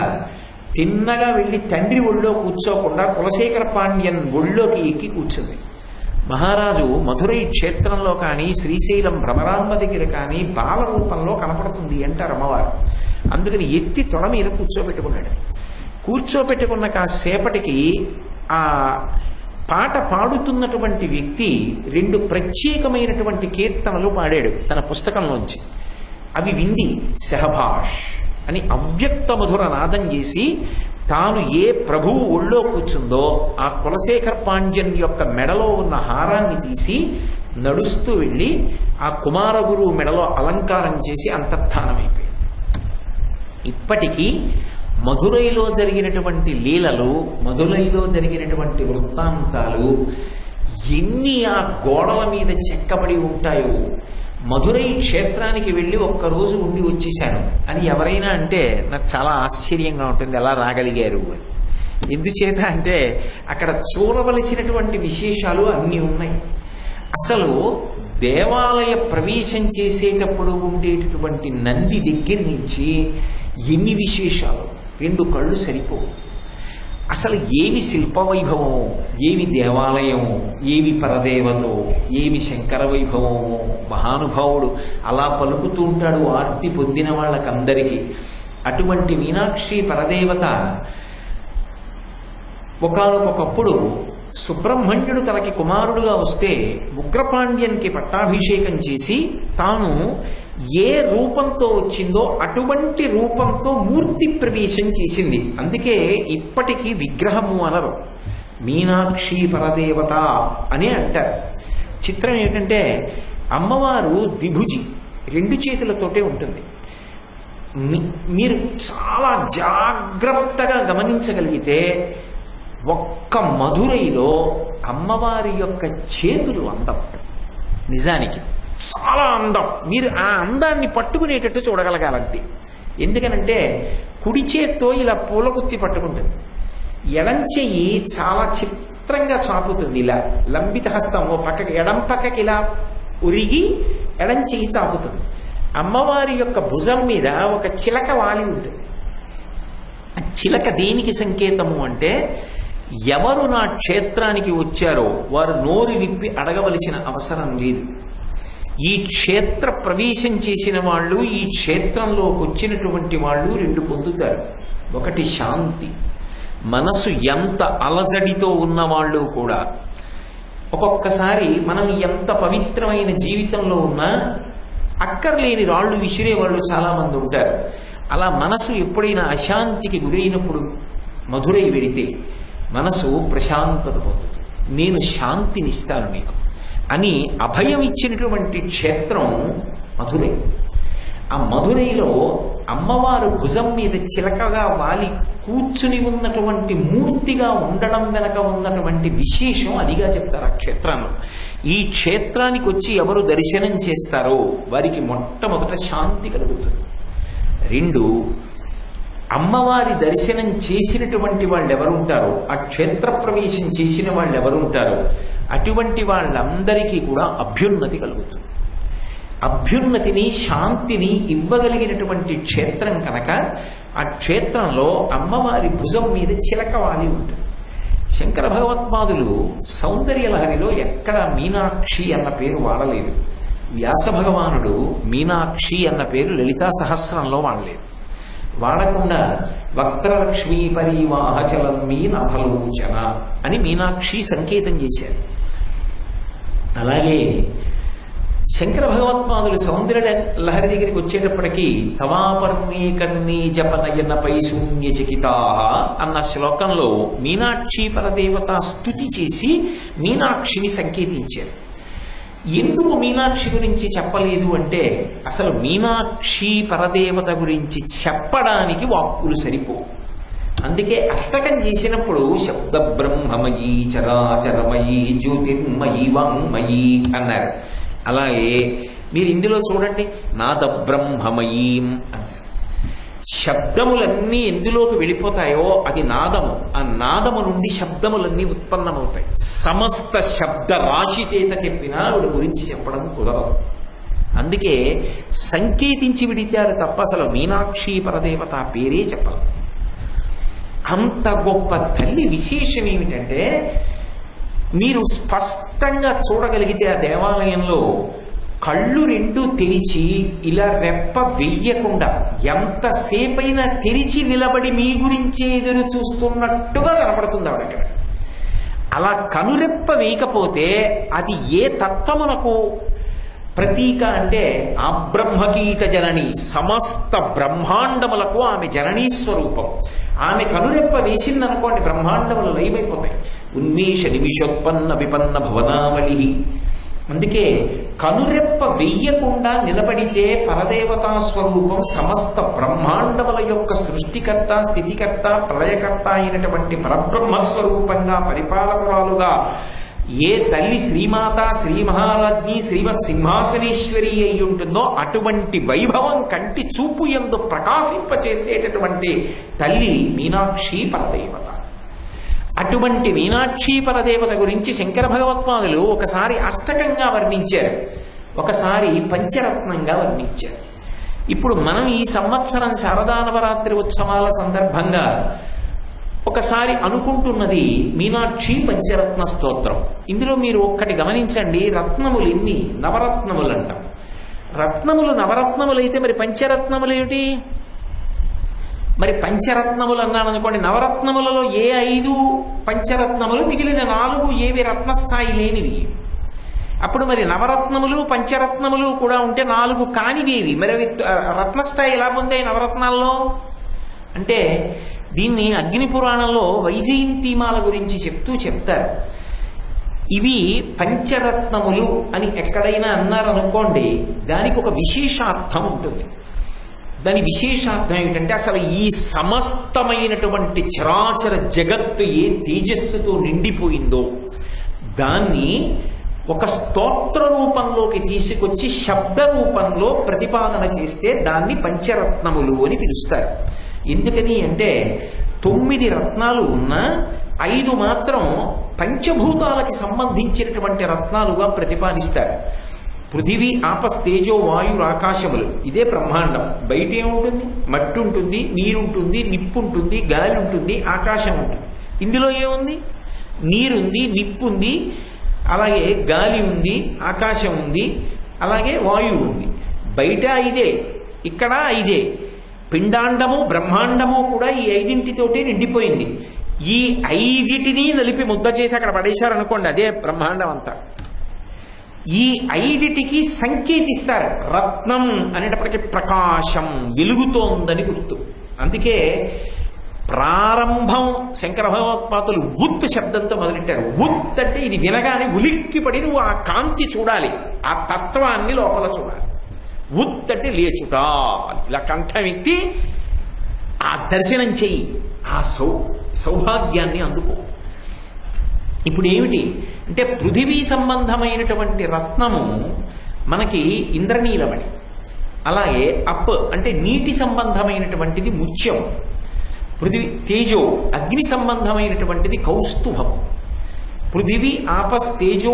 తిన్నగా వెళ్ళి తండ్రి ఒళ్ళో కూర్చోకుండా కులశేఖర పాండ్యన్ ఒళ్ళోకి ఎక్కి కూర్చుంది. మహారాజు మధురై క్షేత్రంలో కానీ శ్రీశైలం భ్రమరాంబ దగ్గర కానీ బాల రూపంలో కనపడుతుంది అంటారు అమ్మవారు. అందుకని ఎత్తి తొడ మీద కూర్చోబెట్టుకున్నాడు. కూర్చోబెట్టుకున్న కాసేపటికి ఆ పాట పాడుతున్నటువంటి వ్యక్తి 2 ప్రత్యేకమైనటువంటి కీర్తనలు పాడాడు తన పుస్తకంలోంచి. అవి వింది శహభాష్ అని అవ్యక్త మధుర నాదం చేసి తాను ఏ ప్రభువు ఒళ్ళో కూర్చుందో ఆ కులశేఖర పాండ్యన్ యొక్క మెడలో ఉన్న హారాన్ని తీసి నడుస్తూ వెళ్ళి ఆ కుమారగురువు మెడలో అలంకారం చేసి అంతర్ధానమైపోయింది. ఇప్పటికీ మధురైలో జరిగినటువంటి లీలలు, మధురైలో జరిగినటువంటి వృత్తాంతాలు ఎన్ని ఆ గోడల మీద చెక్కబడి ఉంటాయో. మధురై క్షేత్రానికి వెళ్ళి ఒక్కరోజు ఉండి వచ్చేశాను అని ఎవరైనా అంటే నాకు చాలా ఆశ్చర్యంగా ఉంటుంది, ఎలా రాగలిగారు అని. ఎందుచేత అంటే అక్కడ చూడవలసినటువంటి విశేషాలు అన్నీ ఉన్నాయి. అసలు దేవాలయ ప్రవేశం చేసేటప్పుడు ఉండేటటువంటి నంది దగ్గర నుంచి ఎన్ని విశేషాలు, 2 కళ్ళు సరిపోవు. అసలు ఏమి శిల్పవైభవమో, ఏమి దేవాలయమో, ఏమి పరదేవతో, ఏమి శంకర వైభవమో. మహానుభావుడు అలా పలుకుతూ ఉంటాడు ఆర్తి పొందిన వాళ్ళకందరికీ. అటువంటి మీనాక్షి పరదేవత ఒకానొకప్పుడు సుబ్రహ్మణ్యుడు తనకి కుమారుడుగా వస్తే ఉగ్రపాండ్యన్కి పట్టాభిషేకం చేసి తాను ఏ రూపంతో వచ్చిందో అటువంటి రూపంతో మూర్తి ప్రవేశం చేసింది. అందుకే ఇప్పటికీ విగ్రహము అనరు, మీనాక్షి పరదేవత అని అంటారు. చిత్రం ఏంటంటే అమ్మవారు ద్విభుజి, 2 చేతులతోటే ఉంటుంది. మీరు చాలా జాగ్రత్తగా గమనించగలిగితే ఒక్క మధురైలో అమ్మవారి యొక్క చేతులు అందం, నిజానికి చాలా అందం. మీరు ఆ అందాన్ని పట్టుకునేటట్టు చూడగలగాలంతే. ఎందుకనంటే కుడి చేత్తో ఇలా పూలగుత్తి పట్టుకుంటుంది, ఎడం చెయ్యి చాలా చిత్రంగా చాపుతుంది. ఇలా లంబిత హస్తం ఓ పక్కకి, ఎడం పక్కకి ఇలా ఉరిగి ఎడం చెయ్యి చాపుతుంది. అమ్మవారి యొక్క భుజం మీద ఒక చిలక వాలి ఉంటుంది. ఆ చిలక దేనికి సంకేతము అంటే ఎవరు నా క్షేత్రానికి వచ్చారో వారు నోరు విప్పి అడగవలసిన అవసరం లేదు. ఈ క్షేత్ర ప్రవేశం చేసిన వాళ్ళు, ఈ క్షేత్రంలోకి వచ్చినటువంటి వాళ్ళు 2 పొందుతారు. ఒకటి శాంతి. మనసు ఎంత అలజడితో ఉన్నవాళ్ళు కూడా, ఒక్కొక్కసారి మనం ఎంత పవిత్రమైన జీవితంలో ఉన్నా అక్కర్లేని రాళ్ళు విసిరే వాళ్ళు చాలామంది ఉంటారు. అలా మనసు ఎప్పుడైనా అశాంతికి గురైనప్పుడు మధురై వెడితే మనసు ప్రశాంతత పొందుతుంది. నేను శాంతినిస్తాను నీకు అని అభయం ఇచ్చినటువంటి క్షేత్రం మధురై. ఆ మధురైలో అమ్మవారు భుజం మీద చిలకగా వాలి కూర్చుని ఉన్నటువంటి మూర్తిగా ఉండడం వెనక ఉన్నటువంటి విశేషం అదిగా చెప్తారు ఆ క్షేత్రంలో. ఈ క్షేత్రానికి వచ్చి ఎవరు దర్శనం చేస్తారో వారికి మొట్టమొదట శాంతి కలుగుతుంది. 2, అమ్మవారి దర్శనం చేసినటువంటి వాళ్ళు ఎవరుంటారో, ఆ క్షేత్ర ప్రవేశం చేసిన వాళ్ళు ఎవరుంటారో అటువంటి వాళ్ళందరికీ కూడా అభ్యున్నతి కలుగుతుంది. అభ్యున్నతిని శాంతిని ఇవ్వగలిగినటువంటి క్షేత్రం కనుక ఆ క్షేత్రంలో అమ్మవారి భుజం మీద చిలకవాలి ఉంటుంది. శంకర భగవత్పాదులు సౌందర్యలహరిలో ఎక్కడ మీనాక్షి అన్న పేరు వాడలేదు. వ్యాస భగవానుడు మీనాక్షి అన్న పేరు లలితా సహస్రంలో వాడలేదు. వాడకుండా వక్రలక్ష్మీ పరివాహచలం మీనభలోచన అని మీనాక్షి సంకేతం చేశారు. అలాగే శంకర భగవత్పాదులు సౌందర్య లహరి దగ్గరికి వచ్చేటప్పటికీ తవాపర్ణీ కర్ణీ జపనయనపై శూన్యచకితాః అన్న శ్లోకంలో మీనాక్షి పరదేవత స్తుతి చేసి మీనాక్షిని సంకేతించారు. ఎందుకు మీనాక్షి గురించి చెప్పలేదు అంటే అసలు మీనాక్షి పరదేవత గురించి చెప్పడానికి వాక్కులు సరిపో. అందుకే అష్టకం చేసినప్పుడు శబ్ద బ్రహ్మమయీ చరాచరమయీ జ్యోతిర్మయీ వాంగ్మయీ అన్నారు. అలాగే మీరు ఇందులో చూడండి నాద బ్రహ్మమయీం అన్నారు. శబ్దములన్నీ ఎందులోకి వెళ్ళిపోతాయో అది నాదము. ఆ నాదము నుండి శబ్దములన్నీ ఉత్పన్నమవుతాయి. సమస్త శబ్ద రాశితేత చెప్పినా ఆవిడ గురించి చెప్పడం కుదరదు. అందుకే సంకేతించి విడిచారు తప్ప అసలు మీనాక్షి పరదేవత పేరే చెప్పరు. అంత గొప్ప తల్లి విశేషం ఏమిటంటే మీరు స్పష్టంగా చూడగలిగితే ఆ దేవాలయంలో కళ్ళు 2 తెరిచి ఇలా రెప్ప వెయ్యకుండా ఎంతసేపైనా తెరిచి నిలబడి మీ గురించి ఎదురు చూస్తున్నట్టుగా కనపడుతుంది ఆవిడ. అలా కనురెప్ప వేయకపోతే అది ఏ తత్వమునకు ప్రతీక అంటే ఆ బ్రహ్మకీట జనని, సమస్త బ్రహ్మాండములకు ఆమె జననీ స్వరూపం. ఆమె కనురెప్ప వేసిందనుకోండి బ్రహ్మాండములు లయమైపోతాయి. ఉన్మేష నిమిషోత్పన్న విపన్న భువనావళి. అందుకే కనురెప్ప వెయ్యకుండా నిలబడితే పరదేవతా స్వరూపం సమస్త బ్రహ్మాండముల యొక్క సృష్టికర్త, స్థితికర్త, ప్రళయకర్త అయినటువంటి పరబ్రహ్మస్వరూపంగా పరిపాలకురాలుగా ఏ తల్లి శ్రీమాత, శ్రీ మహారాజ్ఞి, శ్రీమత్ సింహాసనేశ్వరి అయి ఉంటుందో అటువంటి వైభవం కంటి చూపు యందు ప్రకాశింపచేసేటటువంటి తల్లి మీనాక్షి పరదేవత. అటువంటి మీనాక్షి పరదేవత గురించి శంకర భగవత్పాదులు ఒకసారి అష్టకంగా వర్ణించారు, ఒకసారి పంచరత్నంగా వర్ణించారు. ఇప్పుడు మనం ఈ సంవత్సరం శారదా నవరాత్రి ఉత్సవాల సందర్భంగా ఒకసారి అనుకుంటున్నది మీనాక్షి పంచరత్న స్తోత్రం. ఇందులో మీరు ఒక్కటి గమనించండి, రత్నములు ఎన్ని? నవరత్నములు అంటాం. రత్నములు నవరత్నములైతే మరి పంచరత్నములు ఏమిటి? మరి పంచరత్నములు అన్నాను అనుకోండి, నవరత్నములలో ఏ 5 పంచరత్నములు, మిగిలిన 4 ఏవి రత్నస్థాయి లేనివి? అప్పుడు మరి నవరత్నములు పంచరత్నములు కూడా ఉంటే 4 కానివేవి, మరి అవి రత్నస్థాయి ఎలా పొందాయి నవరత్నాల్లో అంటే? దీన్ని అగ్ని పురాణంలో వైజయంతిమాల గురించి చెప్తారు. ఇవి పంచరత్నములు అని ఎక్కడైనా అన్నారనుకోండి, దానికి ఒక విశేషార్థం ఉంటుంది. దాని విశేషార్థం ఏమిటంటే అసలు ఈ సమస్తమైనటువంటి చరాచర జగత్తు ఏ తేజస్సుతో నిండిపోయిందో దాన్ని ఒక స్తోత్ర రూపంలోకి తీసుకొచ్చి శబ్ద రూపంలో ప్రతిపాదన చేస్తే దాన్ని పంచరత్నములు అని పిలుస్తారు. ఎందుకని అంటే 9 రత్నాలు ఉన్నా 5 మాత్రం పంచభూతాలకి సంబంధించినటువంటి రత్నాలుగా ప్రతిపాదిస్తారు. పృథివీ, ఆపస్, తేజో, వాయు, ఆకాశములు, ఇదే బ్రహ్మాండం. బయట ఏముంటుంది? మట్టి ఉంటుంది, నీరు ఉంటుంది, నిప్పు ఉంటుంది, గాలి ఉంటుంది, ఆకాశం ఉంటుంది. ఇందులో ఏముంది? నీరుంది, నిప్పు ఉంది, అలాగే గాలి ఉంది, ఆకాశం ఉంది, అలాగే వాయువు ఉంది. బయట ఇదే, ఇక్కడ ఇదే. పిండాండము బ్రహ్మాండము కూడా ఈ 5 నిండిపోయింది. ఈ 5 నలిపి ముద్ద చేసి అక్కడ పడేశారనుకోండి, అదే బ్రహ్మాండం అంతా. ఈ 5 సంకేతిస్తారు. రత్నం అనేటప్పటికీ ప్రకాశం, వెలుగుతోందని గుర్తు. అందుకే ప్రారంభం శంకర భగవత్పాదులు ఉత్ శబ్దంతో మొదలెట్టారు. ఉత్ అంటే ఇది వినగానే ఉలిక్కిపడి నువ్వు ఆ కాంతి చూడాలి, ఆ తత్వాన్ని లోపల చూడాలి. ఉత్ అంటే లేచుట, ఇలా కంఠం ఎత్తి ఆ దర్శనం చెయ్యి, ఆ సౌభాగ్యాన్ని అందుకో. ఇప్పుడు ఏమిటి అంటే పృథివీ సంబంధమైనటువంటి రత్నము మనకి ఇంద్రనీలమణి, అలాగే అప్ అంటే నీటి సంబంధమైనటువంటిది ముత్యం, పృథివీ తేజో అగ్ని సంబంధమైనటువంటిది కౌస్తుభం, పృథివీ ఆపస్ తేజో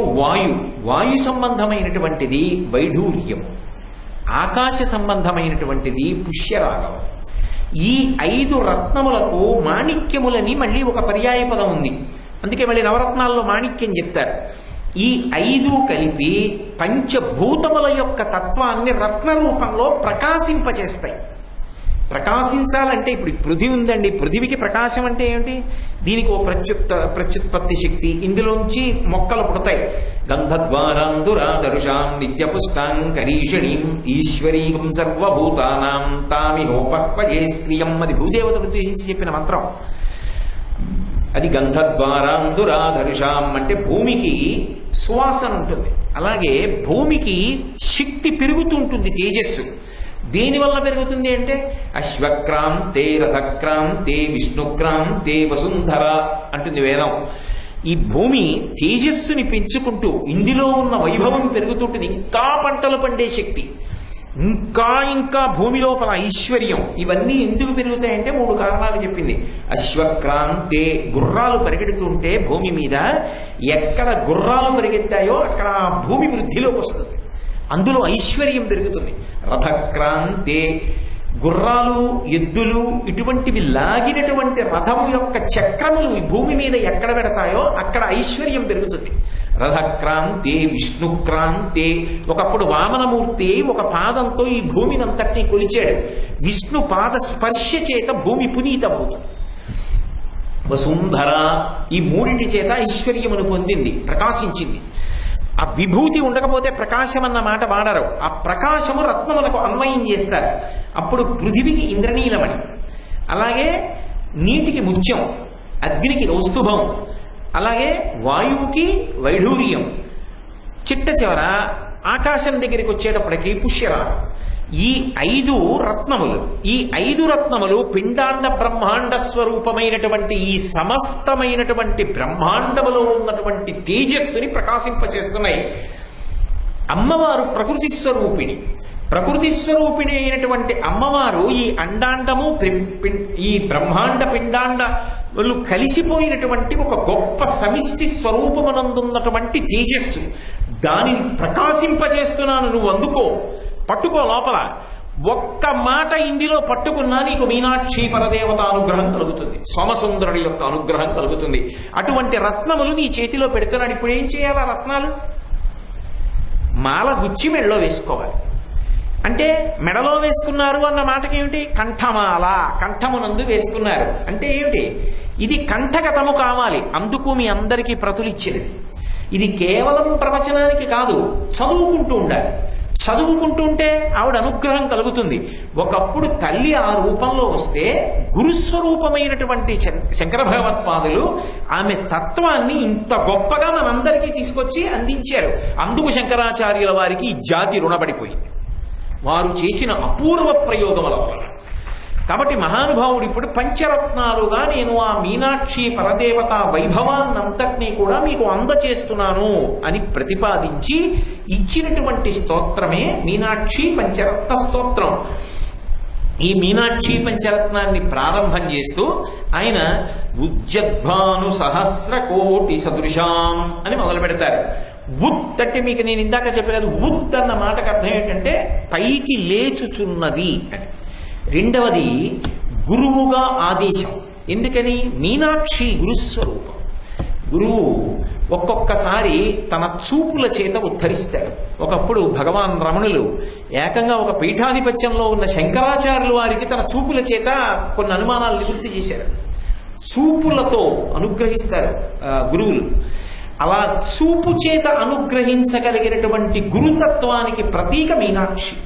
వాయు సంబంధమైనటువంటిది వైఢూర్యం, ఆకాశ సంబంధమైనటువంటిది పుష్యరాగం. ఈ 5 రత్నములకు మాణిక్యములని మళ్ళీ ఒక పర్యాయ పదం ఉంది, అందుకే మళ్ళీ నవరత్నాల్లో మాణిక్యం చెప్తారు. ఈ 5 కలిపి పంచభూతముల యొక్క తత్వాన్ని రత్న రూపంలో ప్రకాశింపచేస్తాయి. ప్రకాశించాలంటే ఇప్పుడు పృథివీ ఉందండి, పృథివికి ప్రకాశం అంటే ఏమిటి? దీనికి ఓ ప్రత్యుత్పత్తి శక్తి, ఇందులోంచి మొక్కలు పుడతాయి. గంధద్వారాంధురాదరుషాం నిత్యపుష్టాం కరీషణీం ఈశ్వరీం సర్వభూతానాం తామిహోపక్వజే శ్రియం, అది భూదేవతను ఉద్దేశించి చెప్పిన మంత్రం. అది గంధద్వారాంధురాధరుషాం అంటే భూమికి సువాసన ఉంటుంది, అలాగే భూమికి శక్తి పెరుగుతూ ఉంటుంది, తేజస్సు. దేనివల్ల పెరుగుతుంది అంటే అశ్వక్రాంతే రథక్రాంతే విష్ణుక్రాంతే వసుంధర అంటుంది వేదం. ఈ భూమి తేజస్సుని పెంచుకుంటూ ఇందులో ఉన్న వైభవం పెరుగుతుంటుంది, ఇంకా పంటలు పండే శక్తి, ఇంకా భూమి లోపల ఐశ్వర్యం. ఇవన్నీ ఎందుకు పెరుగుతాయంటే 3 కారణాలు చెప్పింది. అశ్వక్రాంతే గుర్రాలు పరిగెడుతుంటే భూమి మీద ఎక్కడ గుర్రాలు పరిగెత్తాయో అక్కడ ఆ భూమి వృద్ధిలోకి వస్తుంది, అందులో ఐశ్వర్యం పెరుగుతుంది. రథక్రాంతే గుర్రాలు ఎద్దులు ఇటువంటివి లాగినటువంటి రథము యొక్క చక్రములు ఈ భూమి మీద ఎక్కడ పెడతాయో అక్కడ ఐశ్వర్యం పెరుగుతుంది. రథక్రాంతే విష్ణుక్రాంతే, ఒకప్పుడు వామనమూర్తి ఒక పాదంతో ఈ భూమిని అంతటినీ కొలిచాడు, విష్ణు పాద స్పర్శ చేత భూమి పునీతమవుతుంది. వసుంధర ఈ 3 చేత ఐశ్వర్యమును పొందింది, ప్రకాశించింది. ఆ విభూతి ఉండకపోతే ప్రకాశం అన్న మాట వాడరు, ఆ ప్రకాశము రత్నములకు అన్వయం చేస్తారు. అప్పుడు పృథివికి ఇంద్రనీలమణి, అలాగే నీటికి ముత్యం, అగ్నికి కౌస్తుభం, అలాగే వాయువుకి వైఢూర్యం, చిట్ట చివర ఆకాశం దగ్గరికి వచ్చేటప్పటికి పుష్యరాగం. ఈ 5 రత్నములు, ఈ 5 రత్నములు పిండాండ బ్రహ్మాండ స్వరూపమైనటువంటి ఈ సమస్తమైనటువంటి బ్రహ్మాండములో ఉన్నటువంటి తేజస్సుని ప్రకాశింపచేస్తున్నాయి. అమ్మవారు ప్రకృతి స్వరూపిణి, ప్రకృతి స్వరూపిణి అయినటువంటి అమ్మవారు ఈ అండాండము ఈ బ్రహ్మాండ పిండాండములు కలిసిపోయినటువంటి ఒక గొప్ప సమిష్టి స్వరూపమునందున్నటువంటి తేజస్సు, దానిని ప్రకాశింపజేస్తున్నాను, నువ్వు అందుకో, పట్టుకో. లోపల ఒక్క మాట ఇందులో పట్టుకున్నా నీకు మీనాక్షి పరదేవత అనుగ్రహం కలుగుతుంది, సోమసుందరుడి యొక్క అనుగ్రహం కలుగుతుంది. అటువంటి రత్నములు నీ చేతిలో పెడుతున్నాడు. ఇప్పుడు ఏం చేయాలి? ఆ రత్నాలు మాల గుచ్చి మెడలో వేసుకోవాలి. అంటే మెడలో వేసుకున్నారు అన్న మాటకి ఏమిటి? కంఠమాల, కంఠమునందు వేసుకున్నారు అంటే ఏమిటి? ఇది కంఠగతము కావాలి, అందుకు మీ అందరికీ ప్రతులిచ్చినది. ఇది కేవలం ప్రవచనానికి కాదు, చదువుకుంటూ ఉండాలి. చదువుకుంటుంటే ఆవిడ అనుగ్రహం కలుగుతుంది. ఒకప్పుడు తల్లి ఆ రూపంలో వస్తే గురుస్వరూపమైనటువంటి శంకర భగవత్పాదులు ఆమె తత్వాన్ని ఇంత గొప్పగా మనందరికీ తీసుకొచ్చి అందించారు. అందుకు శంకరాచార్యుల వారికి ఈ జాతి రుణపడిపోయింది, వారు చేసిన అపూర్వ ప్రయోగముల వల్ల. కాబట్టి మహానుభావుడు ఇప్పుడు పంచరత్నాలుగా నేను ఆ మీనాక్షి పరదేవత వైభవాన్నంతటినీ కూడా మీకు అందచేస్తున్నాను అని ప్రతిపాదించి ఇచ్చినటువంటి స్తోత్రమే మీనాక్షి పంచరత్న స్తోత్రం. ఈ మీనాక్షి పంచరత్నాన్ని ప్రారంభం చేస్తూ ఆయన ఉజ్జద్భాను సహస్ర కోటి సదృశాం అని మొదలు పెడతారు. ఉత్ అంటే మీకు నేను ఇందాక చెప్పలేదు, ఉత్ అన్న మాటకు అర్థం ఏంటంటే పైకి లేచుచున్నది అని. రెండవది గురువుగా ఆదేశం. ఎందుకని? మీనాక్షి గురుస్వరూపం. గురువు ఒక్కొక్కసారి తన చూపుల చేత ఉద్ధరిస్తాడు. ఒకప్పుడు భగవాన్ రమణులు ఏకంగా ఒక పీఠాధిపత్యంలో ఉన్న శంకరాచార్యుల వారికి తన చూపుల చేత కొన్ని అనుమానాలు నివృత్తి చేశారు. చూపులతో అనుగ్రహిస్తారు గురువులు. అలా చూపు చేత అనుగ్రహించగలిగినటువంటి గురుతత్వానికి ప్రతీక మీనాక్షి.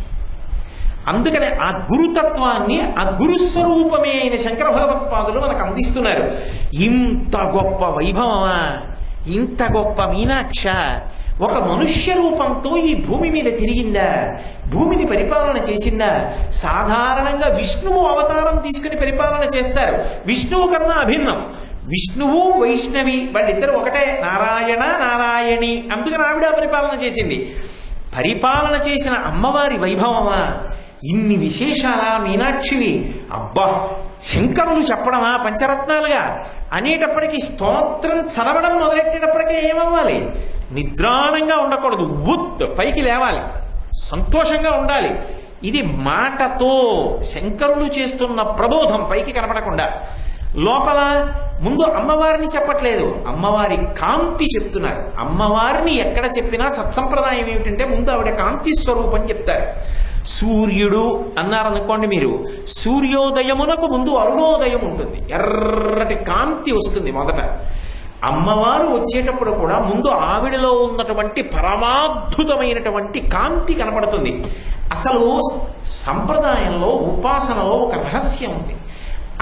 అందుకనే ఆ గురుతత్వాన్ని, ఆ గురుస్వరూపమే అయిన శంకర భగవత్పాదులు మనకు అందిస్తున్నారు. ఇంత గొప్ప వైభవమా, ఇంత గొప్ప మీనాక్ష, ఒక మనుష్య రూపంతో ఈ భూమి మీద తిరిగిందా, భూమిని పరిపాలన చేసిందా? సాధారణంగా విష్ణువు అవతారం తీసుకుని పరిపాలన చేస్తారు. విష్ణువు కన్నా అభిన్నం. విష్ణువు వైష్ణవి వాళ్ళిద్దరు ఒకటే, నారాయణ నారాయణి. అందుకని ఆవిడ పరిపాలన చేసింది. పరిపాలన చేసిన అమ్మవారి వైభవమా, ఇన్ని విశేషాలా మీనాక్షివి? అబ్బా, శంకరులు చెప్పడమా పంచరత్నాలుగా అనేటప్పటికీ స్తోత్రం చదవడం మొదలెట్టేటప్పటికే ఏమవ్వాలి? నిద్రాణంగా ఉండకూడదు, పైకి లేవాలి, సంతోషంగా ఉండాలి. ఇది మాటతో శంకరులు చేస్తున్న ప్రబోధం పైకి కనపడకుండా. లోపల ముందు అమ్మవారిని చెప్పట్లేదు, అమ్మవారి కాంతి చెప్తున్నారు. అమ్మవారిని ఎక్కడ చెప్పినా సత్సంప్రదాయం ఏమిటంటే ముందు ఆవిడ కాంతి స్వరూపం చెప్తారు. సూర్యుడు అన్నారనుకోండి, మీరు సూర్యోదయమునకు ముందు అరుణోదయం ఉంటుంది, ఎర్రటి కాంతి వస్తుంది మొదట. అమ్మవారు వచ్చేటప్పుడు కూడా ముందు ఆవిడలో ఉన్నటువంటి పరమాద్భుతమైనటువంటి కాంతి కనపడుతుంది. అసలు సంప్రదాయంలో ఉపాసనలో ఒక రహస్యం ఉంది.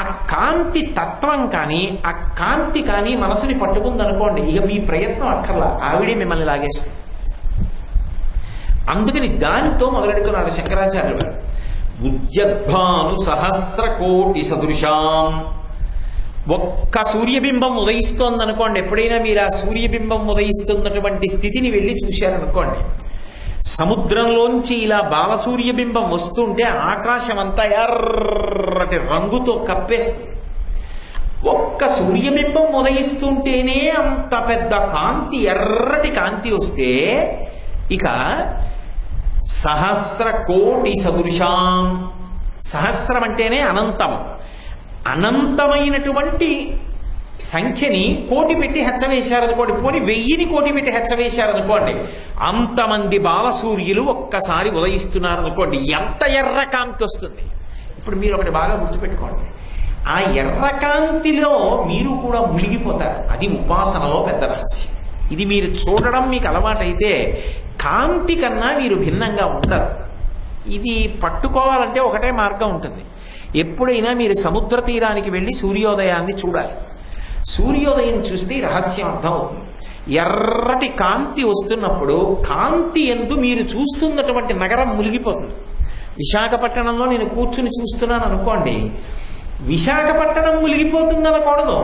ఆ కాంతి తత్వం కానీ ఆ కాంతి కానీ మనసుని పట్టుకుందనుకోండి, ఇక మీ ప్రయత్నం అక్కర్లా, ఆవిడే మిమ్మల్ని లాగేస్తుంది. అందుకని దానితో మొదలెడుతున్నారు శంకరాచార్యులు గారు. ఉద్యద్భాను సహస్ర కోటి సదృశాం. ఒక్క సూర్యబింబం ఉదయిస్తోందనుకోండి, ఎప్పుడైనా మీరు ఆ సూర్యబింబం ఉదయిస్తున్నటువంటి స్థితిని వెళ్ళి చూశారనుకోండి, సముద్రంలోంచి ఇలా బాలసూర్యబింబం వస్తుంటే ఆకాశం అంతా ఎర్రటి రంగుతో కప్పేస్తుంది. ఒక్క సూర్యబింబం ఉదయిస్తుంటేనే అంత పెద్ద కాంతి, ఎర్రటి కాంతి వస్తే ఇక సహస్ర కోటి సదృశాం. సహస్రం అంటేనే అనంతం. అనంతమైనటువంటి సంఖ్యని కోటి పెట్టి హెచ్చవేశారనుకోండి, పోనీ 1000ని కోటి పెట్టి హెచ్చవేశారనుకోండి, అంతమంది బాలసూర్యులు ఒక్కసారి ఉదయిస్తున్నారనుకోండి, ఎంత ఎర్రకాంతి వస్తుంది. ఇప్పుడు మీరు ఒకటి బాగా గుర్తుపెట్టుకోండి, ఆ ఎర్రకాంతిలో మీరు కూడా మునిగిపోతారు. అది ఉపాసనలో పెద్ద రహస్యం. ఇది మీరు చూడడం మీకు అలవాటైతే కాంతి కన్నా మీరు భిన్నంగా ఉండరు. ఇది పట్టుకోవాలంటే ఒకటే మార్గం ఉంటుంది. ఎప్పుడైనా మీరు సముద్ర తీరానికి వెళ్ళి సూర్యోదయాన్ని చూడాలి. సూర్యోదయం చూస్తే రహస్యం అర్థం అవుతుంది. ఎర్రటి కాంతి వస్తున్నప్పుడు కాంతి యందు మీరు చూస్తున్నటువంటి నగరం మునిగిపోతుంది. విశాఖపట్నంలో నేను కూర్చుని చూస్తున్నాను అనుకోండి, విశాఖపట్నం మునిగిపోతుంది అనకూడదు.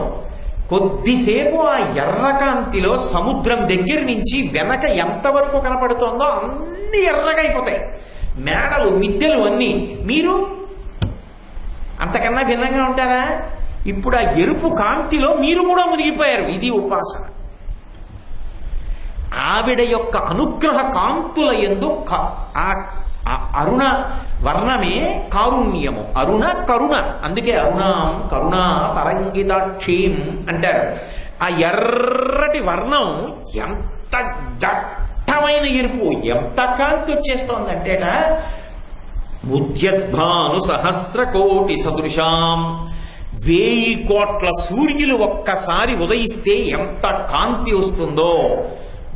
కొద్దిసేపు ఆ ఎర్రకాంతిలో సముద్రం దగ్గర నుంచి వెనక ఎంతవరకు కనపడుతోందో అన్ని ఎర్రగా అయిపోతాయి, మేడలు మిద్దెలు అన్నీ. మీరు అంతకన్నా భిన్నంగా ఉంటారా? ఇప్పుడు ఆ ఎరుపు కాంతిలో మీరు కూడా మునిగిపోయారు. ఇది ఉపాసన. ఆవిడ యొక్క అనుగ్రహ కాంతుల యందు అరుణ వర్ణమే కారుణ్యము. అరుణ కరుణ, అందుకే అరుణాం కరుణా తరంగితాక్షీం అంటారు. ఆ ఎర్రటి వర్ణం ఎంత దట్టమైన ఎరుపు, ఎంత కాంతి వచ్చేస్తోందంటేట ఉద్యద్భాను సహస్ర కోటి సదృశాం. 1000 కోట్ల సూర్యులు ఒక్కసారి ఉదయిస్తే ఎంత కాంతి వస్తుందో,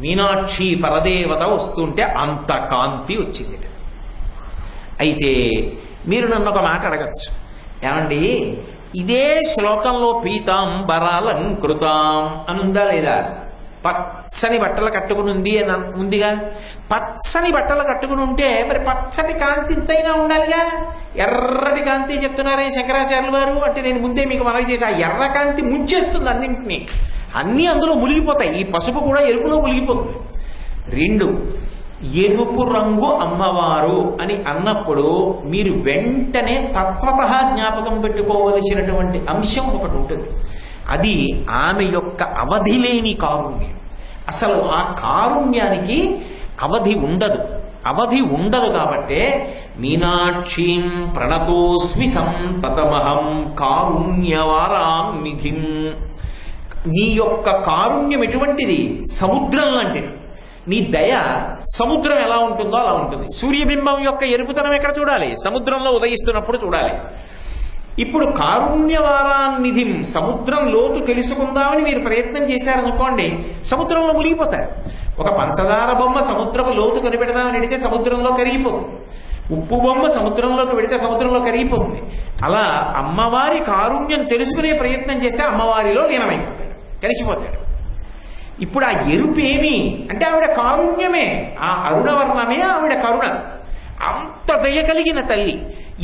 మీనాక్షి పరదేవత వస్తుంటే అంత కాంతి వచ్చింది. అయితే మీరు నన్ను ఒక మాట అడగచ్చు, ఏమండి ఇదే శ్లోకంలో పీతాంబరాలంకృతాం అనుందా లేదా? పచ్చని బట్టలు కట్టుకుని ఉంది అని ఉందిగా. పచ్చని బట్టలు కట్టుకుని ఉంటే మరి పచ్చటి కాంతి ఇంతైనా ఉండాలిగా. ఎర్రటి కాంతి చెప్తున్నారే శంకరాచార్యులు వారు అంటే నేను ముందే మీకు మనవి చేసి, ఆ ఎర్ర కాంతి ముంచేస్తుంది అన్నింటినీ, అన్నీ అందులో మునిగిపోతాయి. ఈ పసుపు కూడా ఎరుపులో మునిగిపోతుంది. 2 ఎరుపు రంగు అమ్మవారు అని అన్నప్పుడు మీరు వెంటనే తత్వతః జ్ఞాపకం పెట్టుకోవలసినటువంటి అంశం ఒకటి ఉంటుంది. అది ఆమె యొక్క అవధి లేని కారుణ్యం. అసలు ఆ కారుణ్యానికి అవధి ఉండదు. అవధి ఉండదు కాబట్టే మీనాక్షీం ప్రణతోస్మి సంతతమహం కారుణ్యవారాం నిధిం. నీ యొక్క కారుణ్యం ఎటువంటిది? సముద్రం లాంటిది. నీ దయ సముద్రం ఎలా ఉంటుందో అలా ఉంటుంది. సూర్యబింబం యొక్క ఎరుపుతనం ఎక్కడ చూడాలి? సముద్రంలో ఉదయిస్తున్నప్పుడు చూడాలి. ఇప్పుడు కారుణ్యవారాన్నిధిం, సముద్రం లోతు తెలుసుకుందామని మీరు ప్రయత్నం చేశారనుకోండి, సముద్రంలో మునిగిపోతారు. ఒక పంచదార బొమ్మ సముద్రపు లోతు కనిపెడదామని అడిగితే సముద్రంలో కరిగిపోతుంది. ఉప్పు బొమ్మ సముద్రంలోకి పెడితే సముద్రంలో కరిగిపోతుంది. అలా అమ్మవారి కారుణ్యం తెలుసుకునే ప్రయత్నం చేస్తే అమ్మవారిలో లీనమైపోతాడు, కలిసిపోతాడు. ఇప్పుడు ఆ ఎరుపు ఏమి అంటే ఆవిడ కారుణ్యమే, ఆ అరుణవర్ణమే ఆవిడ కరుణ. అంత దయ కలిగిన తల్లి,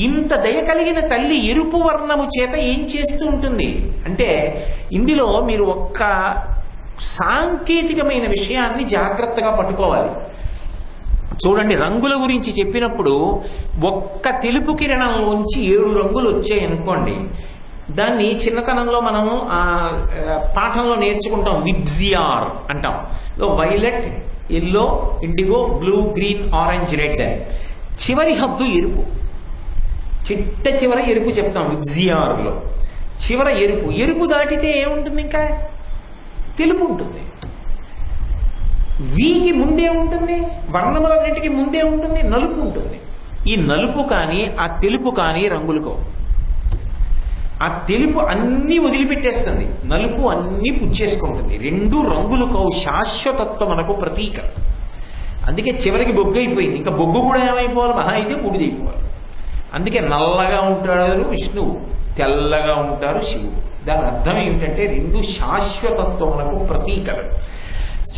ఇంత దయ కలిగిన తల్లి ఎరుపు వర్ణము చేత ఏం చేస్తూ ఉంటుంది అంటే, ఇందులో మీరు ఒక్క సాంకేతికమైన విషయాన్ని జాగ్రత్తగా పట్టుకోవాలి. చూడండి, రంగుల గురించి చెప్పినప్పుడు ఒక్క తెలుపు కిరణంలోంచి 7 రంగులు వచ్చాయి అనుకోండి, దాన్ని చిన్నతనంలో మనం పాఠంలో నేర్చుకుంటాం, విబ్జిఆర్ అంటాం. Violet, yellow, IndiGo, blue, green, orange, red. చివరి హద్దు ఎరుపు, చిట్ట చివర ఎరుపు చెప్తాం విబ్జిఆర్లో. చివర ఎరుపు, ఎరుపు దాటితే ఏముంటుంది? ఇంకా తెలుపు ఉంటుంది. వీకి ముందే ఉంటుంది, వర్ణములన్నిటికీ ముందే ఉంటుంది, నలుపు ఉంటుంది. ఈ నలుపు కానీ ఆ తెలుపు కానీ రంగులుకో. ఆ తెలుపు అన్నీ వదిలిపెట్టేస్తుంది, నలుపు అన్నీ పుచ్చేసుకుంటుంది. 2 రంగులుకో శాశ్వతత్వమునకు ప్రతీక. అందుకే చివరికి బొగ్గు అయిపోయింది. ఇంకా బొగ్గు కూడా ఏమైపోవాలి? మహా అయితే బూడిదైపోవాలి. అందుకే నల్లగా ఉంటాడు విష్ణువు, తెల్లగా ఉంటారు శివుడు. దాని అర్థం ఏమిటంటే 2 శాశ్వతత్వమునకు ప్రతీకలు.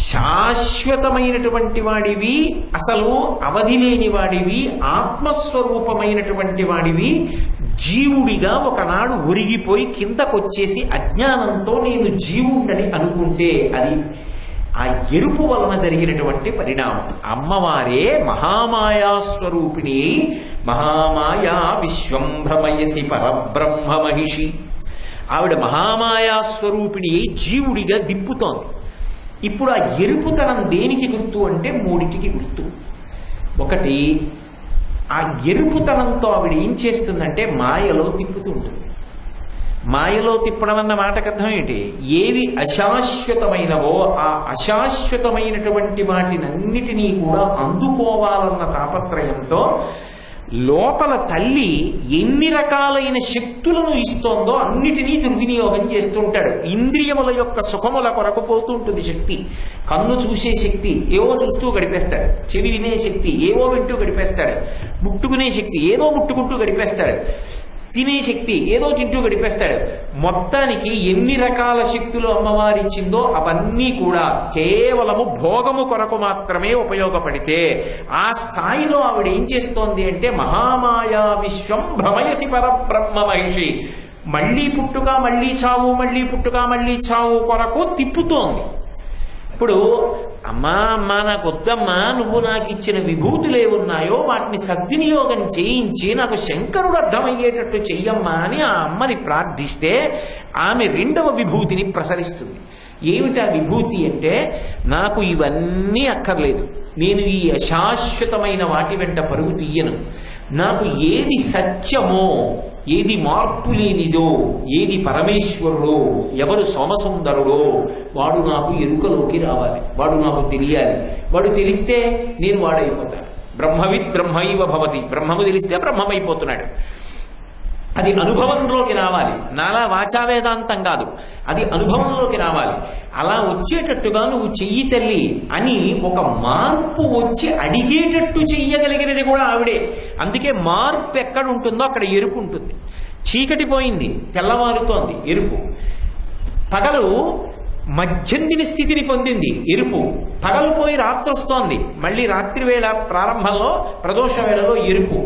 శాశ్వతమైనటువంటి వాడివి, అసలు అవధి లేని వాడివి, ఆత్మస్వరూపమైనటువంటి వాడివి జీవుడిగా ఒకనాడు ఒరిగిపోయి కిందకొచ్చేసి అజ్ఞానంతో నేను జీవుడని అనుకుంటే అది ఆ ఎరుపు వలన జరిగినటువంటి పరిణామం. అమ్మవారే మహామాయా స్వరూపిణి, మహామాయా విశ్వం భ్రమయసి పరబ్రహ్మ మహిషి. ఆవిడ మహామాయా స్వరూపిణి జీవుడిగా దిప్పుతోంది. ఇప్పుడు ఆ ఎరుపుతనం దేనికి గుర్తు అంటే 3టికి గుర్తు. ఒకటి, ఆ ఎరుపుతనంతో ఆవిడ ఏం చేస్తుందంటే మాయలో తిప్పుతూ ఉంటుంది. మాయలో తిప్పడం అన్న మాటకు అర్థం ఏంటి? ఏవి అశాశ్వతమైనవో ఆ అశాశ్వతమైనటువంటి వాటినన్నిటినీ కూడా అందుకోవాలన్న తాపత్రయంతో లోపల తల్లి ఎన్ని రకాలైన శక్తులను ఇస్తోందో అన్నిటినీ దుర్వినియోగం చేస్తుంటాడు. ఇంద్రియముల యొక్క సుఖముల కొరకు పోతూ ఉంటుంది శక్తి. కన్ను చూసే శక్తి ఏవో చూస్తూ గడిపేస్తాడు, చెవి వినే శక్తి ఏవో వింటూ గడిపేస్తాడు, ముట్టుకునే శక్తి ఏదో ముట్టుకుంటూ గడిపేస్తాడు, తినే శక్తి ఏదో తింటూ గడిపేస్తాడు. మొత్తానికి ఎన్ని రకాల శక్తులు అమ్మవారి ఇచ్చిందో అవన్నీ కూడా కేవలము భోగము కొరకు మాత్రమే ఉపయోగపడితే ఆ స్థాయిలో ఆవిడ ఏం చేస్తోంది అంటే మహామాయా విశ్వం భ్రమయసి పరబ్రహ్మ మహిషి. మళ్ళీ పుట్టుక మళ్ళీ చావు, మళ్ళీ పుట్టుక మళ్ళీ చావు కొరకు తిప్పుతోంది. ఇప్పుడు అమ్మా అమ్మా నాకు వద్దమ్మా, నువ్వు నాకు ఇచ్చిన విభూతులు ఏమున్నాయో వాటిని సద్వినియోగం చేయించి నాకు శంకరుడు అర్థమయ్యేటట్టు చెయ్యమ్మా అని ఆ అమ్మని ప్రార్థిస్తే ఆమె 2వ విభూతిని ప్రసరిస్తుంది. ఏమిటా విభూతి అంటే, నాకు ఇవన్నీ అక్కర్లేదు, నేను ఈ అశాశ్వతమైన వాటి వెంట పరుగు తీయను, నాకు ఏది సత్యమో, ఏది మార్పు లేనిదో, ఏది పరమేశ్వరుడో, ఎవరు సోమసుందరుడో వాడు నాకు ఎరుకలోకి రావాలి, వాడు నాకు తెలియాలి. వాడు తెలిస్తే నేను వాడైపోతాను. బ్రహ్మవిత్ బ్రహ్మైవ భవతి, బ్రహ్మము తెలిస్తే బ్రహ్మమైపోతున్నాడు. అది అనుభవంలోకి రావాలి, నాలా వాచా వేదాంతం కాదు, అది అనుభవంలోకి రావాలి. అలా వచ్చేటట్టుగా నువ్వు చెయ్యి తల్లి అని ఒక మార్పు వచ్చి అడిగేటట్టు చెయ్యగలిగినది కూడా ఆవిడే. అందుకే మార్పు ఎక్కడ ఉంటుందో అక్కడ ఎరుపు ఉంటుంది. చీకటి పోయింది, తెల్లవారుతోంది, ఎరుపు. పగలు మధ్యందిని స్థితిని పొందింది, ఎరుపు. పగలు పోయి రాత్రి వస్తోంది, మళ్ళీ రాత్రి వేళ ప్రారంభంలో ప్రదోష వేళలో ఎరుపు.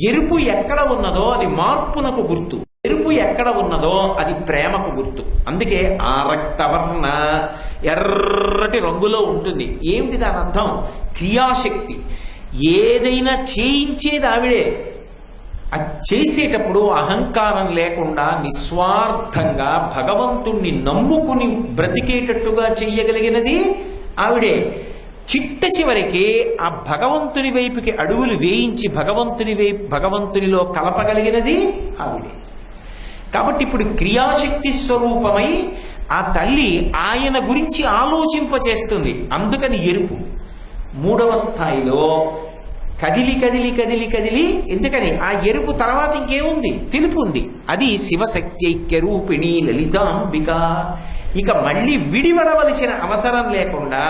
ఎరుపు ఎక్కడ ఉన్నదో అది మార్పునకు గుర్తు, ఎరుపు ఎక్కడ ఉన్నదో అది ప్రేమకు గుర్తు. అందుకే ఆ రక్తవర్ణ ఎర్రటి రంగులో ఉంటుంది. ఏమిటి దాని అర్థం? క్రియాశక్తి. ఏదైనా చేయించేది ఆవిడే. అది చేసేటప్పుడు అహంకారం లేకుండా నిస్వార్థంగా భగవంతుణ్ణి నమ్ముకుని బ్రతికేటట్టుగా చెయ్యగలిగినది ఆవిడే. చిట్ట చివరికి ఆ భగవంతుని వైపుకి అడుగులు వేయించి భగవంతునిలో కలపగలిగినది ఆవిడే. కాబట్టి ఇప్పుడు క్రియాశక్తి స్వరూపమై ఆ తల్లి ఆయన గురించి ఆలోచింపచేస్తుంది. అందుకని ఎరుపు. 3వ స్థాయిలో కదిలి కదిలి కదిలి కదిలి, ఎందుకని ఆ ఎరుపు తర్వాత ఇంకేముంది? తెలుపు ఉంది. అది శివశక్త్యైక్య రూపిణి లలితాంబిక. ఇక మళ్ళీ విడివడవలసిన అవసరం లేకుండా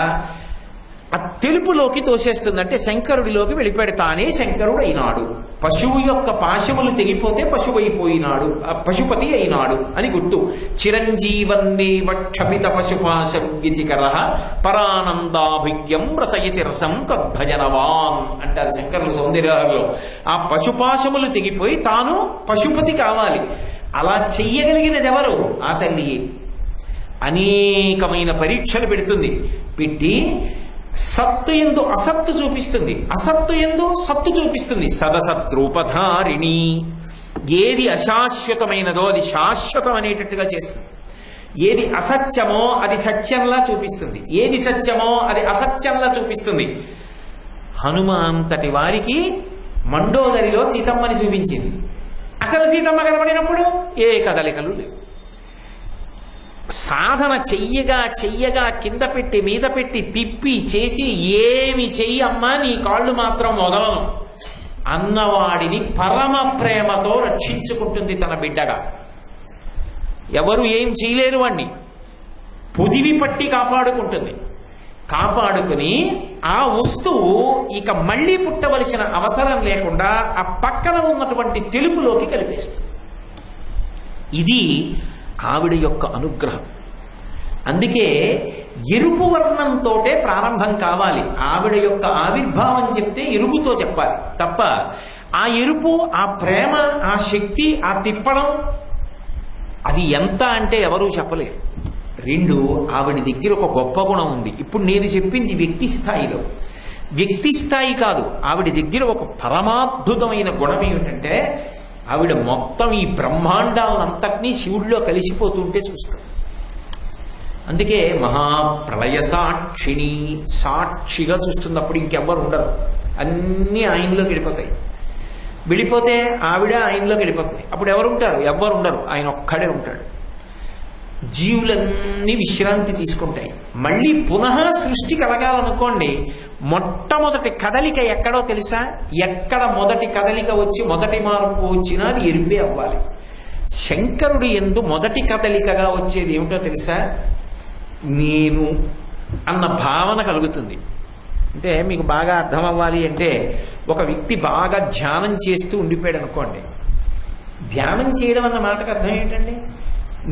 ఆ తెలుపులోకి తోసేస్తుంది. శంకరుడిలోకి వెళ్ళిపెడతానే శంకరుడు అయినాడు. పశువు యొక్క పాశములు తెగిపోతే పశువైపోయినాడు, పశుపతి అయినాడు అని గుర్తు. చిరంజీవన్నేవ క్షపిత పశుపాశం విధికర పరానందాభిజ్ఞం రసయతి రసం తద్భజనవాన్ అంటారు శంకరులు సౌందర్యలో. ఆ పశుపాశములు తెగిపోయి తాను పశుపతి కావాలి. అలా చెయ్యగలిగినది ఎవరు? ఆ తల్లి. అనేకమైన పరీక్షలు పెడుతుంది. పెట్టి సత్తు ఎందు అసత్తు చూపిస్తుంది, అసత్తు ఎందు సత్తు చూపిస్తుంది. సదసద్రూపధారిణి. ఏది అశాశ్వతమైనదో అది శాశ్వతం అనేటట్టుగా చేస్తుంది. ఏది అసత్యమో అది సత్యంలా చూపిస్తుంది, ఏది సత్యమో అది అసత్యంలా చూపిస్తుంది. హనుమంతటి వారికి మండోదరిలో సీతమ్మని చూపించింది. అసలు సీతమ్మ కనబడినప్పుడు ఏ కదలికలు లేవు. సాధన చెయ్యగా కింద పెట్టి మీద పెట్టి తిప్పి చేసి ఏమి చెయ్యమ్మా నీ కాళ్ళు మాత్రం వదలను అన్నవాడిని పరమ ప్రేమతో రక్షించుకుంటుంది తన బిడ్డగా. ఎవరు ఏం చేయలేరు వాణ్ణి పొదివి పట్టి కాపాడుకుంటుంది. కాపాడుకుని ఆ వస్తువు ఇక మళ్ళీ పుట్టవలసిన అవసరం లేకుండా ఆ పక్కన ఉన్నటువంటి తెలుపులోకి కలిపేస్తుంది. ఇది ఆవిడ యొక్క అనుగ్రహం. అందుకే ఎరుపు వర్ణంతో ప్రారంభం కావాలి. ఆవిడ యొక్క ఆవిర్భావం చెప్తే ఎరుపుతో చెప్పాలి తప్ప ఆ ఎరుపు, ఆ ప్రేమ, ఆ శక్తి, ఆ తిప్పడం అది ఎంత అంటే ఎవరూ చెప్పలేరు. రెండు, ఆవిడ దగ్గర ఒక గొప్ప గుణం ఉంది. ఇప్పుడు నేను చెప్పింది వ్యక్తి స్థాయిలో, వ్యక్తి స్థాయి కాదు. ఆవిడ దగ్గర ఒక పరమాద్భుతమైన గుణం ఏమిటంటే ఆవిడ మొత్తం ఈ బ్రహ్మాండాలంతటినీ శివుడిలో కలిసిపోతుంటే చూస్తాం. అందుకే మహాప్రళయ సాక్షిణి, సాక్షిగా చూస్తుంది. అప్పుడు ఇంకెవ్వరు ఉండరు, అన్నీ ఆయనలోకి వెళ్ళిపోతాయి. వెళ్ళిపోతే ఆవిడ ఆయనలోకి వెళ్ళిపోతాయి. అప్పుడు ఎవరు ఉంటారు? ఎవ్వరు ఉండరు, ఆయన ఒక్కడే ఉంటాడు. జీవులన్నీ విశ్రాంతి తీసుకుంటాయి. మళ్ళీ పునః సృష్టి కలగాలనుకోండి, మొట్టమొదటి కదలిక ఎక్కడో తెలుసా? ఎక్కడ మొదటి కదలిక వచ్చి మొదటి మార్పు వచ్చినా అది ఎరుపే అవ్వాలి. శంకరుడి యందు మొదటి కదలికగా వచ్చేది ఏమిటో తెలుసా? నేను అన్న భావన కలుగుతుంది. అంటే మీకు బాగా అర్థం అవ్వాలి అంటే, ఒక వ్యక్తి బాగా ధ్యానం చేస్తూ ఉండిపోయాడు అనుకోండి. ధ్యానం చేయడం అన్న మాటకు అర్థం ఏంటండి?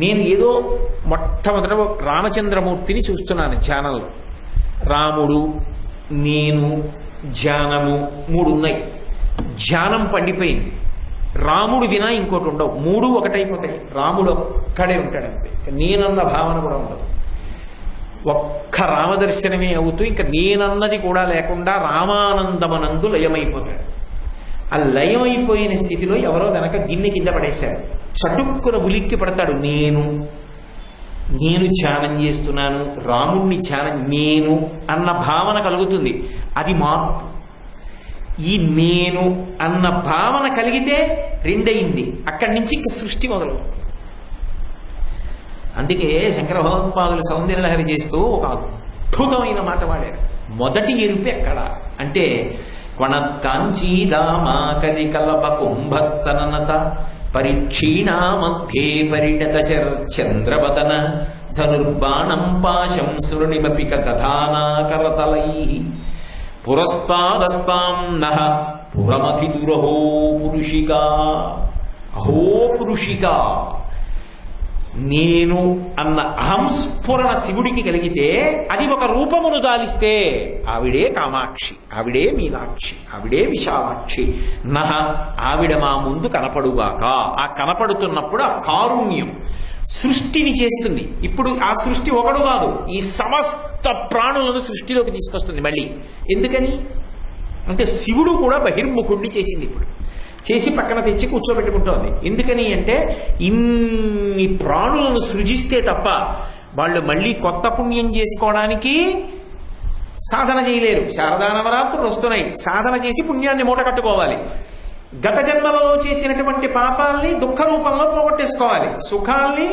నేను ఏదో మొట్టమొదట రామచంద్రమూర్తిని చూస్తున్నాను ధ్యానంలో. రాముడు, నేను, ధ్యానము మూడు ఉన్నాయి. ధ్యానం పండిపోయింది. రాముడు వినా ఇంకోటి ఉండవు, మూడు ఒకటైపోతాయి. రాముడు ఒక్కడే ఉంటాడు అంతే. నేనన్న భావన కూడా ఉండదు. ఒక్క రామదర్శనమే అవుతూ ఇంకా నేనన్నది కూడా లేకుండా రామానందమనందు లయమైపోతాడు. ఆ లయమైపోయిన స్థితిలో ఎవరో వెనక గిన్నె కింద పడేశాడు. చటుక్కున ఉలిక్కి పడతాడు. నేను ధ్యానం చేస్తున్నాను, రాముణ్ణి ధ్యానం, నేను అన్న భావన కలుగుతుంది. అది మార్పు. ఈ నేను అన్న భావన కలిగితే రెండయింది. అక్కడి నుంచి ఇంక సృష్టి మొదలవుతుంది. అందుకే శంకర భగవత్పాదులు సౌందర్యలహరి చేస్తూ ఒక అద్భుతమైన మాట వాడారు. మొదటి ఎరుపు ఎక్కడ అంటే క్వణత్కాంచీదామాకలి కలప కుంభస్తననత పరిక్షీణా మధ్యే పరిణత చంద్రవదన ధనుర్బాణం పాశం సురునిమపిక దధానాకరతలై పురస్తాదస్తాం నః పురమధిదురహో పురుషికా. అహో పురుషికా. నేను అన్న అహంస్ఫురణ శివుడికి కలిగితే అది ఒక రూపమును దాలిస్తే ఆవిడే కామాక్షి, ఆవిడే మీనాక్షి, ఆవిడే విశాలాక్షి. నహ, ఆవిడ మా ముందు కనపడుగాక. ఆ కనపడుతున్నప్పుడు ఆ కారుణ్యం సృష్టిని చేస్తుంది. ఇప్పుడు ఆ సృష్టి ఒకడు కాదు, ఈ సమస్త ప్రాణులను సృష్టిలోకి తీసుకొస్తుంది మళ్ళీ. ఎందుకని అంటే శివుడు కూడా బహిర్ముఖుణ్ణి చేసింది. ఇప్పుడు చేసి పక్కన తెచ్చి కూర్చోబెట్టుకుంటోంది. ఎందుకని అంటే ఇన్ని ప్రాణులను సృజిస్తే తప్ప వాళ్ళు మళ్ళీ కొత్త పుణ్యం చేసుకోవడానికి సాధన చేయలేరు. శారదా నవరాత్రులు వస్తున్నాయి, సాధన చేసి పుణ్యాన్ని మూట కట్టుకోవాలి. గత జన్మలో చేసినటువంటి పాపాలని దుఃఖ రూపంలో పోగొట్టేసుకోవాలి, సుఖాల్ని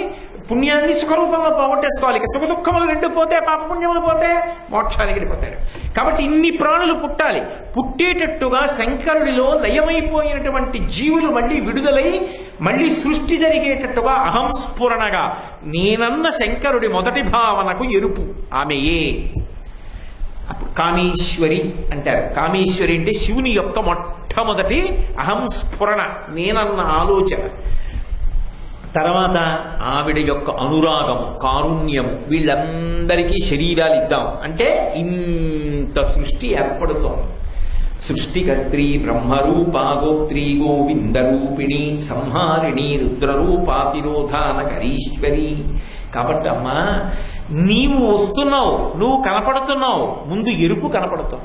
పుణ్యాన్ని సుఖ రూపంలో పోగొట్టేసుకోవాలి. ఇక సుఖ దుఃఖములు రెండు పోతే, పాప పుణ్యములు పోతే మోక్షానికి వెళ్ళిపోతాడు. కాబట్టి ఇన్ని ప్రాణులు పుట్టాలి. పుట్టేటట్టుగా శంకరుడిలో లయమైపోయినటువంటి జీవులు మళ్ళీ విడుదలై మళ్ళీ సృష్టి జరిగేటట్టుగా అహంస్ఫురణగా నేనన్న శంకరుడి మొదటి భావనకు ఎరుపు ఆమెయే. అప్పుడు కామేశ్వరి అంటారు. కామేశ్వరి అంటే శివుని యొక్క మొట్టమొదటి అహంస్ఫురణ, నేనన్న ఆలోచన. తర్వాత ఆవిడ యొక్క అనురాగము, కారుణ్యము, వీళ్ళందరికీ శరీరాలు ఇద్దాం అంటే ఇంత సృష్టి ఏర్పడుతోంది. సృష్టికర్త్రి బ్రహ్మరూపా గోత్రీ గోవిందరూపిణి సంహారిణి రుద్రరూపాతిరోధానకరీశ్వరి. కాబట్టి అమ్మా, నీవు వస్తున్నావు, నువ్వు కనపడుతున్నావు, ముందు ఎరుపు కనపడుతావు.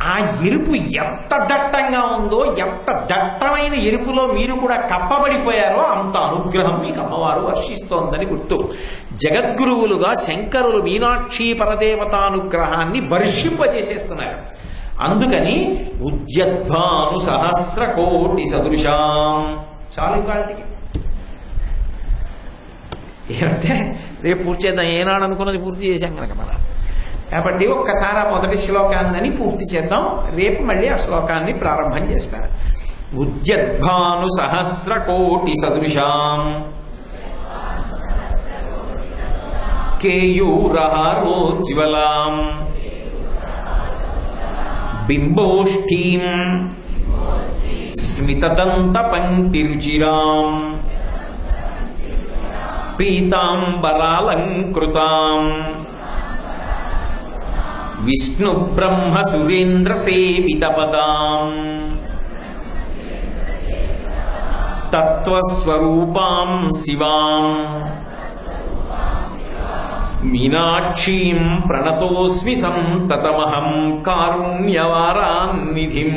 ఆ ఎరుపు ఎంత దట్టంగా ఉందో, ఎంత దట్టమైన ఎరుపులో మీరు కూడా కప్పబడిపోయారో అంత అనుగ్రహం మీకు అమ్మవారు వర్షిస్తోందని గుర్తు. జగద్గురువులుగా శంకరులు మీనాక్షి పరదేవతానుగ్రహాన్ని వర్షింపజేసేస్తున్నారు. అందుకని ఉద్యద్భాను సహస్ర కోటి సదృశాం. చాలు ఇవాళకి. ఏమంటే రేపు పూర్తి చేద్దాం, ఏనాడు అనుకున్నది పూర్తి చేశాం కనుక మనం. కాబట్టి ఒక్కసారి ఆ మొదటి శ్లోకాన్ని పూర్తి చేద్దాం, రేపు మళ్ళీ ఆ శ్లోకాన్ని ప్రారంభం చేస్తారు. ఉద్యద్భాను సహస్ర కోటి సదృశాం కేయూరహారోజ్వలాం బింబోష్ఠీం స్మితదంత పంక్తిరుచిరాం పీతాంబరాలంకృతాం విష్ణు బ్రహ్మ సురేంద్ర సేవితపదాం తత్వస్వరూపాం శివాం మీనాక్షీం ప్రణతోస్మి సంతతమహం కారుణ్యవారాన్నిధిం.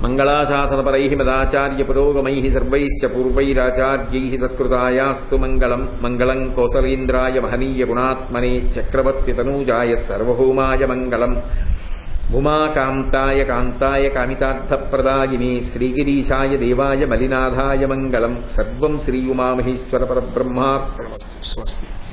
మంగళాశాసనపరైః మదాచార్య పురోగమైః సర్వైశ్చ పూర్వైరాచార్యైః సత్కృతాయాస్తు మంగళం. మంగళం కోసలేంద్రాయ మహనీయ గుణాత్మనే చక్రవర్తి తనూజాయ సార్వభౌమాయ మంగళం. ఉమాకాంతాయ కాంతాయ కామితార్థప్రదాయినే శ్రీగిరీశాయ దేవాయ మలినాథాయ మంగళం. సర్వం శ్రీ ఉమామహేశ్వర పరబ్రహ్మార్పణమస్తు. స్వస్తి.